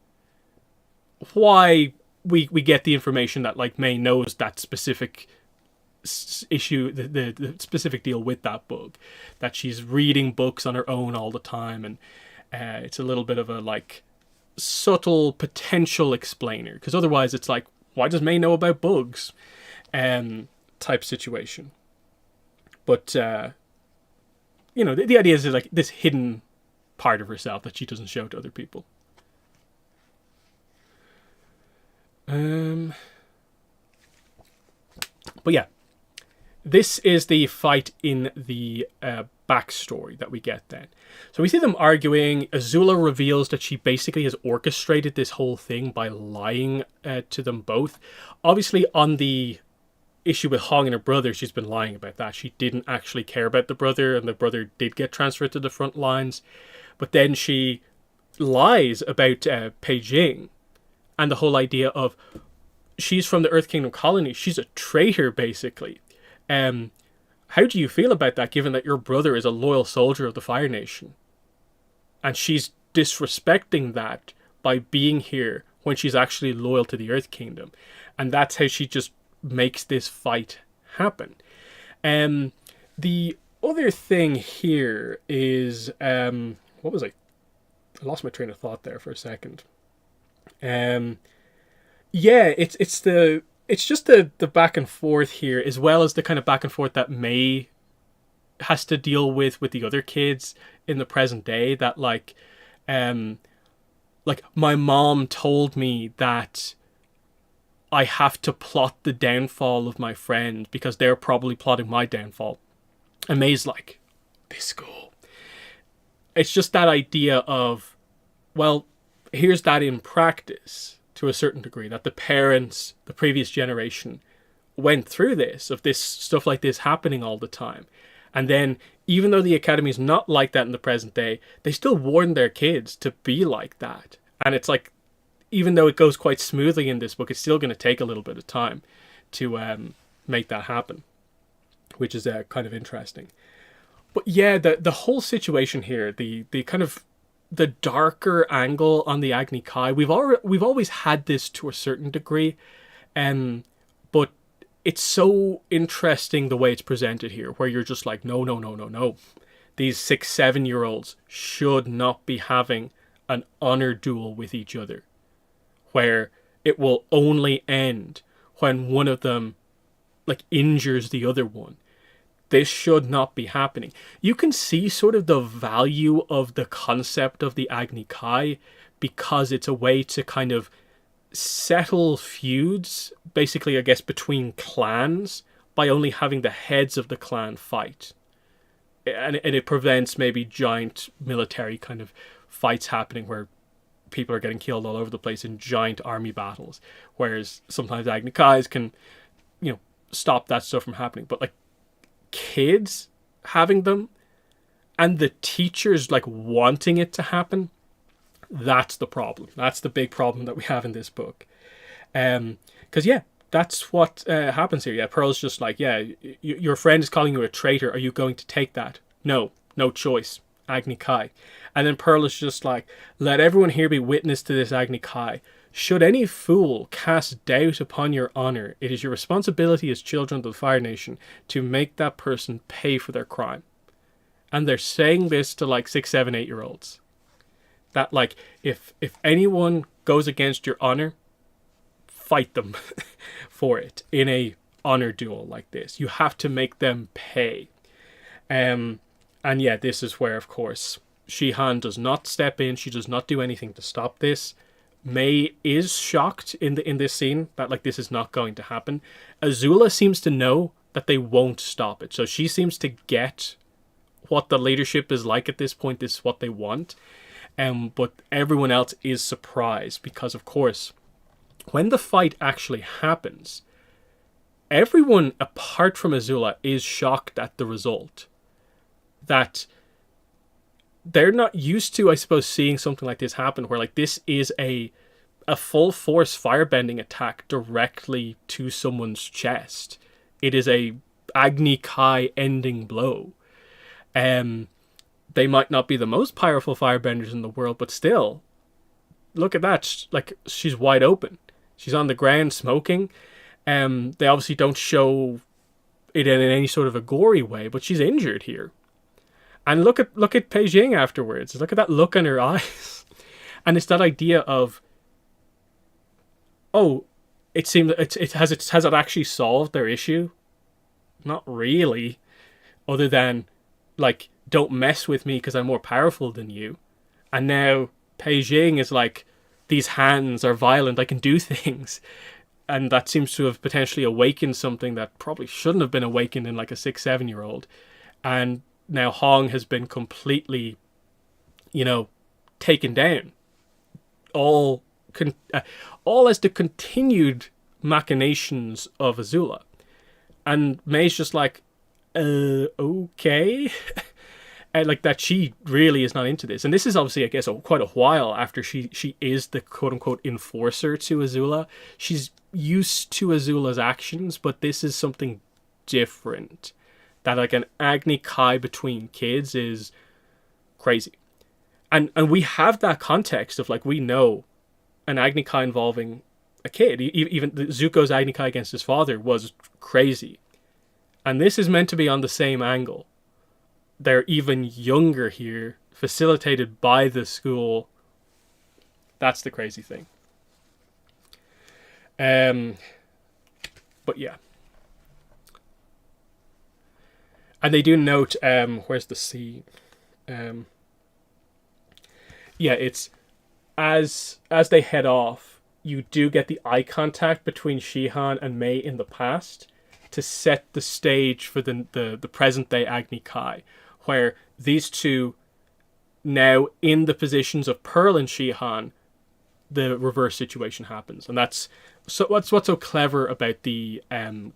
why we get the information that like Mei knows that specific issue, the specific deal with that bug, that she's reading books on her own all the time, and it's a little bit of a like subtle potential explainer, because otherwise it's like, why does Mei know about bugs, type situation. But you know, the idea is like this hidden part of herself that she doesn't show to other people. But yeah, this is the fight in the backstory that we get then. So we see them arguing. Azula reveals that she basically has orchestrated this whole thing by lying to them both. Obviously, on the issue with Hong and her brother, she's been lying about that. She didn't actually care about the brother, and the brother did get transferred to the front lines. But then she lies about Pei Jing, and the whole idea of she's from the Earth Kingdom colony. She's a traitor, basically. How do you feel about that, given that your brother is a loyal soldier of the Fire Nation? And she's disrespecting that by being here when she's actually loyal to the Earth Kingdom. And that's how she just makes this fight happen. The other thing here is, what was I lost my train of thought there for a second. Yeah, it's just the back and forth here, as well as the kind of back and forth that Mei has to deal with the other kids in the present day. That like my mom told me that I have to plot the downfall of my friend because they're probably plotting my downfall. And Mei's like, this school. It's just that idea of, well, here's that in practice to a certain degree, that the parents, the previous generation, went through this, of this stuff like this happening all the time. And then even though the academy is not like that in the present day, they still warn their kids to be like that. And it's like, even though it goes quite smoothly in this book, it's still going to take a little bit of time to make that happen, which is kind of interesting. But yeah, the whole situation here, the kind of the darker angle on the Agni Kai, we've always had this to a certain degree, but it's so interesting the way it's presented here, where you're just like, no, no, no, no, no. These 6-7-year-olds should not be having an honor duel with each other, where it will only end when one of them like injures the other one. This should not be happening. You can see sort of the value of the concept of the Agni Kai, because it's a way to kind of settle feuds, basically, I guess, between clans by only having the heads of the clan fight. And it prevents maybe giant military kind of fights happening where people are getting killed all over the place in giant army battles. Whereas sometimes Agni Kais can, stop that stuff from happening. But like, kids having them and the teachers like wanting it to happen, that's the problem. That's the big problem that we have in this book. Because that's what happens here. Pearl's just like, your friend is calling you a traitor, are you going to take that? No choice. Agni Kai. And then Pearl is just like, let everyone here be witness to this Agni Kai. Should any fool cast doubt upon your honor, it is your responsibility as children of the Fire Nation to make that person pay for their crime. And they're saying this to like 6, 7, 8-year-olds. That like, if anyone goes against your honor, fight them for it in a honor duel like this. You have to make them pay. And this is where, of course, Shihan does not step in. She does not do anything to stop this. Mei is shocked in this scene that like this is not going to happen. Azula seems to know that they won't stop it, so she seems to get what the leadership is like at this point. This is what they want, but everyone else is surprised because, of course, when the fight actually happens, everyone apart from Azula is shocked at the result. That they're not used to, I suppose, seeing something like this happen, where like this is a full force firebending attack directly to someone's chest. It is a Agni Kai ending blow. They might not be the most powerful firebenders in the world, but still, look at that. Like, she's wide open. She's on the ground smoking. They obviously don't show it in any sort of a gory way, but she's injured here. And look at Peijing afterwards. Look at that look in her eyes. And it's that idea of, it seems has it actually solved their issue? Not really. Other than, like, don't mess with me because I'm more powerful than you. And now Peijing is like, these hands are violent, I can do things. And that seems to have potentially awakened something that probably shouldn't have been awakened in like a 6, 7-year-old. And now Hong has been completely, taken down. All as the continued machinations of Azula. And May's just like, okay. And like that she really is not into this. And this is obviously, I guess, quite a while after she is the quote-unquote enforcer to Azula. She's used to Azula's actions, but this is something different. That like an Agni Kai between kids is crazy. And we have that context of like, we know an Agni Kai involving a kid. Even Zuko's Agni Kai against his father was crazy. And this is meant to be on the same angle. They're even younger here, facilitated by the school. That's the crazy thing. But yeah. And they do note, where's the scene? It's as they head off, you do get the eye contact between Shihan and Mei in the past to set the stage for the present day Agni Kai, where these two, now in the positions of Pearl and Shihan, the reverse situation happens. And that's what's so clever about the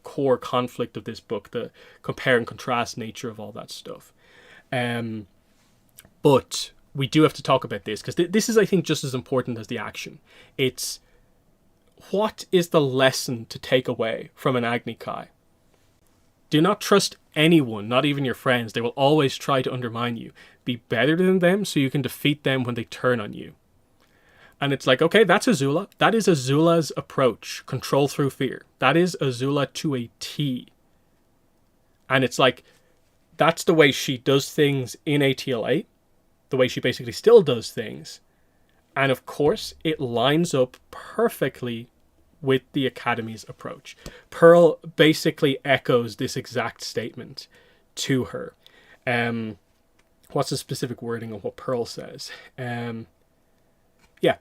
core conflict of this book, the compare and contrast nature of all that stuff. But we do have to talk about this, because this is, I think, just as important as the action. It's, what is the lesson to take away from an Agni Kai? Do not trust anyone, not even your friends. They will always try to undermine you. Be better than them so you can defeat them when they turn on you. And it's like, okay, that's Azula. That is Azula's approach. Control through fear. That is Azula to a T. And it's like, that's the way she does things in ATL8. The way she basically still does things. And of course, it lines up perfectly with the Academy's approach. Pearl basically echoes this exact statement to her. What's the specific wording of what Pearl says? Yeah.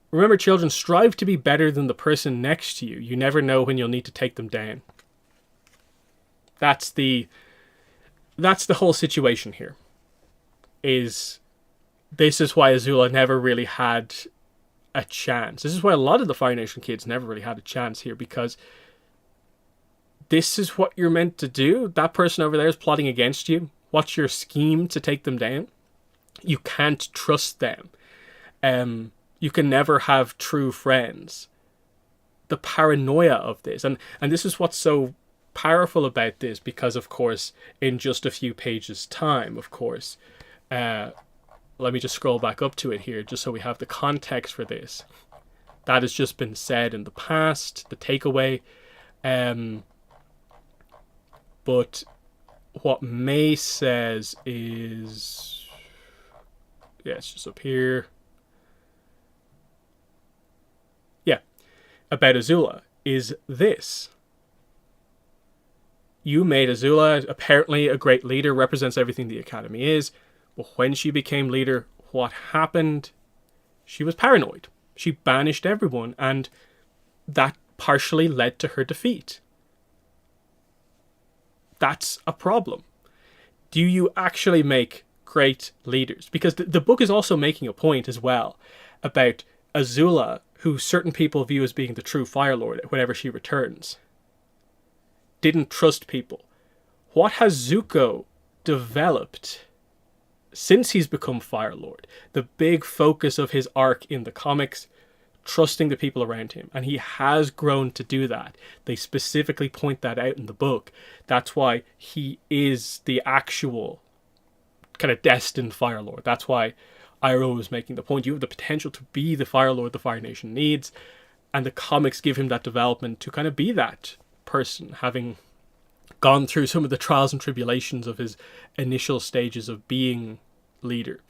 Remember, children, strive to be better than the person next to you. You never know when you'll need to take them down. That's the whole situation here. This is why Azula never really had a chance. This is why a lot of the Fire Nation kids never really had a chance here, because this is what you're meant to do. That person over there is plotting against you. What's your scheme to take them down? You can't trust them. You can never have true friends. The paranoia of this, and this is what's so powerful about this, because of course in just a few pages time, of course, let me just scroll back up to it here just so we have the context for this. That has just been said in the past, the takeaway. But what May says is, yeah, it's just up here. Yeah, about Azula is this. You made Azula apparently a great leader, represents everything the Academy is. But when she became leader, what happened? She was paranoid. She banished everyone, and that partially led to her defeat. That's a problem. Do you actually make great leaders? Because the book is also making a point as well about Azula, who certain people view as being the true Fire Lord whenever she returns, didn't trust people. What has Zuko developed since he's become Fire Lord? The big focus of his arc in the comics, trusting the people around him. And he has grown to do that. They specifically point that out in the book. That's why he is the actual kind of destined Fire Lord. That's why Iroh was making the point. You have the potential to be the Fire Lord the Fire Nation needs. And the comics give him that development to kind of be that person, having gone through some of the trials and tribulations of his initial stages of being leader.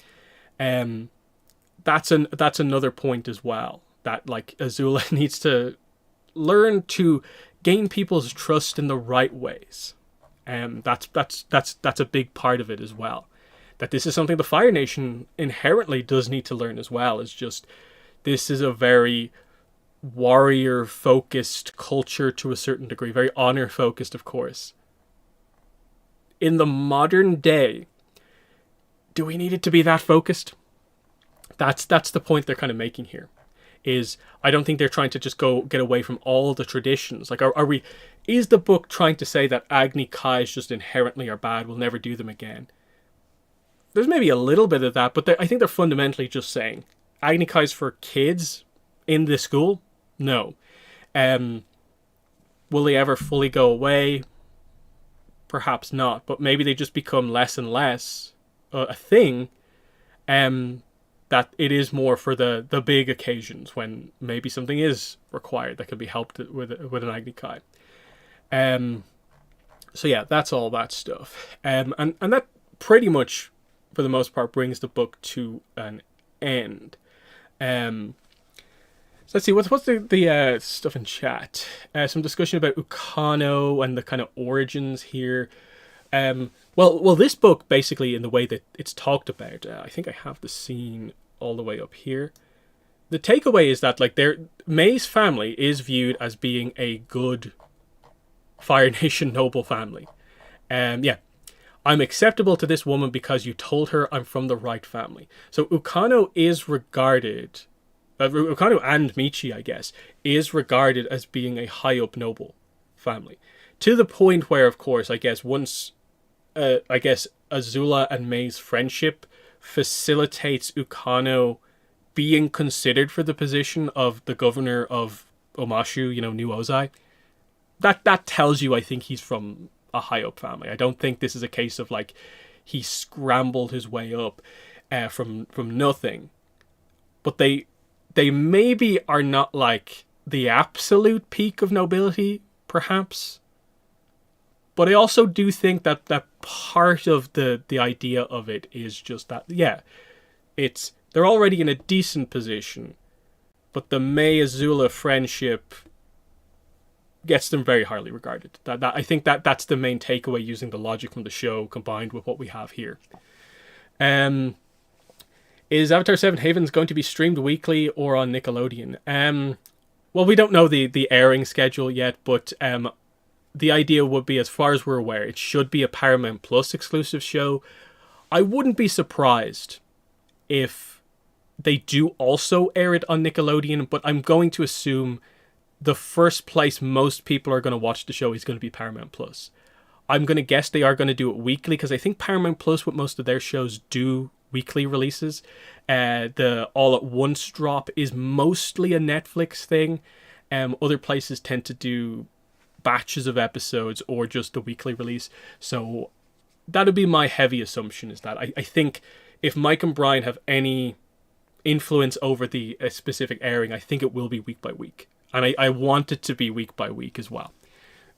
That's another point as well, that like Azula needs to learn to gain people's trust in the right ways. That's a big part of it as well. That this is something the Fire Nation inherently does need to learn as well. Is just, this is a very warrior focused culture to a certain degree, very honor focused, of course. In the modern day, do we need it to be that focused? That's the point they're kind of making here. Is, I don't think they're trying to just get away from all the traditions. Like, is the book trying to say that Agni Kais just inherently are bad, we'll never do them again? There's maybe a little bit of that, but I think they're fundamentally just saying Agni Kais for kids in the school? No. Will they ever fully go away? Perhaps not, but maybe they just become less and less a thing, that it is more for the big occasions when maybe something is required that can be helped with an Agni Kai. So yeah, that's all that stuff. And that pretty much, for the most part, brings the book to an end. So let's see, what's the stuff in chat? Some discussion about Ukano and the kind of origins here. Well, this book, basically, in the way that it's talked about, I think I have the scene all the way up here. The takeaway is that, like, May's family is viewed as being a good Fire Nation noble family. Yeah. I'm acceptable to this woman because you told her I'm from the right family. So Ukano is regarded, Ukano and Michi, I guess, is regarded as being a high up noble family. To the point where, of course, I guess once, Azula and Mei's friendship facilitates Ukano being considered for the position of the governor of Omashu, New Ozai. That tells you, I think, he's from a high up family. I don't think this is a case of like he scrambled his way up from nothing. But they maybe are not like the absolute peak of nobility, perhaps. But I also do think that part of the idea of it is just that, yeah, they're already in a decent position, but the Mei Azula friendship gets them very highly regarded. I think that's the main takeaway using the logic from the show combined with what we have here. Is Avatar 7 Havens going to be streamed weekly or on Nickelodeon? Well, we don't know the airing schedule yet, but the idea would be, as far as we're aware, it should be a Paramount Plus exclusive show. I wouldn't be surprised if they do also air it on Nickelodeon, but I'm going to assume the first place most people are going to watch the show is going to be Paramount Plus. I'm going to guess they are going to do it weekly, because I think Paramount Plus, with most of their shows, do weekly releases. The all at once drop is mostly a Netflix thing. Other places tend to do batches of episodes or just a weekly release. So that would be my heavy assumption, is that I think if Mike and Brian have any influence over the specific airing, I think it will be week by week. And I want it to be week by week as well.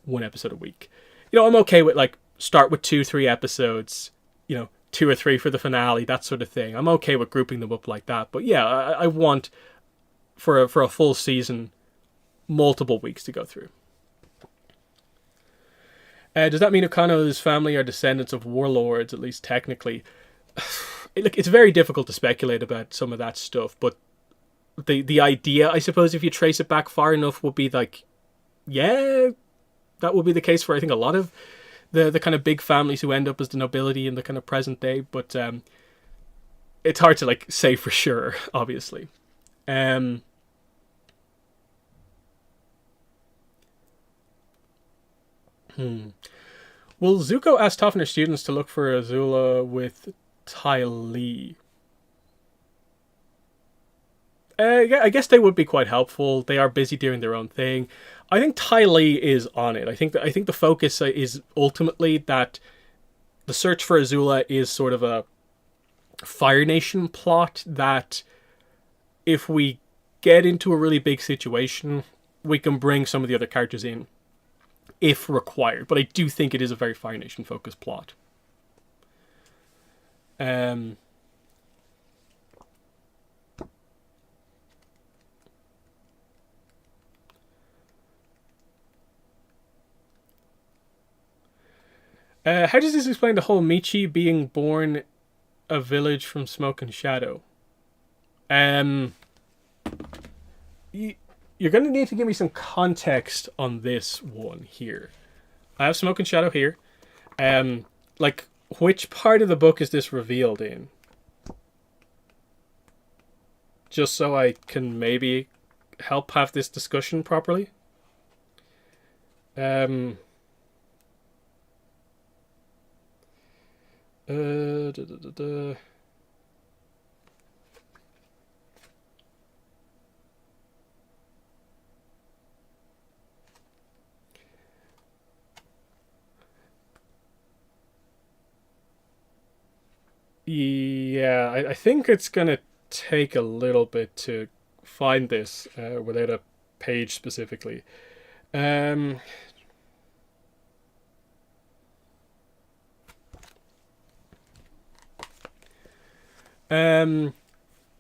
One episode a week. I'm okay with like start with 2-3 episodes, 2 or 3 for the finale, that sort of thing. I'm okay with grouping them up like that. But yeah, I want for a full season, multiple weeks to go through. Does that mean Ukano's family are descendants of warlords, at least technically? Look, it's very difficult to speculate about some of that stuff, but the idea, I suppose, if you trace it back far enough, would be like, yeah, that would be the case for, I think, a lot of the kind of big families who end up as the nobility in the kind of present day. But it's hard to like say for sure, obviously. Will Zuko ask Toph and her students to look for Azula with Ty Lee? Yeah, I guess they would be quite helpful. They are busy doing their own thing. I think Ty Lee is on it. I think the focus is ultimately that the search for Azula is sort of a Fire Nation plot that if we get into a really big situation, we can bring some of the other characters in if required. But I do think it is a very Fire Nation focused plot. How does this explain the whole Michi being born a village from Smoke and Shadow? You're going to need to give me some context on this one here. I have Smoke and Shadow here. Like, which part of the book is this revealed in? Just so I can maybe help have this discussion properly. Yeah, I think it's gonna take a little bit to find this without a page specifically.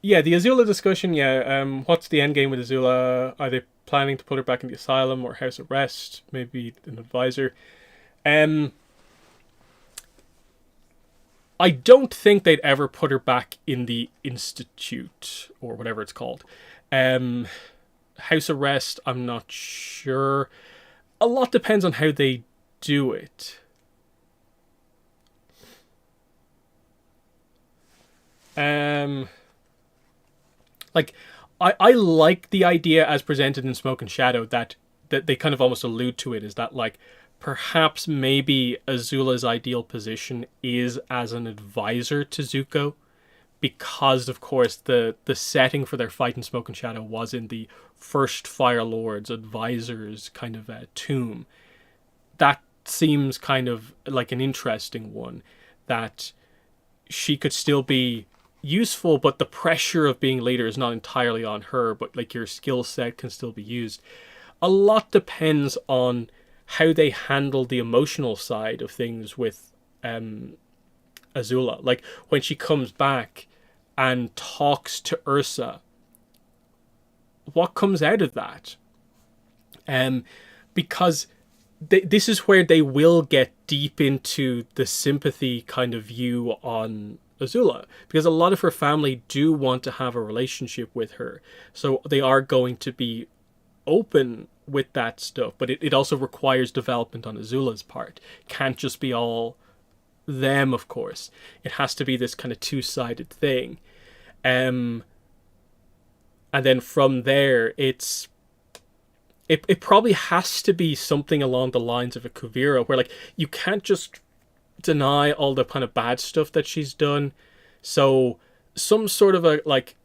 Yeah, the Azula discussion, yeah. What's the end game with Azula? Are they planning to put her back in the asylum or house arrest? Maybe an advisor. I don't think they'd ever put her back in the institute or whatever it's called. House arrest, I'm not sure. A lot depends on how they do it. Like, I like the idea as presented in Smoke and Shadow that they kind of almost allude to it, is that like perhaps maybe Azula's ideal position is as an advisor to Zuko, because of course the setting for their fight in Smoke and Shadow was in the first Fire Lord's advisor's kind of tomb. That seems kind of like an interesting one, that she could still be useful, but the pressure of being leader is not entirely on her, but like your skill set can still be used. A lot depends on how they handle the emotional side of things with Azula. Like when she comes back and talks to Ursa, what comes out of that? Because this is where they will get deep into the sympathy kind of view on Azula, because a lot of her family do want to have a relationship with her, so they are going to be open with that stuff, but it also requires development on Azula's part. Can't just be all them, of course. It has to be this kind of two-sided thing. And then from there, it probably has to be something along the lines of a Kuvira, where like you can't just deny all the kind of bad stuff that she's done. So some sort of a, like,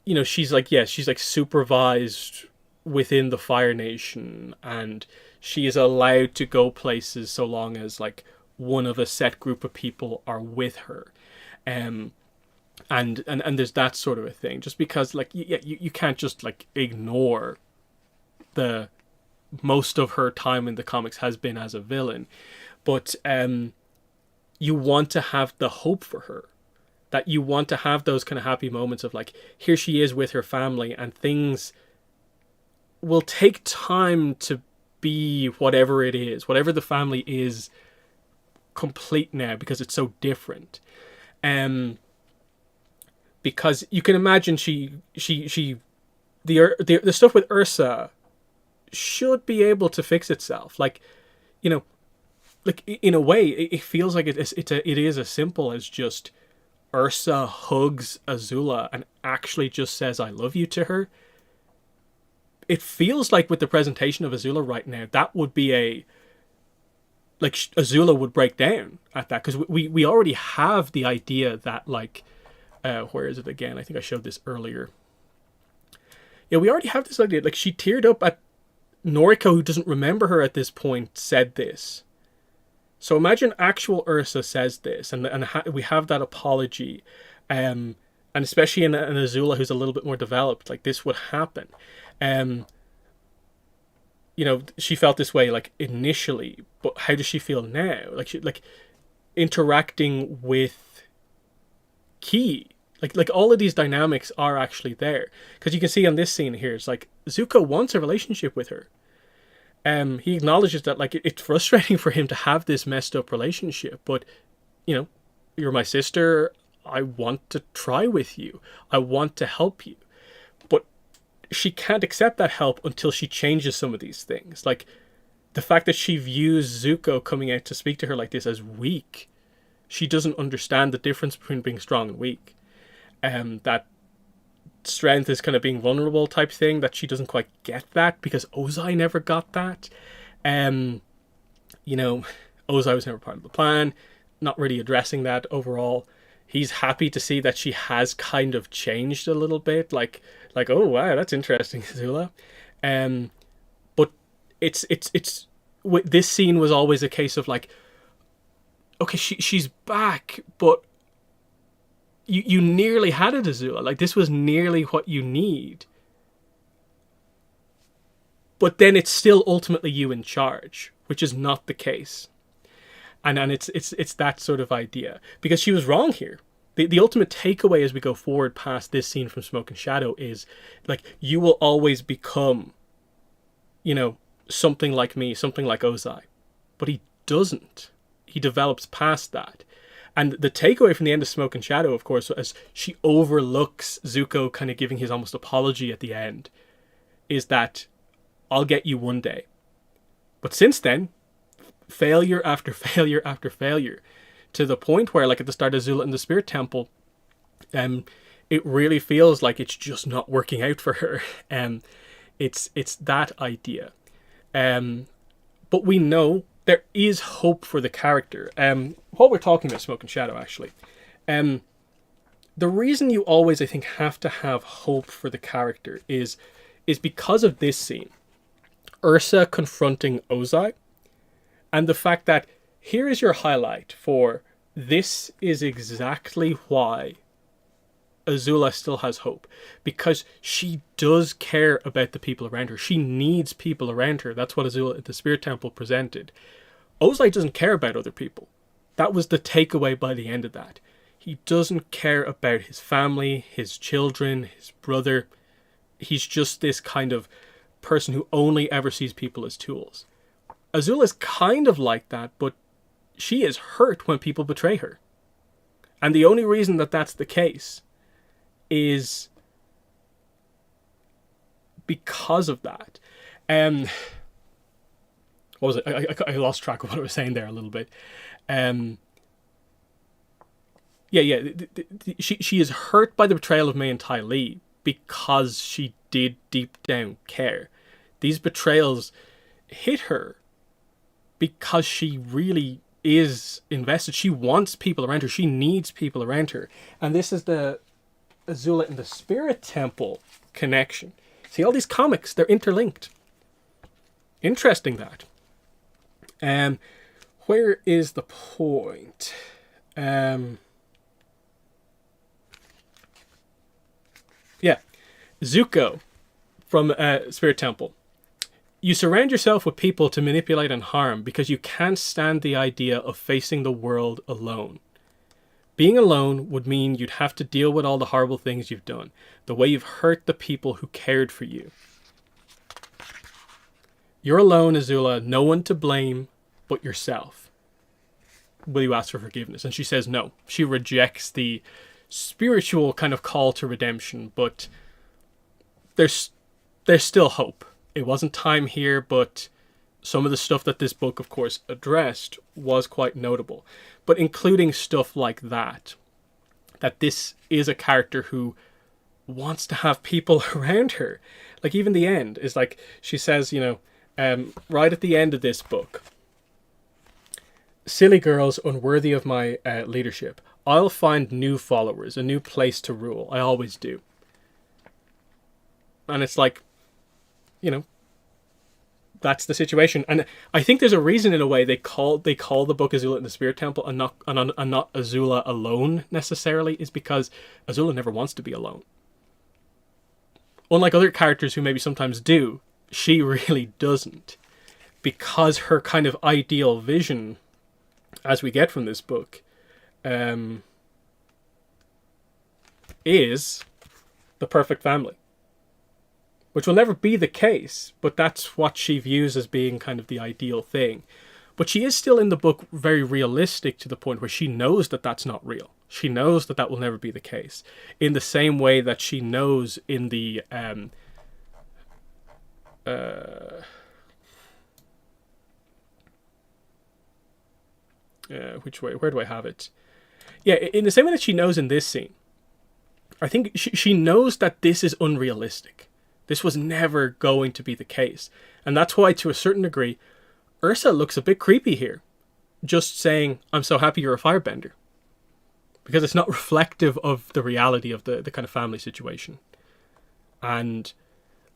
you know, she's like, yes, she's like supervised within the Fire Nation, and she is allowed to go places so long as like one of a set group of people are with her. And there's that sort of a thing, just because like you can't just like ignore the most of her time in the comics has been as a villain, but you want to have the hope for her, that you want to have those kind of happy moments of like, here she is with her family, and things will take time to be whatever it is, whatever the family is, complete now, because it's so different. Because you can imagine the stuff with Ursa should be able to fix itself. Like, you know, like in a way, it feels like it is as simple as just Ursa hugs Azula and actually just says "I love you" to her. It feels like with the presentation of Azula right now, that would be like Azula would break down at that, because we already have the idea that like, where is it again? I think I showed this earlier. Yeah, we already have this idea. Like, she teared up at Noriko, who doesn't remember her at this point, said this. So imagine actual Ursa says this, and we have that apology, and especially in an Azula who's a little bit more developed, like this would happen. You know, she felt this way like initially, but how does she feel now? Like she interacting with Ki. Like all of these dynamics are actually there, because you can see on this scene here, it's like Zuko wants a relationship with her. He acknowledges that like it's frustrating for him to have this messed up relationship, but you know, you're my sister. I want to try with you. I want to help you, but she can't accept that help until she changes some of these things. Like the fact that she views Zuko coming out to speak to her like this as weak. She doesn't understand the difference between being strong and weak. That strength is kind of being vulnerable type thing, that she doesn't quite get that, because Ozai never got that. You know, Ozai was never part of the plan, not really addressing that overall. He's happy to see that she has kind of changed a little bit, like oh wow, that's interesting, Azula. But it's this scene was always a case of like, okay, she's back, but you nearly had it, Azula. Like, this was nearly what you need. But then it's still ultimately you in charge, which is not the case. And it's that sort of idea. Because she was wrong here. The ultimate takeaway as we go forward past this scene from Smoke and Shadow is, like, you will always become, you know, something like me, something like Ozai. But he doesn't. He develops past that. And the takeaway from the end of Smoke and Shadow, of course, as she overlooks Zuko kind of giving his almost apology at the end, is that I'll get you one day. But since then, failure after failure after failure, to the point where, like at the start of Azula in the Spirit Temple, it really feels like it's just not working out for her. It's that idea. But we know there is hope for the character. While we're talking about Smoke and Shadow, actually, the reason you always, I think, have to have hope for the character is because of this scene. Ursa confronting Ozai, and the fact that here is your highlight for this is exactly why Azula still has hope, because she does care about the people around her. She needs people around her. That's what Azula at the Spirit Temple presented. Ozai doesn't care about other people. That was the takeaway by the end of that. He doesn't care about his family, his children, his brother. He's just this kind of person who only ever sees people as tools. Azula's kind of like that, but she is hurt when people betray her. And the only reason that that's the case is because of that. What was it? I lost track of what I was saying there a little bit. She is hurt by the betrayal of Mei and Ty Lee because she did deep down care. These betrayals hit her because she really is invested. She wants people around her. She needs people around her. And this is the Azula and the Spirit Temple connection. See, all these comics, they're interlinked. Interesting that. Where is the point? Zuko from Spirit Temple. You surround yourself with people to manipulate and harm because you can't stand the idea of facing the world alone. Being alone would mean you'd have to deal with all the horrible things you've done, the way you've hurt the people who cared for you. You're alone, Azula, no one to blame but yourself. Will you ask for forgiveness? And she says no. She rejects the spiritual kind of call to redemption, but there's still hope. It wasn't time here, but some of the stuff that this book, of course, addressed was quite notable. But including stuff like that this is a character who wants to have people around her. Like, even the end is like, she says, right at the end of this book, silly girls unworthy of my leadership. I'll find new followers, a new place to rule. I always do. And it's like, that's the situation. And I think there's a reason, in a way, they call the book Azula and the Spirit Temple and not Azula alone necessarily, is because Azula never wants to be alone. Unlike other characters who maybe sometimes do, she really doesn't. Because her kind of ideal vision, as we get from this book, is the perfect family. Which will never be the case, but that's what she views as being kind of the ideal thing. But she is still in the book very realistic to the point where she knows that that's not real. She knows that that will never be the case. In the same way that she knows in the... which way? Where do I have it? Yeah, in the same way that she knows in this scene. I think she knows that this is unrealistic. This was never going to be the case. And that's why, to a certain degree, Ursa looks a bit creepy here. Just saying, I'm so happy you're a firebender. Because it's not reflective of the reality of the kind of family situation. And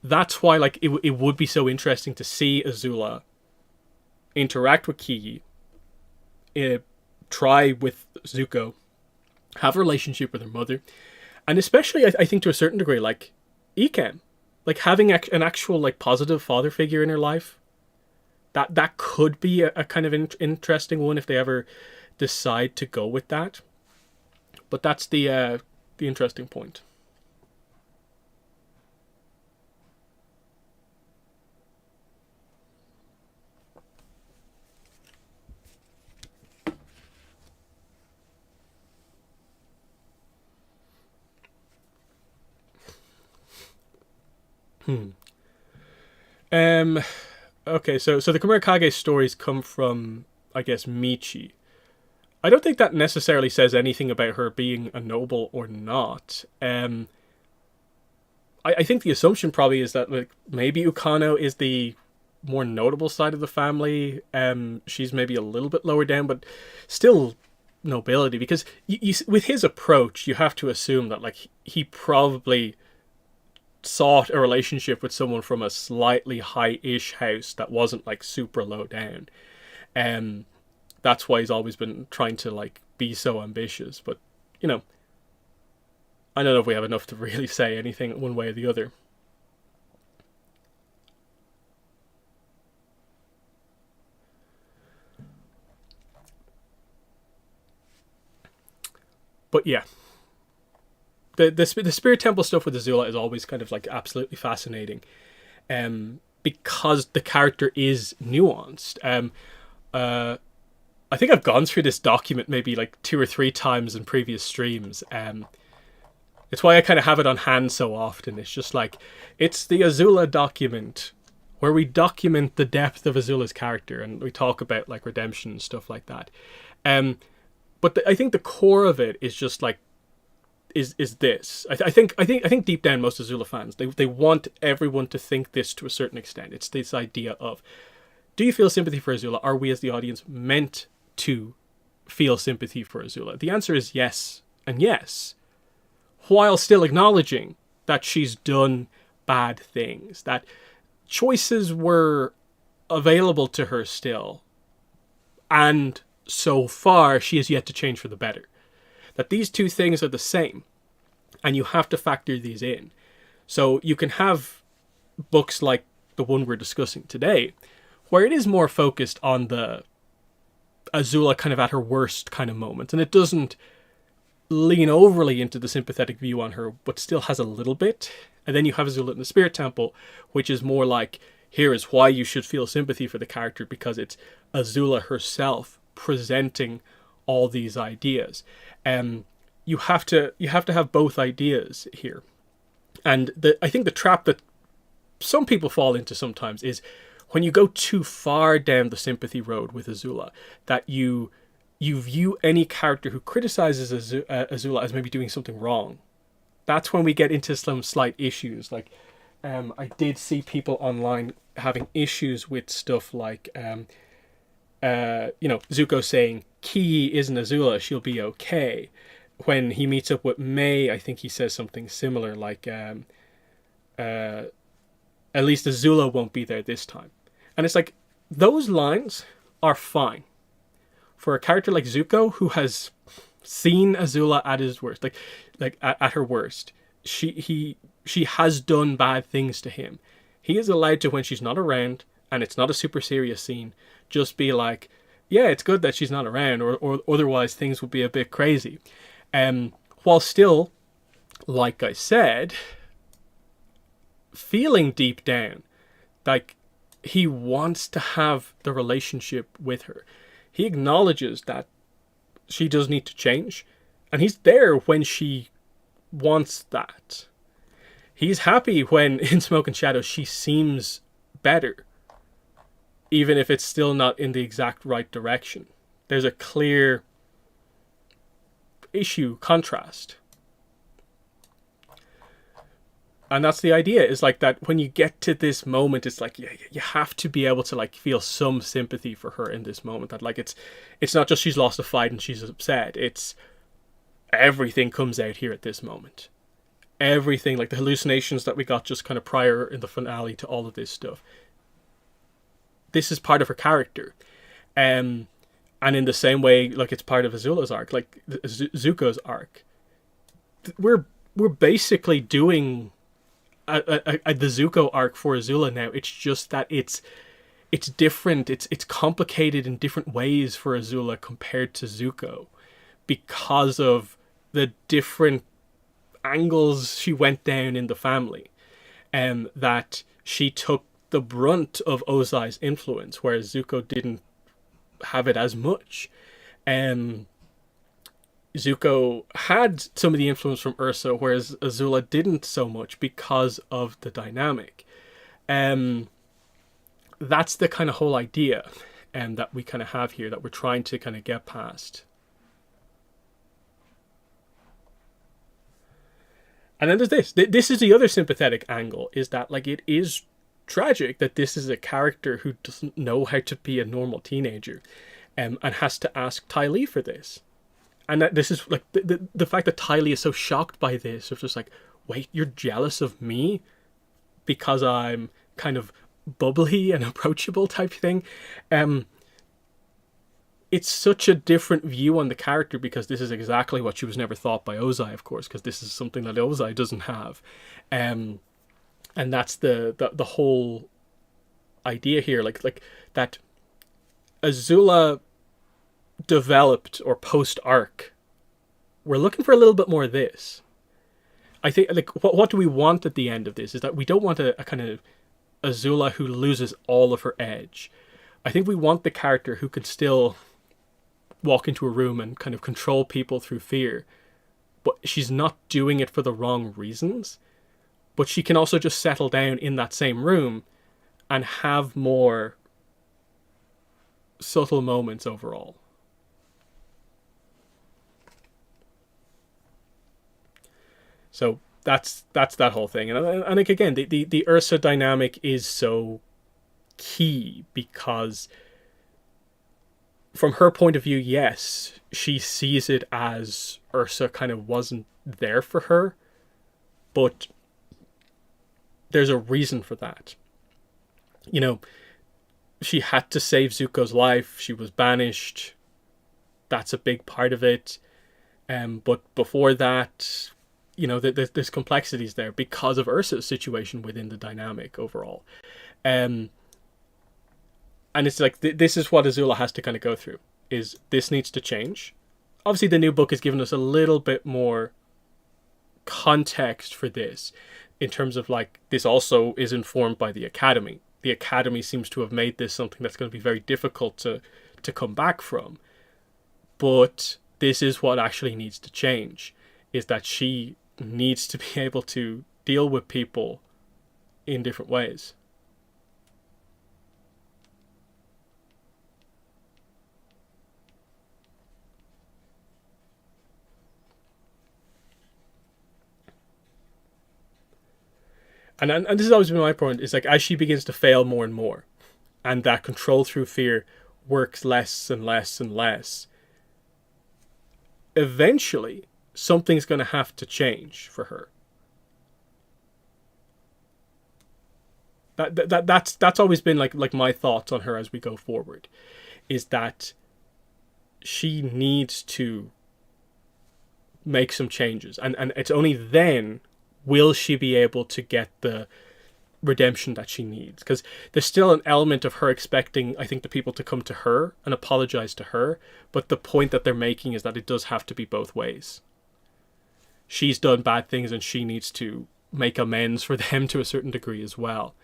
that's why, like, it would be so interesting to see Azula interact with Kiki, try with Zuko, have a relationship with her mother, and especially, I think, to a certain degree, like, Ikem. Like, having an actual, like, positive father figure in her life, that could be a kind of interesting one if they ever decide to go with that. But that's the interesting point. Okay, so the Kamurakage stories come from, I guess, Michi. I don't think that necessarily says anything about her being a noble or not. I think the assumption probably is that, like, maybe Ukano is the more notable side of the family. She's maybe a little bit lower down, but still nobility, because with his approach, you have to assume that like he probably sought a relationship with someone from a slightly high-ish house that wasn't like super low down. That's why he's always been trying to like be so ambitious. But you know, I don't know if we have enough to really say anything one way or the other. But yeah, the Spirit Temple stuff with Azula is always kind of like absolutely fascinating, because the character is nuanced. I think I've gone through this document maybe like 2 or 3 times in previous streams. It's why I kind of have it on hand so often. It's just like, it's the Azula document where we document the depth of Azula's character and we talk about like redemption and stuff like that. But I think the core of it is just like, is this. I think deep down most Azula fans, they want everyone to think this to a certain extent. It's this idea of, do you feel sympathy for Azula? Are we as the audience meant to feel sympathy for Azula? The answer is yes and yes, while still acknowledging that she's done bad things, that choices were available to her still, and so far she has yet to change for the better. That these two things are the same, and you have to factor these in. So you can have books like the one we're discussing today, where it is more focused on the Azula kind of at her worst kind of moment, and it doesn't lean overly into the sympathetic view on her, but still has a little bit. And then you have Azula in the Spirit Temple, which is more like, here is why you should feel sympathy for the character, because it's Azula herself presenting all these ideas. You have to have both ideas here. And I think the trap that some people fall into sometimes is when you go too far down the sympathy road with Azula, that you view any character who criticizes Azula as maybe doing something wrong. That's when we get into some slight issues. Like, I did see people online having issues with stuff like, Zuko saying, Ki isn't Azula, she'll be okay. When he meets up with May, I think he says something similar, like, at least Azula won't be there this time. And it's like, those lines are fine. For a character like Zuko, who has seen Azula at his worst, like at her worst, she has done bad things to him. He is allowed to, when she's not around, and it's not a super serious scene, just be like, yeah, it's good that she's not around, or otherwise things would be a bit crazy. While still, like I said, feeling deep down, like he wants to have the relationship with her. He acknowledges that she does need to change, and he's there when she wants that. He's happy when in Smoke and Shadows she seems better, even if it's still not in the exact right direction. There's a clear contrast. And that's the idea, is like that when you get to this moment, it's like, yeah, you have to be able to like feel some sympathy for her in this moment. That like it's not just she's lost a fight and she's upset. It's everything comes out here at this moment. Everything, like the hallucinations that we got just kind of prior in the finale to all of this stuff. This is part of her character. And in the same way, like it's part of Azula's arc, like Zuko's arc. We're basically doing the Zuko arc for Azula now. It's just that it's different. It's complicated in different ways for Azula compared to Zuko, because of the different angles she went down in the family, that she took the brunt of Ozai's influence, whereas Zuko didn't have it as much. Zuko had some of the influence from Ursa, whereas Azula didn't so much because of the dynamic. That's the kind of whole idea that we kind of have here, that we're trying to kind of get past. And then there's this. This is the other sympathetic angle, is that like it is tragic that this is a character who doesn't know how to be a normal teenager, and has to ask Ty Lee for this. And that this is like the fact that Ty Lee is so shocked by this, of just like, wait, you're jealous of me because I'm kind of bubbly and approachable type thing. It's such a different view on the character, because this is exactly what she was never thought by Ozai, of course, because this is something that Ozai doesn't have. And that's the whole idea here, like that Azula developed, or post arc, we're looking for a little bit more of this. I think, like, what do we want at the end of this is that we don't want a kind of Azula who loses all of her edge. I think we want the character who can still walk into a room and kind of control people through fear, but she's not doing it for the wrong reasons. But she can also just settle down in that same room and have more subtle moments overall. So that's that whole thing. And like, again, the Ursa dynamic is so key, because from her point of view, yes, she sees it as Ursa kind of wasn't there for her, but there's a reason for that. You know, she had to save Zuko's life. She was banished. That's a big part of it. But before that, you know, there's complexities there because of Ursa's situation within the dynamic overall. And it's like, this is what Azula has to kind of go through, is this needs to change. Obviously, the new book has given us a little bit more context for this, in terms of, like, this also is informed by the Academy. The Academy seems to have made this something that's going to be very difficult to come back from. But this is what actually needs to change, is that she needs to be able to deal with people in different ways. And this has always been my point, is like, as she begins to fail more and more, and that control through fear works less and less and less, eventually something's going to have to change for her. That's always been like my thoughts on her as we go forward, is that she needs to make some changes, and it's only then will she be able to get the redemption that she needs. Because there's still an element of her expecting, I think, the people to come to her and apologize to her, but the point that they're making is that it does have to be both ways. She's done bad things and she needs to make amends for them to a certain degree as well,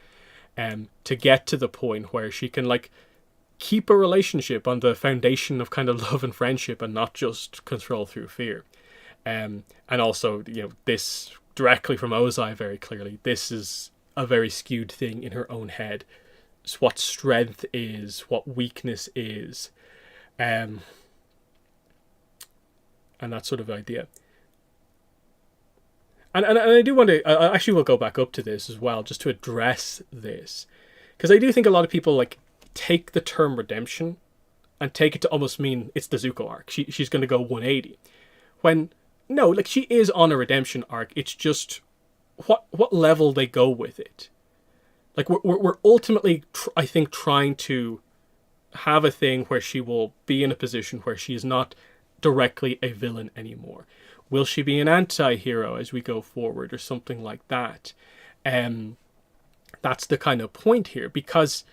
to get to the point where she can, like, keep a relationship on the foundation of kind of love and friendship, and not just control through fear. And also, you know, this directly from Ozai very clearly, this is a very skewed thing in her own head. It's what strength is, what weakness is, and that sort of idea. And I do want to, I actually will go back up to this as well, just to address this, because I do think a lot of people, like, take the term redemption and take it to almost mean it's the Zuko arc. She's going to go 180, when no, like, she is on a redemption arc. It's just what level they go with it. Like, we're ultimately, I think, trying to have a thing where she will be in a position where she is not directly a villain anymore. Will she be an anti-hero as we go forward, or something like that? That's the kind of point here, because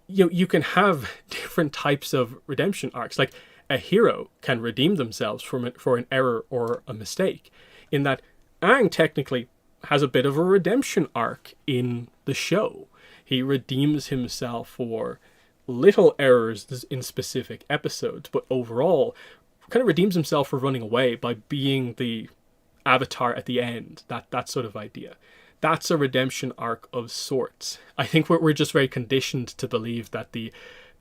you can have different types of redemption arcs. Like, a hero can redeem themselves for an error or a mistake, in that Aang technically has a bit of a redemption arc in the show. He redeems himself for little errors in specific episodes, but overall kind of redeems himself for running away by being the avatar at the end. That sort of idea. That's a redemption arc of sorts. I think we're just very conditioned to believe that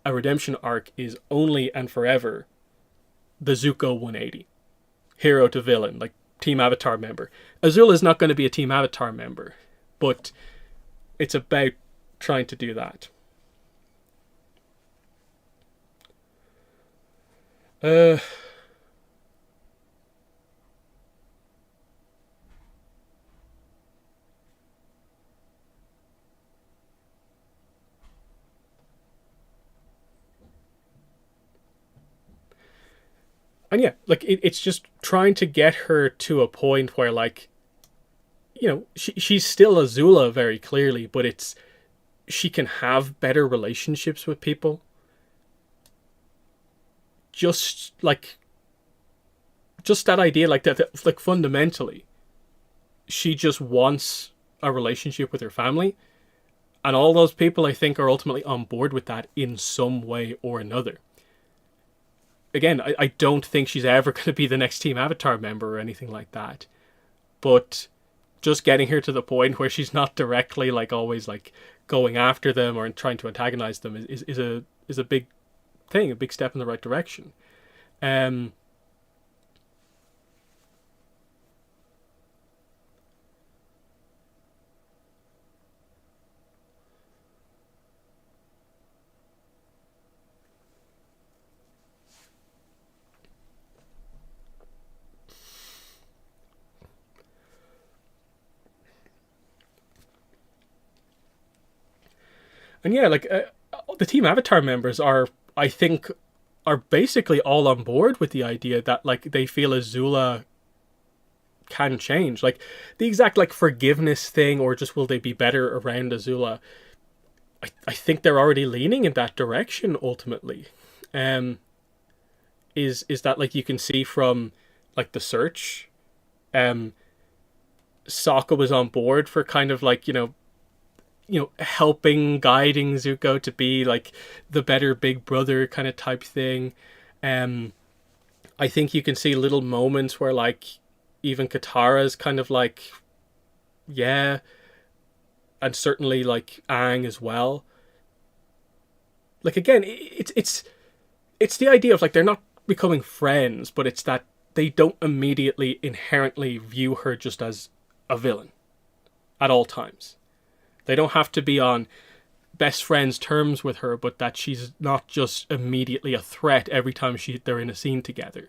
a redemption arc is only and forever the Zuko 180. Hero to villain, like Team Avatar member. Azula is not going to be a Team Avatar member, but it's about trying to do that. Uh, and yeah, like it's just trying to get her to a point where, like, she's still Azula very clearly, but it's she can have better relationships with people. Just like just that idea, like that like fundamentally, she just wants a relationship with her family, and all those people I think are ultimately on board with that in some way or another. Again, I don't think she's ever going to be the next Team Avatar member or anything like that, but just getting her to the point where she's not directly like always like going after them or trying to antagonize them is a big thing, a big step in the right direction. Um, and yeah, like the Team Avatar members are, I think, are basically all on board with the idea that like they feel Azula can change, like the exact like forgiveness thing, or just will they be better around Azula. I think they're already leaning in that direction ultimately. Um, is that like you can see from like the search, um, Sokka was on board for kind of like helping, guiding Zuko to be like the better big brother kind of type thing. Um, I think you can see little moments where like even Katara's kind of like, yeah, and certainly like Aang as well. Like again, it's the idea of like they're not becoming friends, but it's that they don't immediately inherently view her just as a villain at all times. They don't have to be on best friends terms with her, but that she's not just immediately a threat every time they're in a scene together.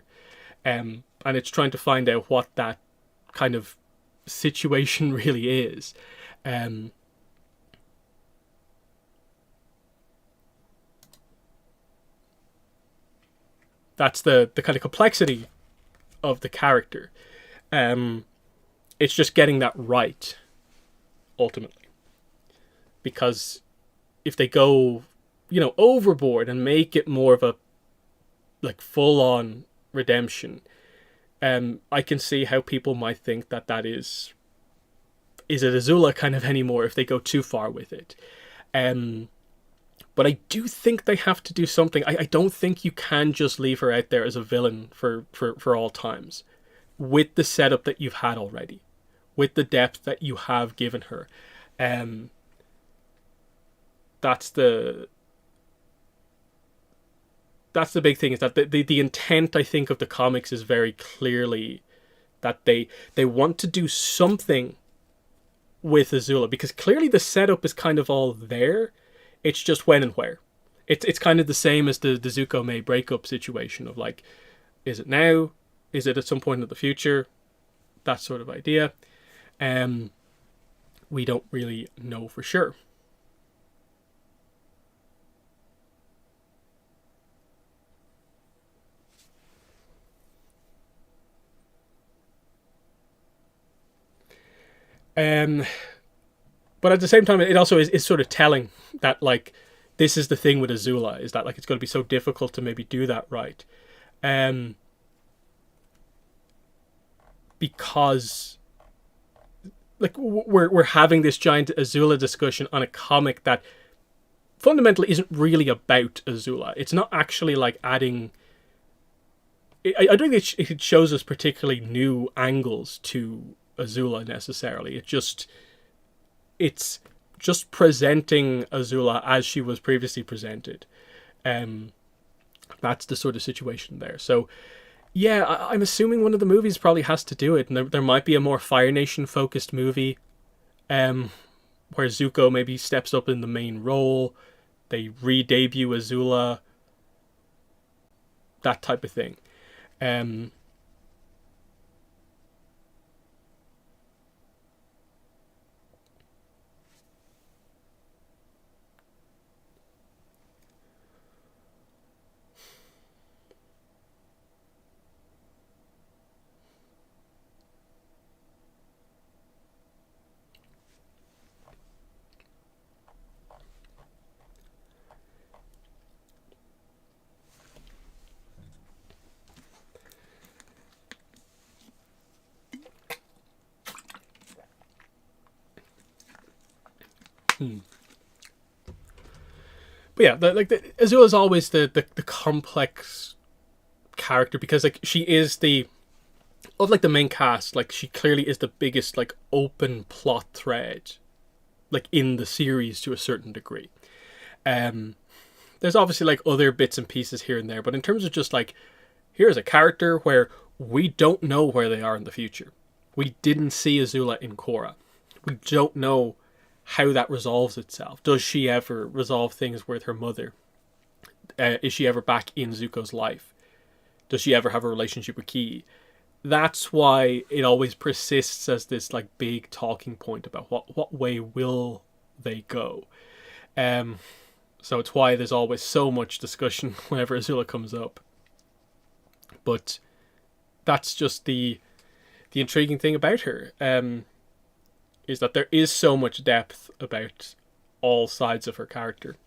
And it's trying to find out what that kind of situation really is. Um, that's the kind of complexity of the character. It's just getting that right, ultimately. Because if they go, overboard and make it more of a like full on redemption, I can see how people might think that is it Azula kind of anymore if they go too far with it. But I do think they have to do something. I don't think you can just leave her out there as a villain for all times, with the setup that you've had already, with the depth that you have given her. That's the big thing, is that the intent, I think, of the comics is very clearly that they want to do something with Azula, because clearly the setup is kind of all there. It's just when and where. It's kind of the same as the Zuko Mei breakup situation of like, is it now? Is it at some point in the future? That sort of idea. We don't really know for sure. Um, but at the same time, it also is sort of telling that like this is the thing with Azula, is that like it's going to be so difficult to maybe do that right, because like we're having this giant Azula discussion on a comic that fundamentally isn't really about Azula. It's not actually like adding. I don't think it shows us particularly new angles to Azula necessarily. It's just presenting Azula as she was previously presented. That's the sort of situation there. So yeah, I'm assuming one of the movies probably has to do it, and there might be a more Fire Nation focused movie. where Zuko maybe steps up in the main role, they re-debut Azula, that type of thing. Um, but yeah, Azula is always the complex character, because like she is the of like the main cast, like she clearly is the biggest like open plot thread like in the series to a certain degree. Um, there's obviously like other bits and pieces here and there, but in terms of just like, here's a character where we don't know where they are in the future. We didn't see Azula in Korra. We don't know how that resolves itself. Does she ever resolve things with her mother? Is she ever back in Zuko's life? Does she ever have a relationship with Ki? That's why it always persists as this like big talking point about what way will they go. So it's why there's always so much discussion whenever Azula comes up. But that's just the intriguing thing about her, is that there is so much depth about all sides of her character.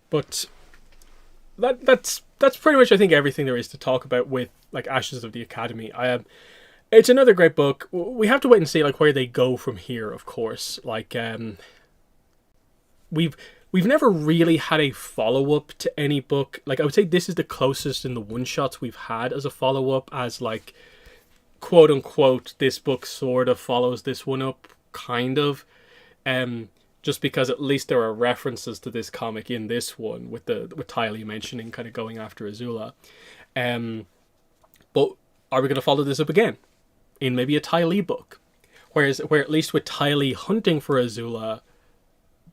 But that's pretty much, I think, everything there is to talk about with like Ashes of the Academy. It's another great book. We have to wait and see like where they go from here. Of course, like we've never really had a follow up to any book. Like I would say this is the closest in the one shots we've had as a follow up, as like quote unquote this book sort of follows this one up, kind of. Just because at least there are references to this comic in this one, with Ty Lee mentioning kind of going after Azula. But are we going to follow this up again in maybe a Ty Lee book? Where at least with Ty Lee hunting for Azula,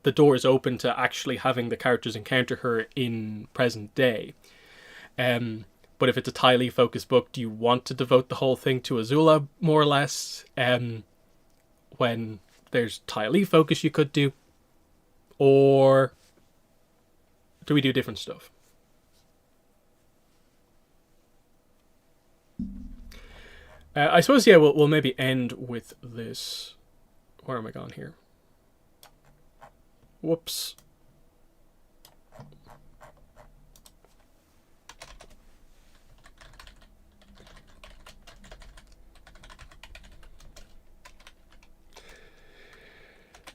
the door is open to actually having the characters encounter her in present day. But if it's a Ty Lee focused book, do you want to devote the whole thing to Azula, more or less? When there's Ty Lee focus you could do. Or do we do different stuff? I suppose, yeah, we'll maybe end with this. Where am I going here? Whoops.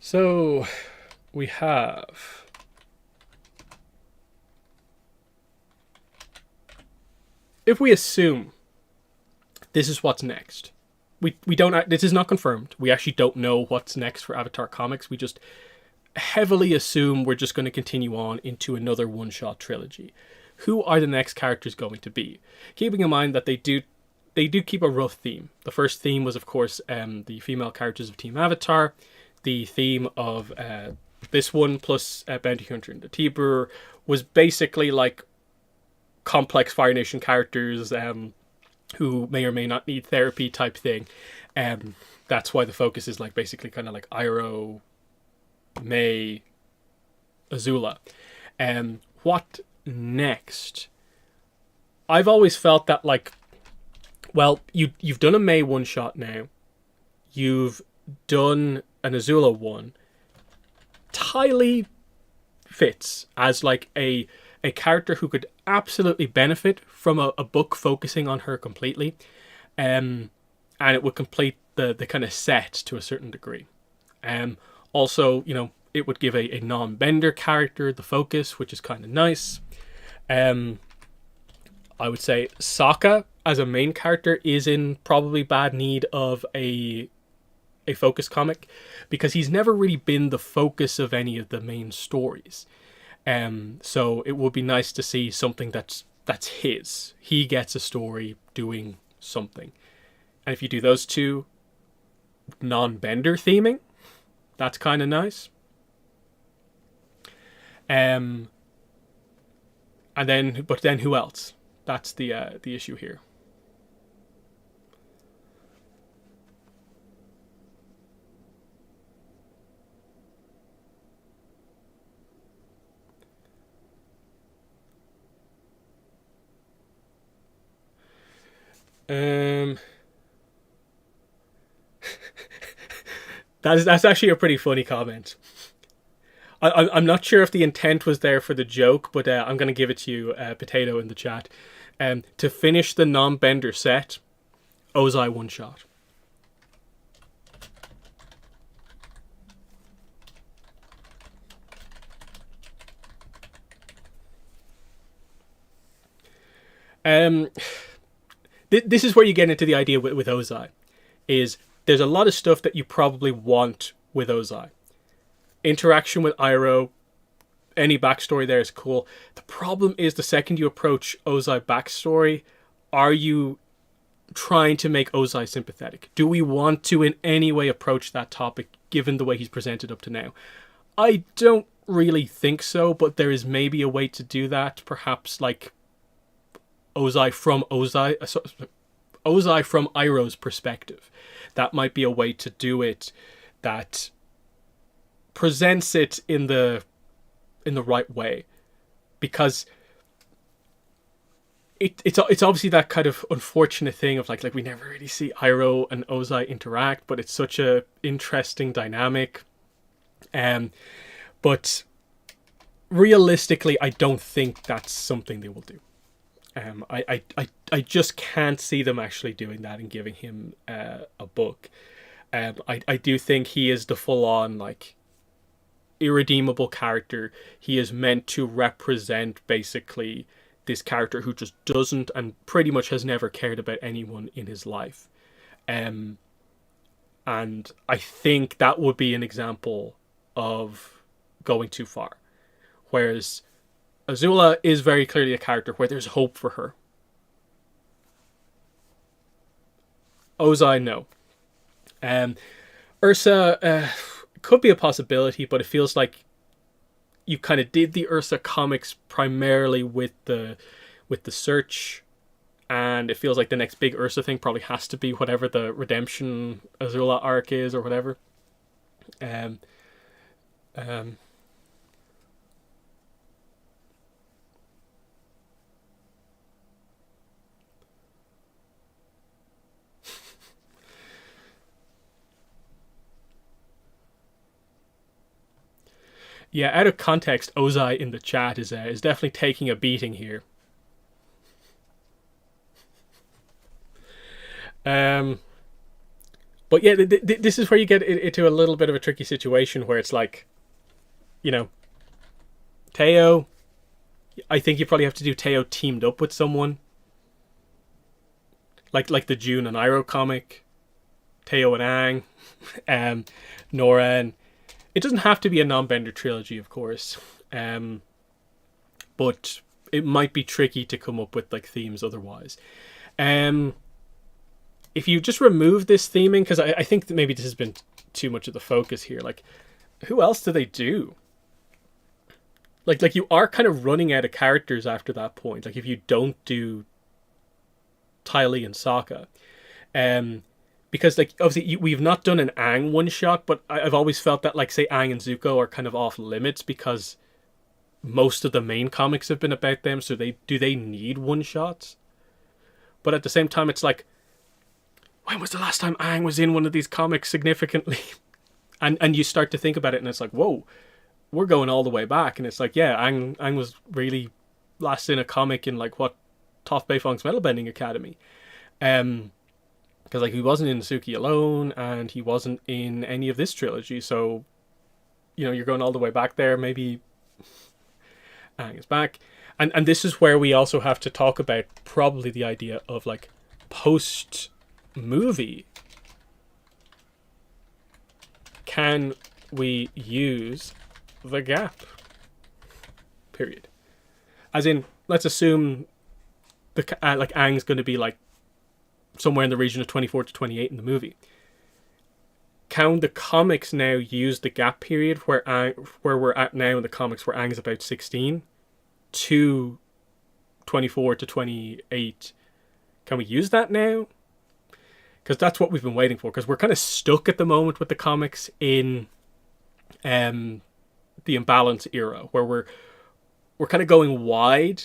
So we have if we assume this is what's next. We don't, this is not confirmed. We actually don't know what's next for Avatar Comics. We just heavily assume we're just going to continue on into another one-shot trilogy. Who are the next characters going to be? Keeping in mind that they do keep a rough theme. The first theme was, of course, the female characters of Team Avatar. The theme of this one, plus Bounty Hunter and the T-Brewer, was basically like complex Fire Nation characters who may or may not need therapy type thing. That's why the focus is like basically kind of like Iroh, May, Azula. What next? I've always felt that like, well, you've done a May one shot now. You've done an Azula one. Ty Lee fits as like a character who could absolutely benefit from a book focusing on her completely, and it would complete the kind of set to a certain degree. Also, you know, it would give a non-bender character the focus, which is kind of nice. I would say Sokka as a main character is in probably bad need of a a focus comic, because he's never really been the focus of any of the main stories. So it would be nice to see something that's his. He gets a story doing something. And if you do those two, non-Bender theming, that's kind of nice. And then who else? That's the issue here. That's actually a pretty funny comment. I'm not sure if the intent was there for the joke, but I'm going to give it to you, Potato, in the chat. To finish the non-Bender set, Ozai one shot. This is where you get into the idea with Ozai. Is there's a lot of stuff that you probably want with Ozai. Interaction with Iroh, any backstory there is cool. The problem is the second you approach Ozai backstory, are you trying to make Ozai sympathetic? Do we want to in any way approach that topic given the way he's presented up to now? I don't really think so, but there is maybe a way to do that. Perhaps like Ozai from Iroh's perspective. That might be a way to do it that presents it in the right way, because it's obviously that kind of unfortunate thing of like we never really see Iroh and Ozai interact, but it's such a interesting dynamic. But realistically, I don't think that's something they will do. I just can't see them actually doing that and giving him a book. I do think he is the full-on irredeemable character. He is meant to represent basically this character who just doesn't and pretty much has never cared about anyone in his life. And I think that would be an example of going too far. Whereas Azula is very clearly a character where there's hope for her. Ozai, no. Ursa could be a possibility, but it feels like you kind of did the Ursa comics primarily with the search, and it feels like the next big Ursa thing probably has to be whatever the Redemption Azula arc is or whatever. Yeah, out of context, Ozai in the chat is definitely taking a beating here. But yeah, this is where you get into a little bit of a tricky situation where it's like, Teo. I think you probably have to do Teo teamed up with someone, like the June and Iroh comic, Teo and Aang, Noran. It doesn't have to be a non-Bender trilogy, of course, but it might be tricky to come up with themes otherwise. If you just remove this theming, because I think that maybe this has been too much of the focus here. Who else do they do? Like you are kind of running out of characters after that point. If you don't do Ty Lee and Sokka, because obviously we've not done an Aang one shot, but I've always felt that say Aang and Zuko are kind of off limits because most of the main comics have been about them. So do they need one shots? But at the same time, it's when was the last time Aang was in one of these comics significantly? and you start to think about it, and it's whoa, we're going all the way back, and it's yeah, Aang was really last in a comic in what Toph Beifong's Metalbending Academy. Because he wasn't in Suki alone, and he wasn't in any of this trilogy. So, you're going all the way back there. Maybe Aang is back, and this is where we also have to talk about probably the idea of post movie can we use the gap period? As in, let's assume like Aang's going to be like somewhere in the region of 24 to 28 in the movie. Can the comics now use the gap period where we're at now in the comics, where Aang's about 16 to 24 to 28? Can we use that now? Because that's what we've been waiting for. Because we're kind of stuck at the moment with the comics in the imbalance era, where we're kind of going wide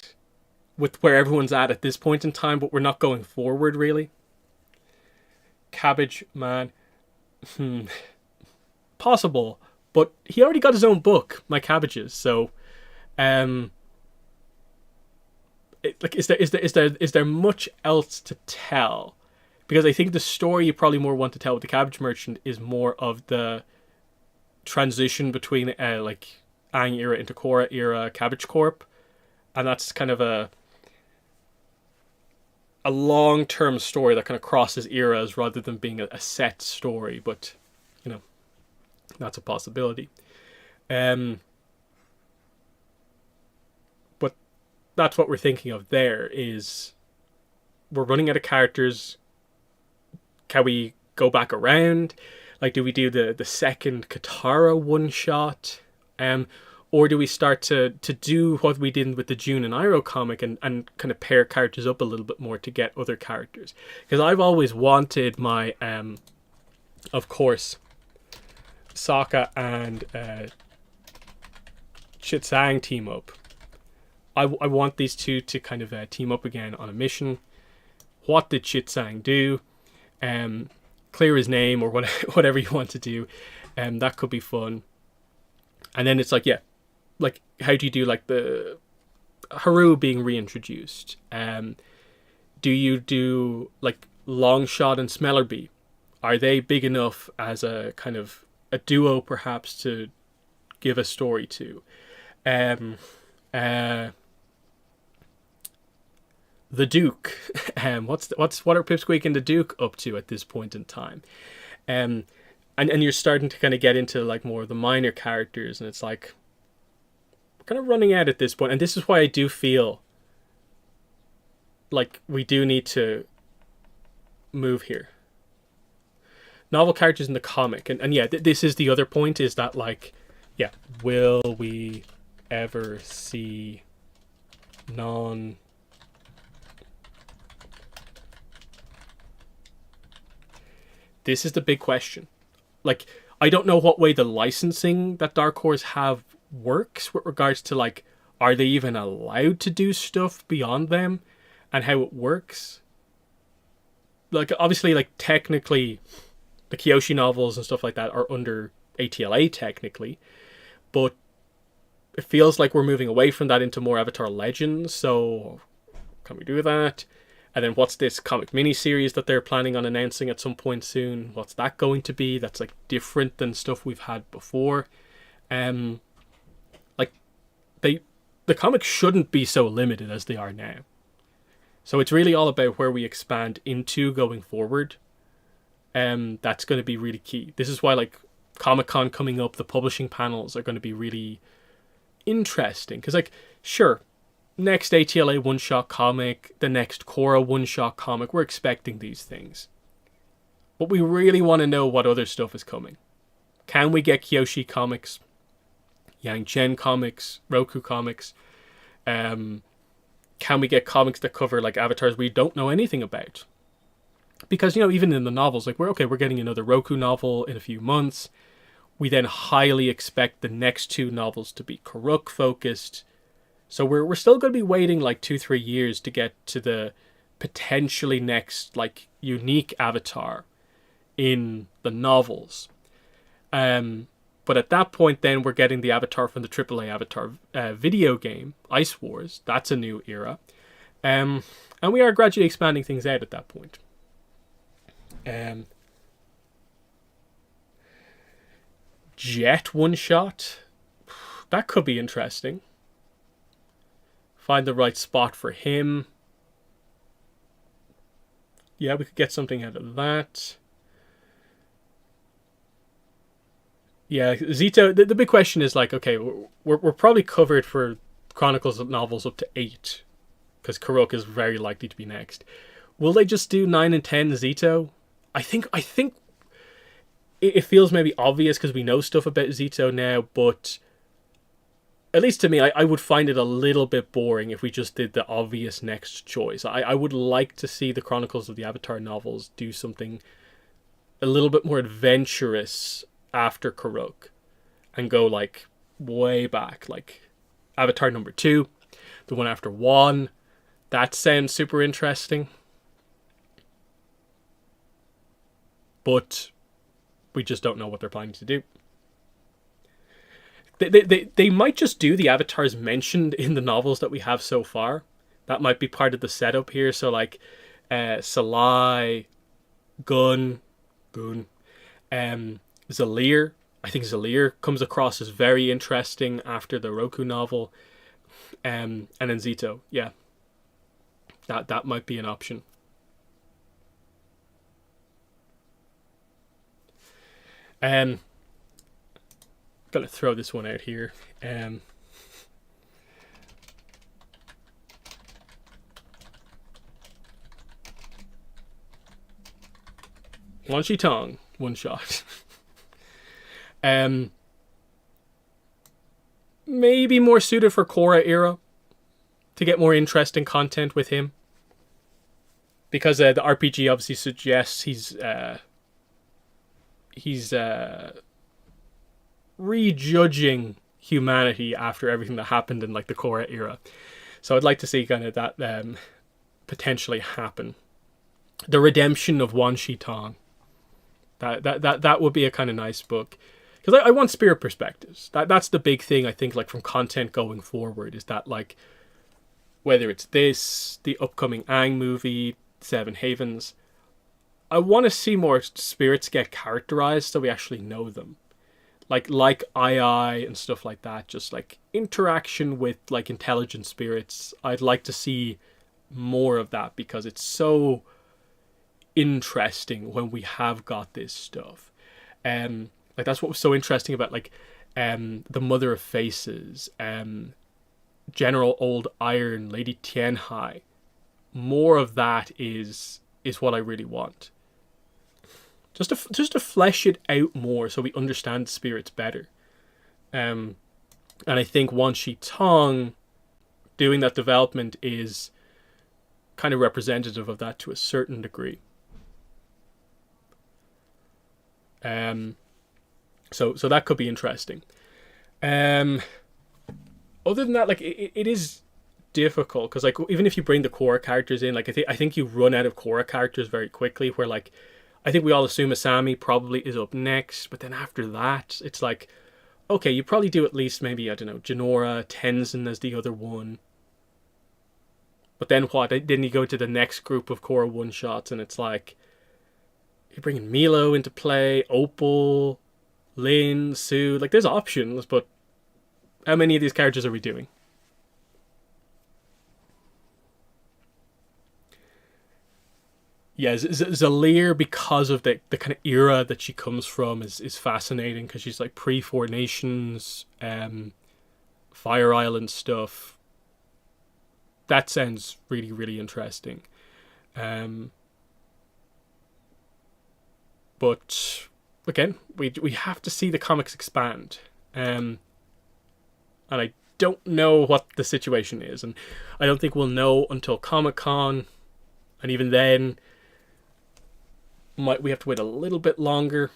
with where everyone's at this point in time, but we're not going forward really. Cabbage Man, possible, but he already got his own book, My Cabbages. So, is there much else to tell? Because I think the story you probably more want to tell with the Cabbage Merchant is more of the transition between like Aang era into Korra era Cabbage Corp, and that's kind of a long-term story that kind of crosses eras rather than being a set story. But you know, that's a possibility. But that's what we're thinking of. There is, we're running out of characters. Can we go back around? Like, do we do the second Katara one shot? Or do we start to do what we did with the June and Iroh comic and kind of pair characters up a little bit more to get other characters? Because I've always wanted my, of course, Sokka and Chit Sang team up. I want these two to kind of team up again on a mission. What did Chit Sang do? Clear his name or whatever you want to do. That could be fun. And then it's like, yeah, like, how do you do like the Haru being reintroduced? Do you do like Longshot and Smellerbee? Are they big enough as a kind of a duo perhaps to give a story to? The Duke. What are Pipsqueak and the Duke up to at this point in time? And you're starting to kind of get into like more of the minor characters, and it's like we're kind of running out at this point. And this is why I do feel like we do need to move here. Novel characters in the comic, and yeah, this is the other point, is that like, yeah, will we ever see non? This is the big question. Like, I don't know what way the licensing that Dark Horse have works with regards to like, are they even allowed to do stuff beyond them, and how it works. Like, obviously, like technically, the Kyoshi novels and stuff like that are under ATLA technically, but it feels like we're moving away from that into more Avatar Legends. So, can we do that? And then what's this comic miniseries that they're planning on announcing at some point soon? What's that going to be? That's like different than stuff we've had before. Like, the comics shouldn't be so limited as they are now. So it's really all about where we expand into going forward. That's going to be really key. This is why like Comic-Con coming up, the publishing panels are going to be really interesting. Because like, sure, next ATLA one-shot comic, the next Korra one-shot comic, we're expecting these things. But we really want to know what other stuff is coming. Can we get Kyoshi comics, Yang Chen comics, Roku comics? Can we get comics that cover like avatars we don't know anything about? Because, you know, even in the novels, like we're getting another Roku novel in a few months. We then highly expect the next two novels to be Karuk focused. So we're still going to be waiting like 2-3 years to get to the potentially next like unique avatar in the novels. But at that point then we're getting the avatar from the AAA Avatar video game, Ice Wars. That's a new era. And we are gradually expanding things out at that point. Jet one shot. That could be interesting. Find the right spot for him. Yeah, we could get something out of that. Yeah, Zito. The big question is like, okay, we're probably covered for Chronicles of novels up to 8, because Karuk is very likely to be next. Will they just do 9 and 10 Zito? I think it feels maybe obvious because we know stuff about Zito now, but at least to me, I would find it a little bit boring if we just did the obvious next choice. I would like to see the Chronicles of the Avatar novels do something a little bit more adventurous after Karuk and go like way back, like Avatar number 2, the one after 1. That sounds super interesting. But we just don't know what they're planning to do. They might just do the avatars mentioned in the novels that we have so far. That might be part of the setup here. So like Salai, Gun, Zalir. I think Zalir comes across as very interesting after the Roku novel. And then Zito. Yeah. That might be an option. Gonna throw this one out here. Wan Shi Tong, one shot. Maybe more suited for Korra era to get more interesting content with him, because the RPG obviously suggests he's rejudging humanity after everything that happened in like the Korra era. So I'd like to see kind of that potentially happen. The redemption of Wan Shi Tong. That would be a kind of nice book, because I want spirit perspectives. That's the big thing I think, like from content going forward, is that like whether it's this, the upcoming Aang movie, Seven Havens, I want to see more spirits get characterized so we actually know them. Like I and stuff like that, just like interaction with like intelligent spirits. I'd like to see more of that, because it's so interesting when we have got this stuff. Like that's what was so interesting about like the Mother of Faces, General Old Iron, Lady Tianhai. More of that is what I really want. Just to flesh it out more so we understand spirits better. And I think Wan Shi Tong doing that development is kind of representative of that to a certain degree. So that could be interesting. Other than that, like it is difficult, because like even if you bring the Korra characters in, like I think you run out of Korra characters very quickly. Where like I think we all assume Asami probably is up next, but then after that, it's like, okay, you probably do at least maybe, I don't know, Jinora, Tenzin as the other one. But then what? Then you go to the next group of Korra one-shots, and it's like, you're bringing Milo into play, Opal, Lin, Sue. Like, there's options, but how many of these characters are we doing? Yeah, Zalir, because of the kind of era that she comes from, is fascinating, because she's like pre-Four Nations, Fire Island stuff. That sounds really, really interesting. But again, we have to see the comics expand. And I don't know what the situation is, and I don't think we'll know until Comic-Con, and even then we have to wait a little bit longer.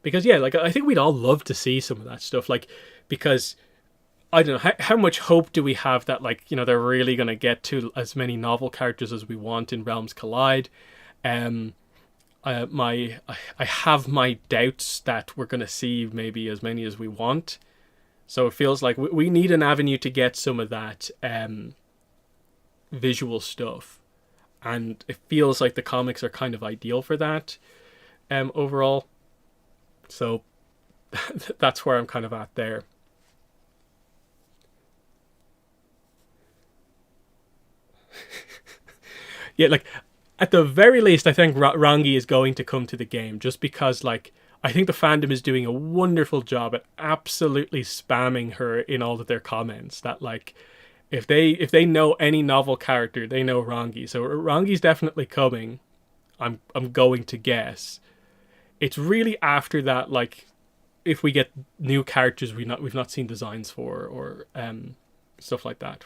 Because yeah, like I think we'd all love to see some of that stuff, like, because I don't know how much hope do we have that, like, you know, they're really going to get to as many novel characters as we want in Realms Collide. I have my doubts that we're going to see maybe as many as we want. So it feels like we need an avenue to get some of that visual stuff, and it feels like the comics are kind of ideal for that overall. So that's where I'm kind of at there. Yeah, like At the very least, I think Rangi is going to come to the game, just because, like, I think the fandom is doing a wonderful job at absolutely spamming her in all of their comments. That, like, if they know any novel character, they know Rangi. So Rangi's definitely coming. I'm going to guess. It's really after that, like, if we get new characters we've not seen designs for, or stuff like that.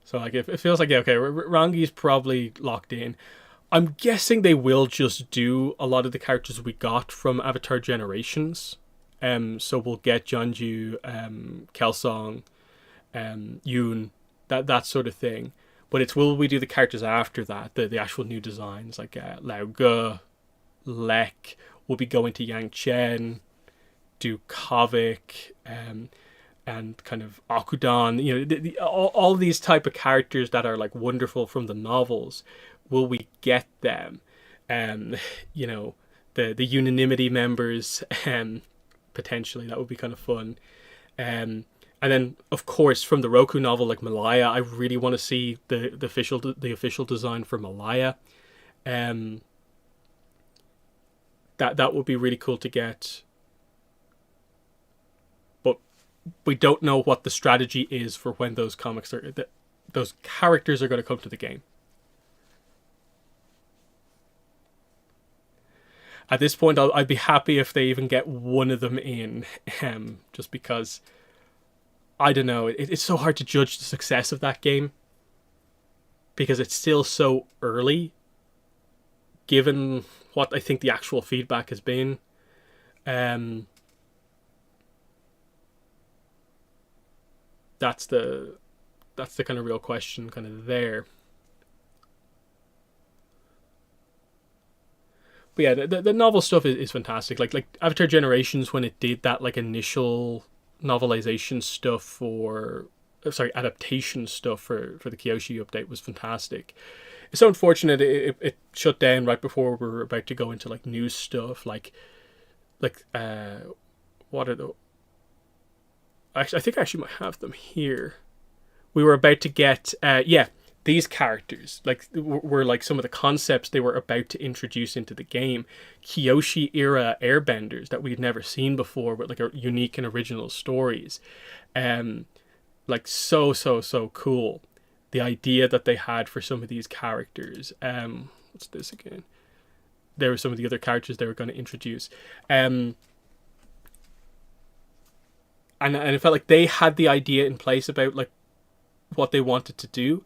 So, like, it feels like, yeah, okay, Rangi's probably locked in. I'm guessing they will just do a lot of the characters we got from Avatar Generations. So we'll get Jeonju, Kelsong, Yoon, that sort of thing. But it's, will we do the characters after that, the actual new designs, like Lao Ge, Lek, we'll be going to Yang Chen, do Kavik, and kind of Akudan, you know, all these type of characters that are, like, wonderful from the novels. Will we get them? You know, the Unanimity members, potentially, that would be kind of fun. And then, of course, from the Roku novel, like Malaya, I really want to see the official design for Malaya. That would be really cool to get. But we don't know what the strategy is for when those those characters are going to come to the game. At this point, I'd be happy if they even get one of them in, just because, I don't know, it's so hard to judge the success of that game, because it's still so early, given what I think the actual feedback has been. That's the kind of real question, kind of there. But yeah, the novel stuff is fantastic. Like Avatar Generations, when it did that, like, initial novelization stuff adaptation stuff for the Kyoshi update, was fantastic. It's so unfortunate it shut down right before we were about to go into, like, new stuff, like what are the, actually, I think I actually might have them here. We were about to get these characters, like, were like some of the concepts they were about to introduce into the game. Kyoshi era airbenders that we'd never seen before, with, like, a unique and original stories. Like, so cool. The idea that they had for some of these characters. What's this again? There were some of the other characters they were going to introduce. And it felt like they had the idea in place about, like, what they wanted to do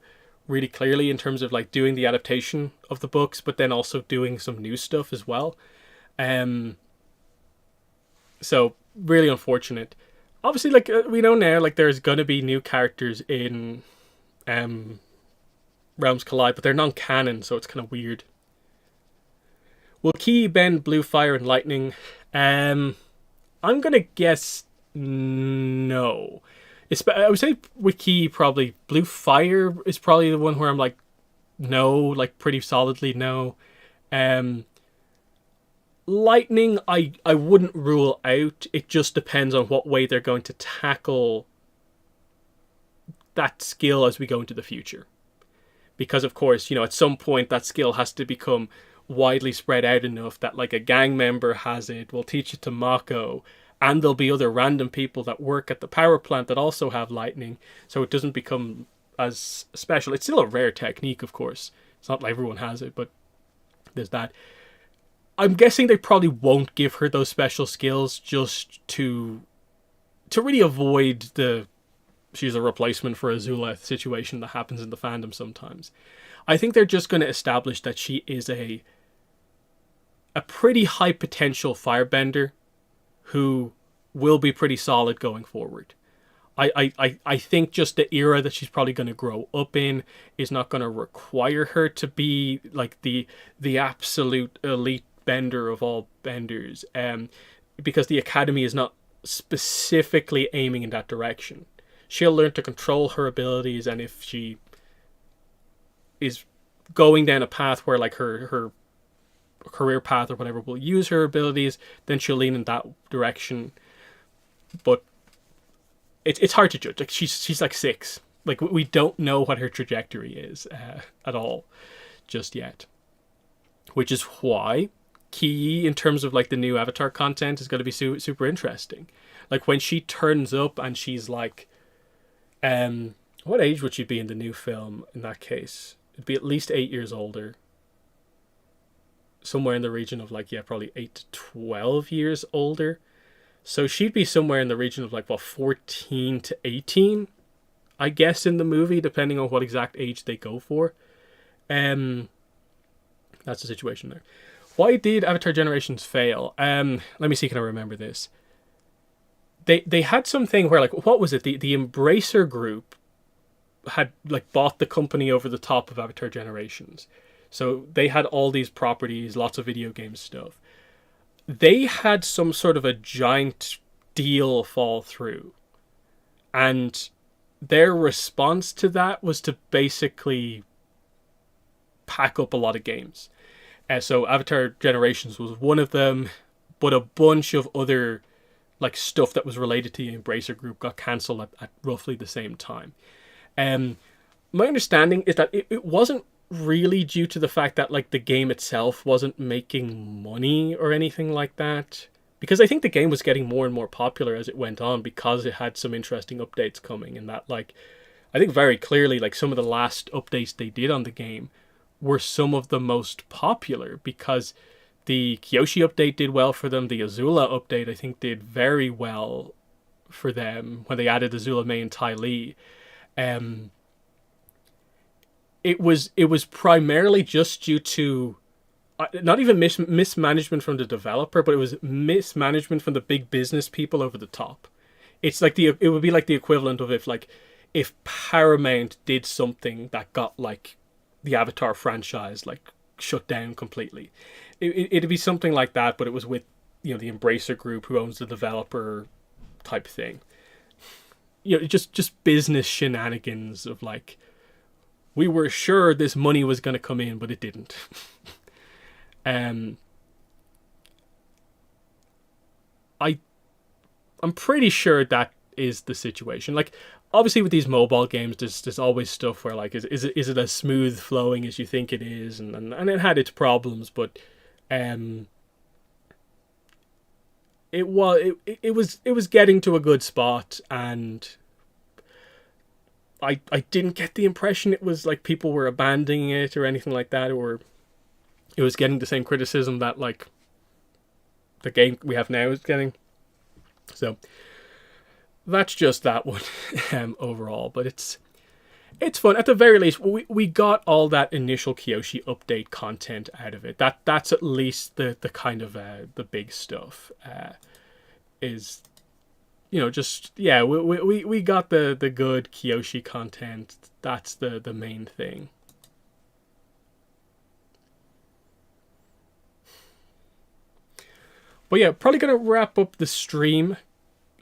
really clearly, in terms of, like, doing the adaptation of the books, but then also doing some new stuff as well. So really unfortunate. Obviously, like, we know now, like, there's gonna be new characters in Realms Collide, but they're non-canon, so it's kind of weird. Will Ki bend Blue Fire and Lightning? I'm gonna guess no. I would say with Ki, probably Blue Fire is probably the one where I'm like, no, like, pretty solidly no. Lightning, I wouldn't rule out. It just depends on what way they're going to tackle that skill as we go into the future. Because, of course, you know, at some point that skill has to become widely spread out enough that, like, a gang member has it, will teach it to Mako, and there'll be other random people that work at the power plant that also have lightning, so it doesn't become as special. It's still a rare technique, of course. It's not like everyone has it, but there's that. I'm guessing they probably won't give her those special skills, just to really avoid the she's a replacement for Azula situation that happens in the fandom sometimes. I think they're just going to establish that she is a pretty high potential firebender who will be pretty solid going forward. I think just the era that she's probably going to grow up in is not going to require her to be, like, the absolute elite bender of all benders, because the academy is not specifically aiming in that direction. She'll learn to control her abilities, and if she is going down a path where, like, her career path or whatever will use her abilities, then she'll lean in that direction. But it's hard to judge. Like, she's like 6. Like, we don't know what her trajectory is at all just yet, which is why key in terms of like the new Avatar content is going to be super interesting. Like when she turns up and she's like, what age would she be in the new film in that case? It'd be at least 8 years older. Somewhere in the region of like, yeah, probably 8 to 12 years older. So she'd be somewhere in the region of like, what, 14 to 18, I guess, in the movie, depending on what exact age they go for. That's the situation there. Why did Avatar Generations fail? Let me see, can I remember this? They had something where, like, what was it? The Embracer Group had like bought the company over the top of Avatar Generations. So they had all these properties, lots of video game stuff. They had some sort of a giant deal fall through. And their response to that was to basically pack up a lot of games. So Avatar Generations was one of them, but a bunch of other like stuff that was related to the Embracer Group got cancelled at roughly the same time. My understanding is that it wasn't really due to the fact that like the game itself wasn't making money or anything like that, because I think the game was getting more and more popular as it went on, because it had some interesting updates coming, and that, like, I think very clearly, like, some of the last updates they did on the game were some of the most popular, because the Kyoshi update did well for them. The Azula update, I think, did very well for them when they added Azula May and Ty Lee. It was primarily just due to not even mismanagement from the developer, but it was mismanagement from the big business people over the top. It's like it would be like the equivalent of if Paramount did something that got like the Avatar franchise like shut down completely. It'd be something like that, but it was with, you know, the Embracer Group, who owns the developer, type thing. You know, just business shenanigans of like, we were sure this money was going to come in, but it didn't. I'm pretty sure that is the situation. Like, obviously with these mobile games, there's always stuff where like, is it as smooth flowing as you think it is, and it had its problems, but it was getting to a good spot, and I didn't get the impression it was like people were abandoning it or anything like that, or it was getting the same criticism that like the game we have now is getting. So that's just that one overall, but it's fun. At the very least, we got all that initial Kyoshi update content out of it. That's at least the kind of the big stuff. Is, you know, just, yeah, we got the good Kyoshi content. That's the main thing. But yeah, probably gonna wrap up the stream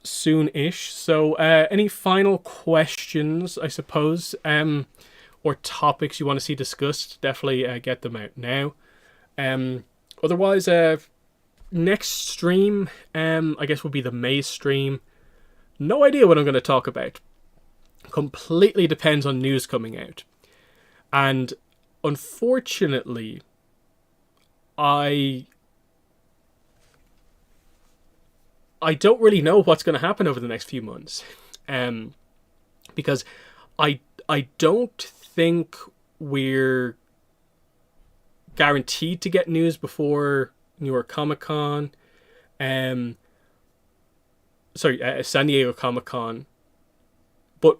soon-ish. So any final questions, I suppose, or topics you want to see discussed, definitely get them out now. Otherwise, next stream, I guess, will be the May stream. No idea what I'm going to talk about. Completely depends on news coming out. And unfortunately, I don't really know what's going to happen over the next few months. Because I don't think we're guaranteed to get news before New York Comic-Con. San Diego Comic-Con. But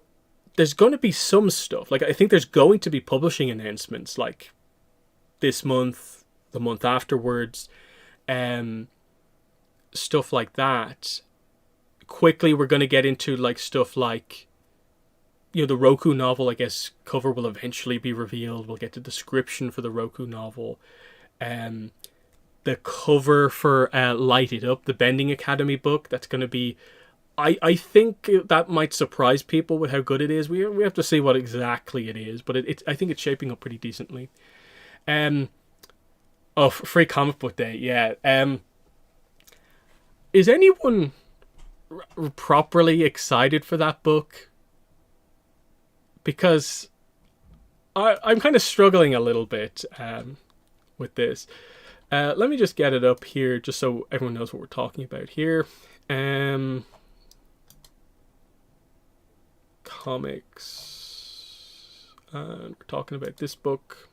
there's going to be some stuff. Like, I think there's going to be publishing announcements, like this month, the month afterwards, stuff like that. Quickly, we're going to get into like stuff like, you know, the Roku novel, I guess, cover will eventually be revealed. We'll get the description for the Roku novel. The cover for Light It Up, the Bending Academy book, that's going to be... I think that might surprise people with how good it is. We have to see what exactly it is, but I think it's shaping up pretty decently. Free Comic Book Day, yeah. Is anyone properly excited for that book? because I'm kind of struggling a little bit with this. Let me just get it up here just so everyone knows what we're talking about here. Comics. And we're talking about this book.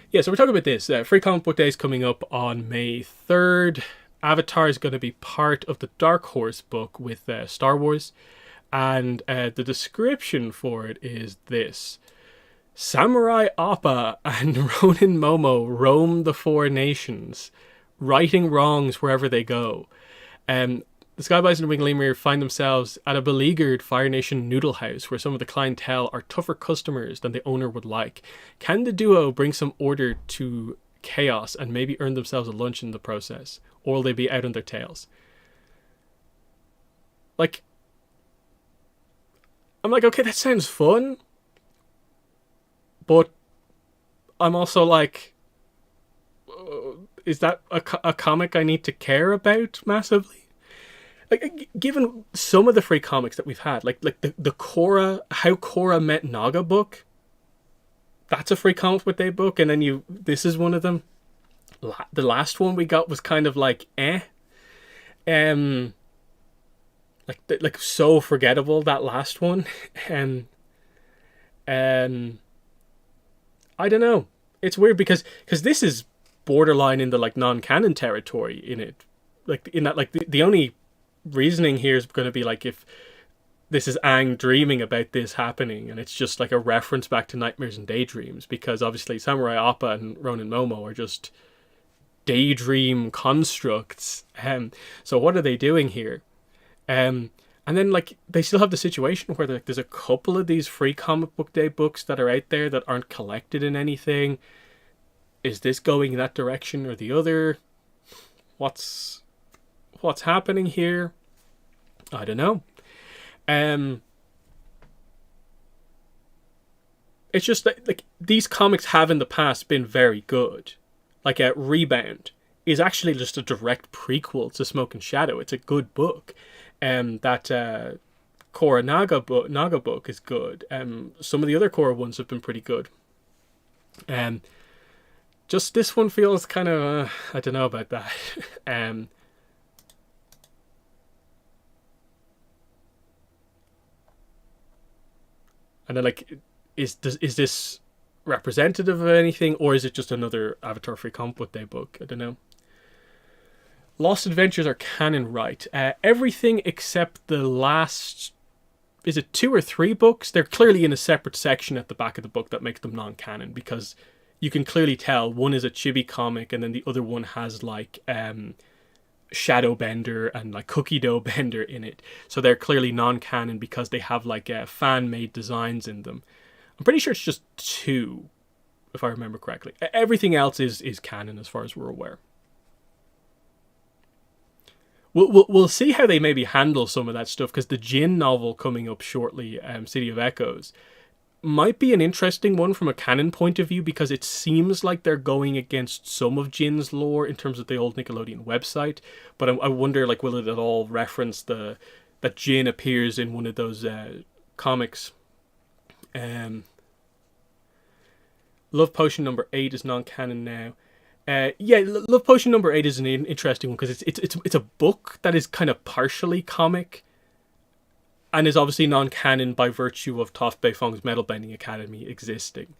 Yeah, so we're talking about this. Free Comic Book Day is coming up on May 3rd. Avatar is going to be part of the Dark Horse book with Star Wars. And the description for it is this. Samurai Appa and Ronin Momo roam the four nations, righting wrongs wherever they go. The Sky Bison and Wing Lemur find themselves at a beleaguered Fire Nation noodle house where some of the clientele are tougher customers than the owner would like. Can the duo bring some order to chaos and maybe earn themselves a lunch in the process? Or will they be out on their tails? Like, I'm like, okay, that sounds fun. But I'm also like, is that a comic I need to care about massively? Like, given some of the free comics that we've had, like the Korra, How Korra Met Naga book, that's a free comic book day book, and then this is one of them. The last one we got was kind of like, like so forgettable, that last one, I don't know. It's weird because this is borderline in the like non-canon territory in it. Like in that, like the only reasoning here is going to be like if this is Aang dreaming about this happening and it's just like a reference back to nightmares and daydreams, because obviously Samurai Appa and Ronin Momo are just daydream constructs. So what are they doing here? And then, like, they still have the situation where there's a couple of these free comic book day books that are out there that aren't collected in anything. Is this going in that direction or the other? What's happening here? I don't know. It's just that, like, these comics have in the past been very good. Like, Rebound is actually just a direct prequel to Smoke and Shadow. It's a good book. That Korra Naga book is good. Some of the other Korra ones have been pretty good. Just this one feels kind of I don't know about that. And then, like, is this representative of anything, or is it just another Avatar free comic book day book? I don't know. Lost Adventures are canon, right? Everything except the last, is it 2 or 3 books? They're clearly in a separate section at the back of the book that makes them non-canon, because you can clearly tell one is a chibi comic and then the other one has like Shadow Bender and like Cookie Dough Bender in it. So they're clearly non-canon because they have like fan-made designs in them. I'm pretty sure it's just 2, if I remember correctly. Everything else is canon as far as we're aware. We'll see how they maybe handle some of that stuff, because the Jin novel coming up shortly, City of Echoes, might be an interesting one from a canon point of view, because it seems like they're going against some of Jin's lore in terms of the old Nickelodeon website. But I wonder, like, will it at all reference that Jin appears in one of those comics? Love Potion number 8 is non-canon now. Yeah, Love Potion number 8 is an interesting one, because it's a book that is kind of partially comic and is obviously non-canon by virtue of Toph Beifong's Metal Bending Academy existing.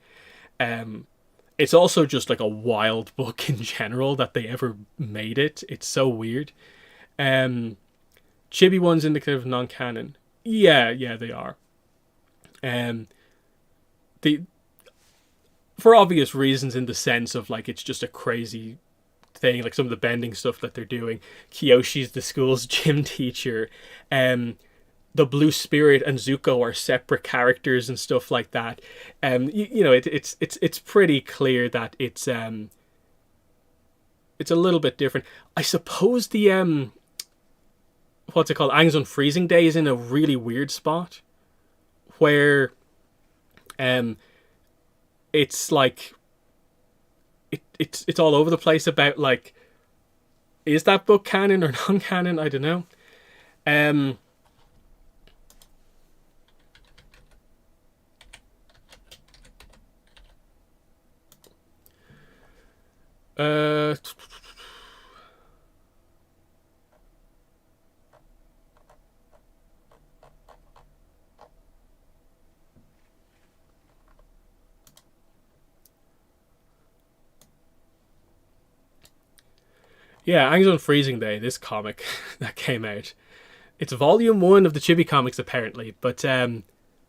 It's also just like a wild book in general that they ever made it. It's so weird. Chibi one's indicative of non-canon. Yeah, they are. For obvious reasons, in the sense of like it's just a crazy thing, like some of the bending stuff that they're doing. Kiyoshi's the school's gym teacher. The Blue Spirit and Zuko are separate characters and stuff like that. You know, it's pretty clear that it's a little bit different. I suppose the what's it called? Aang's Unfreezing Day is in a really weird spot where it's like it's all over the place about, like, is that book canon or non-canon? I don't know. Uh, yeah, Ang's on Freezing Day, this comic that came out. It's volume one of the Chibi comics, apparently, but they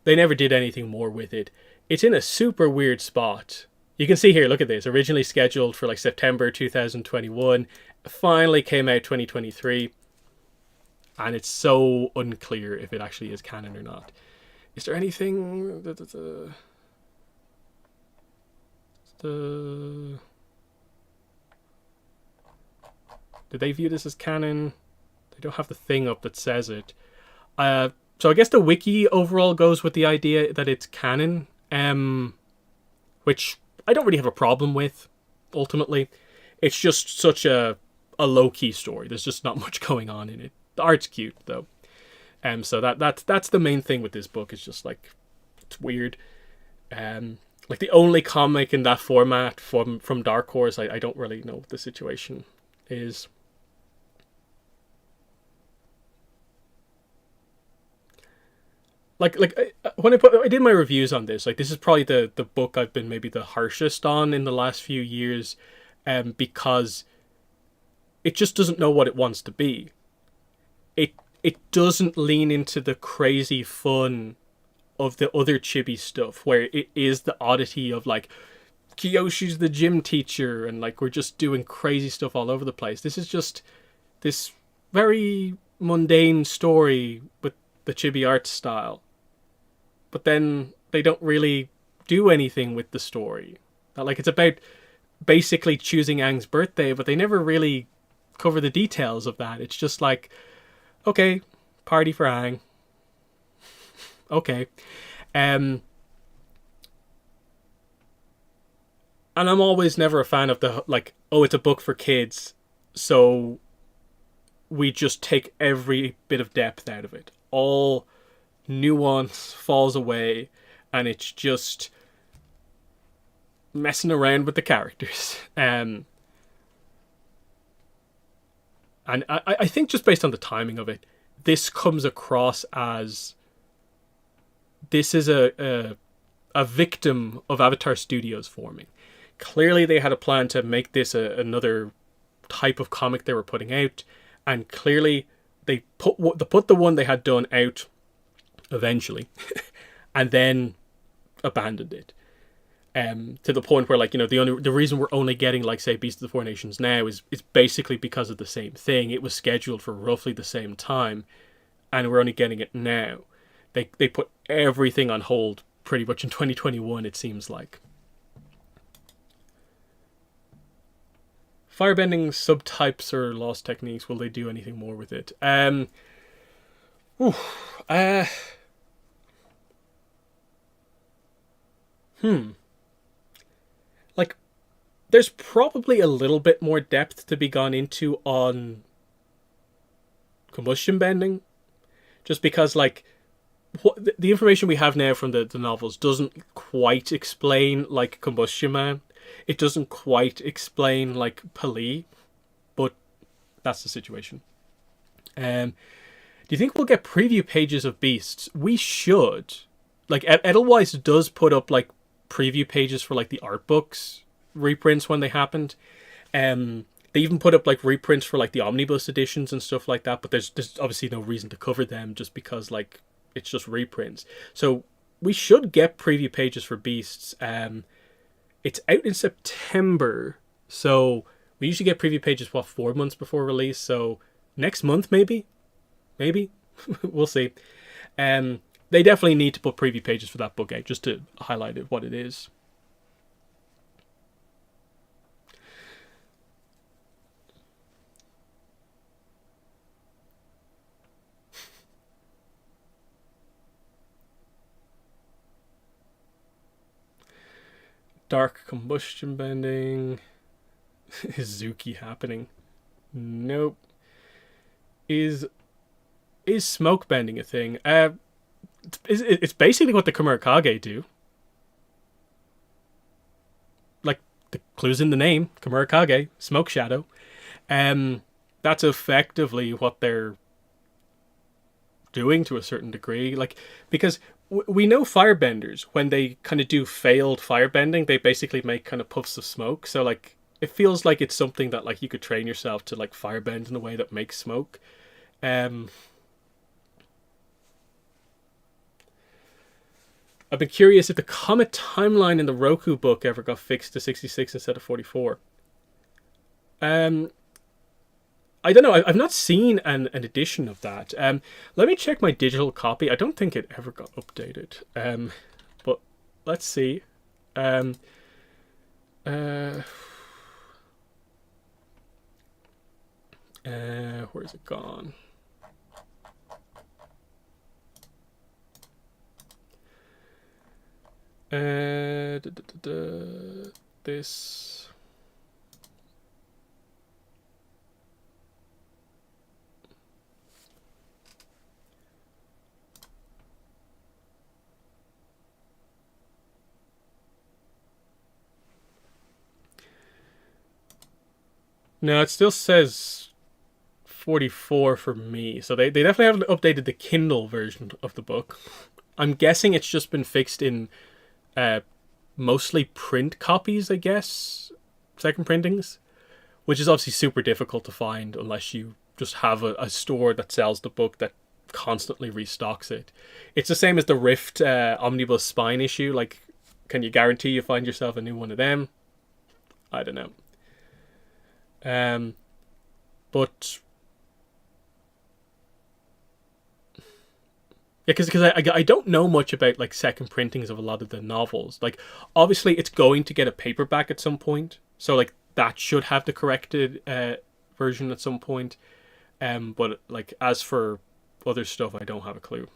never did anything more with it. It's in a super weird spot. You can see here, look at this. Originally scheduled for like September 2021, finally came out 2023, and it's so unclear if it actually is canon or not. Is there anything? Did they view this as canon? They don't have the thing up that says it. So I guess the wiki overall goes with the idea that it's canon, which I don't really have a problem with. Ultimately, it's just such a low-key story. There's just not much going on in it. The art's cute though, so that's the main thing with this book. It's just like it's weird. Like the only comic in that format from Dark Horse, I don't really know what the situation is. Like when I did my reviews on this, like this is probably the book I've been maybe the harshest on in the last few years, because it just doesn't know what it wants to be. It doesn't lean into the crazy fun of the other chibi stuff, where it is the oddity of like Kiyoshi's the gym teacher and like we're just doing crazy stuff all over the place. This is just this very mundane story with the chibi art style. But then they don't really do anything with the story. Like it's about basically choosing Aang's birthday, but they never really cover the details of that. It's just like, okay, party for Aang. Okay. And I'm always never a fan of the like, oh, it's a book for kids, so we just take every bit of depth out of it. All nuance falls away, and it's just messing around with the characters. And I think just based on the timing of it, this comes across as this is a victim of Avatar Studios forming. Clearly, they had a plan to make this another type of comic they were putting out, and clearly they put the one they had done out eventually, and then abandoned it. To the point where, like, you know, the reason we're only getting, like, say, Beast of the Four Nations now is basically because of the same thing. It was scheduled for roughly the same time, and we're only getting it now. They put everything on hold pretty much in 2021, it seems like. Firebending subtypes or lost techniques, will they do anything more with it? Like, there's probably a little bit more depth to be gone into on combustion bending, just because, like, the information we have now from the novels doesn't quite explain, like, Combustion Man. It doesn't quite explain, like, Pali, but that's the situation. Do you think we'll get preview pages of Beasts? We should. Like, Edelweiss does put up, like, preview pages for, like, the art books reprints when they happened. They even put up, like, reprints for, like, the omnibus editions and stuff like that, but there's obviously no reason to cover them just because, like, it's just reprints. So we should get preview pages for Beasts. It's out in September, so we usually get preview pages, 4 months before release, so next month maybe? We'll see. They definitely need to put preview pages for that book out, just to highlight what it is. Dark combustion bending. Is Zuki happening? Nope. Is smoke bending a thing? It's basically what the Kamurakage do. Like, clues in the name, Kamurakage, smoke shadow. That's effectively what they're doing to a certain degree. Like, because we know firebenders, when they kind of do failed firebending, they basically make kind of puffs of smoke. So like, it feels like it's something that like you could train yourself to like firebend in a way that makes smoke. I've been curious if the comet timeline in the Roku book ever got fixed to 66 instead of 44. I don't know. I've not seen an edition of that. Let me check my digital copy. I don't think it ever got updated. But let's see. Where's it gone? This. No, it still says 44 for me. So they definitely haven't updated the Kindle version of the book. I'm guessing it's just been fixed in mostly print copies, I guess. Second printings. Which is obviously super difficult to find unless you just have a store that sells the book that constantly restocks it. It's the same as the Rift Omnibus Spine issue. Like, can you guarantee you find yourself a new one of them? I don't know. But yeah, because I don't know much about like second printings of a lot of the novels. Like, obviously it's going to get a paperback at some point, so like that should have the corrected version at some point. But like as for other stuff, I don't have a clue.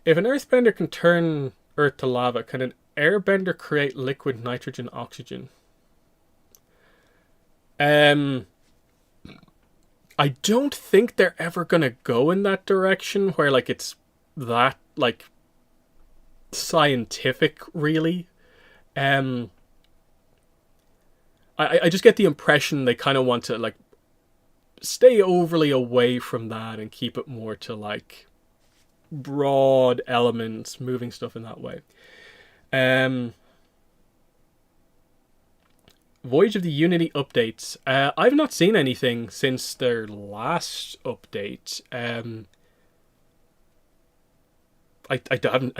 If an earthbender can turn Earth to lava, can an airbender create liquid nitrogen oxygen? I don't think they're ever gonna go in that direction where like it's that like scientific, really. I just get the impression they kind of want to like stay overly away from that and keep it more to like broad elements, moving stuff in that way. Voyage of the Unity updates. I've not seen anything since their last update. I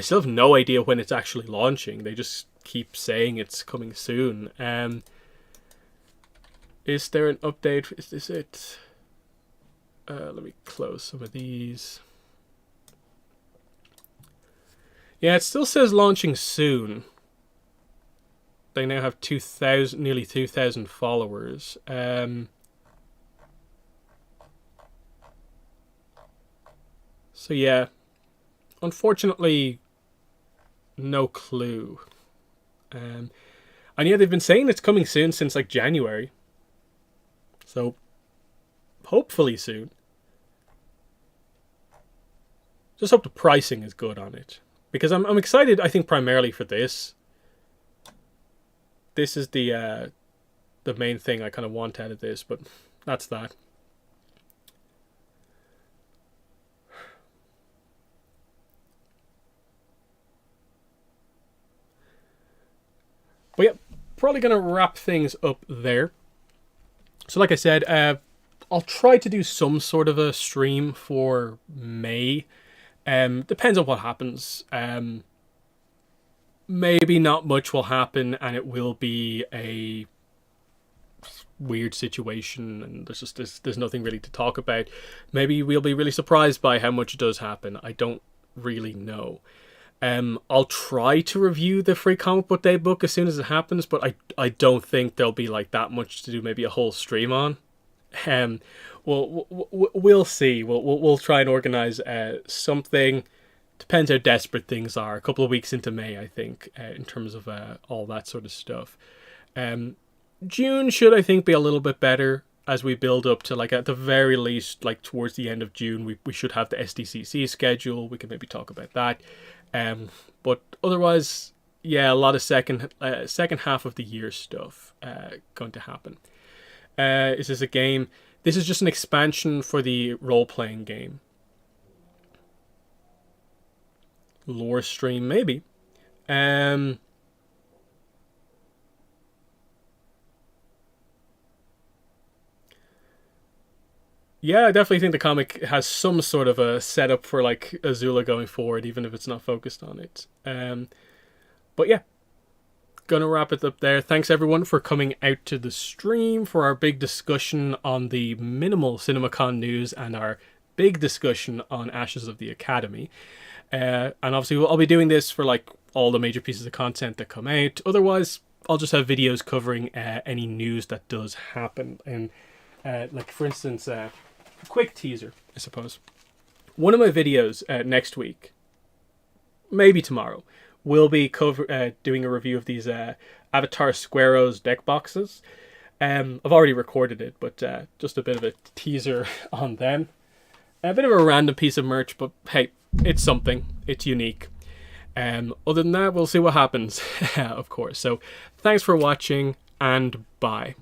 still have no idea when it's actually launching. They just keep saying it's coming soon. Is there an update? Is this it? Let me close some of these. Yeah, it still says launching soon. They now have nearly 2,000 followers. So yeah, unfortunately, no clue. And yeah, they've been saying it's coming soon since like January. So hopefully soon. Just hope the pricing is good on it, because I'm excited. I think primarily for this. This is the main thing I kind of want out of this, but that's that. But yeah, probably going to wrap things up there. So like I said, I'll try to do some sort of a stream for May. Depends on what happens. Maybe not much will happen, and it will be a weird situation, and there's nothing really to talk about. Maybe we'll be really surprised by how much does happen. I don't really know. I'll try to review the Free Comic Book Day book as soon as it happens, but I don't think there'll be like that much to do. Maybe a whole stream on. We'll see. We'll try and organize something. Depends how desperate things are. A couple of weeks into May, I think, in terms of all that sort of stuff. June should, I think, be a little bit better. as we build up to, like, at the very least, like towards the end of June, we should have the SDCC schedule. We can maybe talk about that. But otherwise, yeah, a lot of second half of the year stuff going to happen. Is this a game? This is just an expansion for the role-playing game. Lore stream, maybe. Yeah, I definitely think the comic has some sort of a setup for like Azula going forward, even if it's not focused on it. But yeah, gonna wrap it up there. Thanks everyone for coming out to the stream for our big discussion on the minimal CinemaCon news and our big discussion on Ashes of the Academy. And obviously I'll be doing this for like all the major pieces of content that come out. Otherwise, I'll just have videos covering any news that does happen. And like for instance, quick teaser, I suppose. One of my videos next week, maybe tomorrow, will be doing a review of these Avatar Squareos deck boxes. I've already recorded it, but just a bit of a teaser on them. A bit of a random piece of merch, but hey, it's something. It's unique. Other than that, we'll see what happens, of course. So thanks for watching, and bye.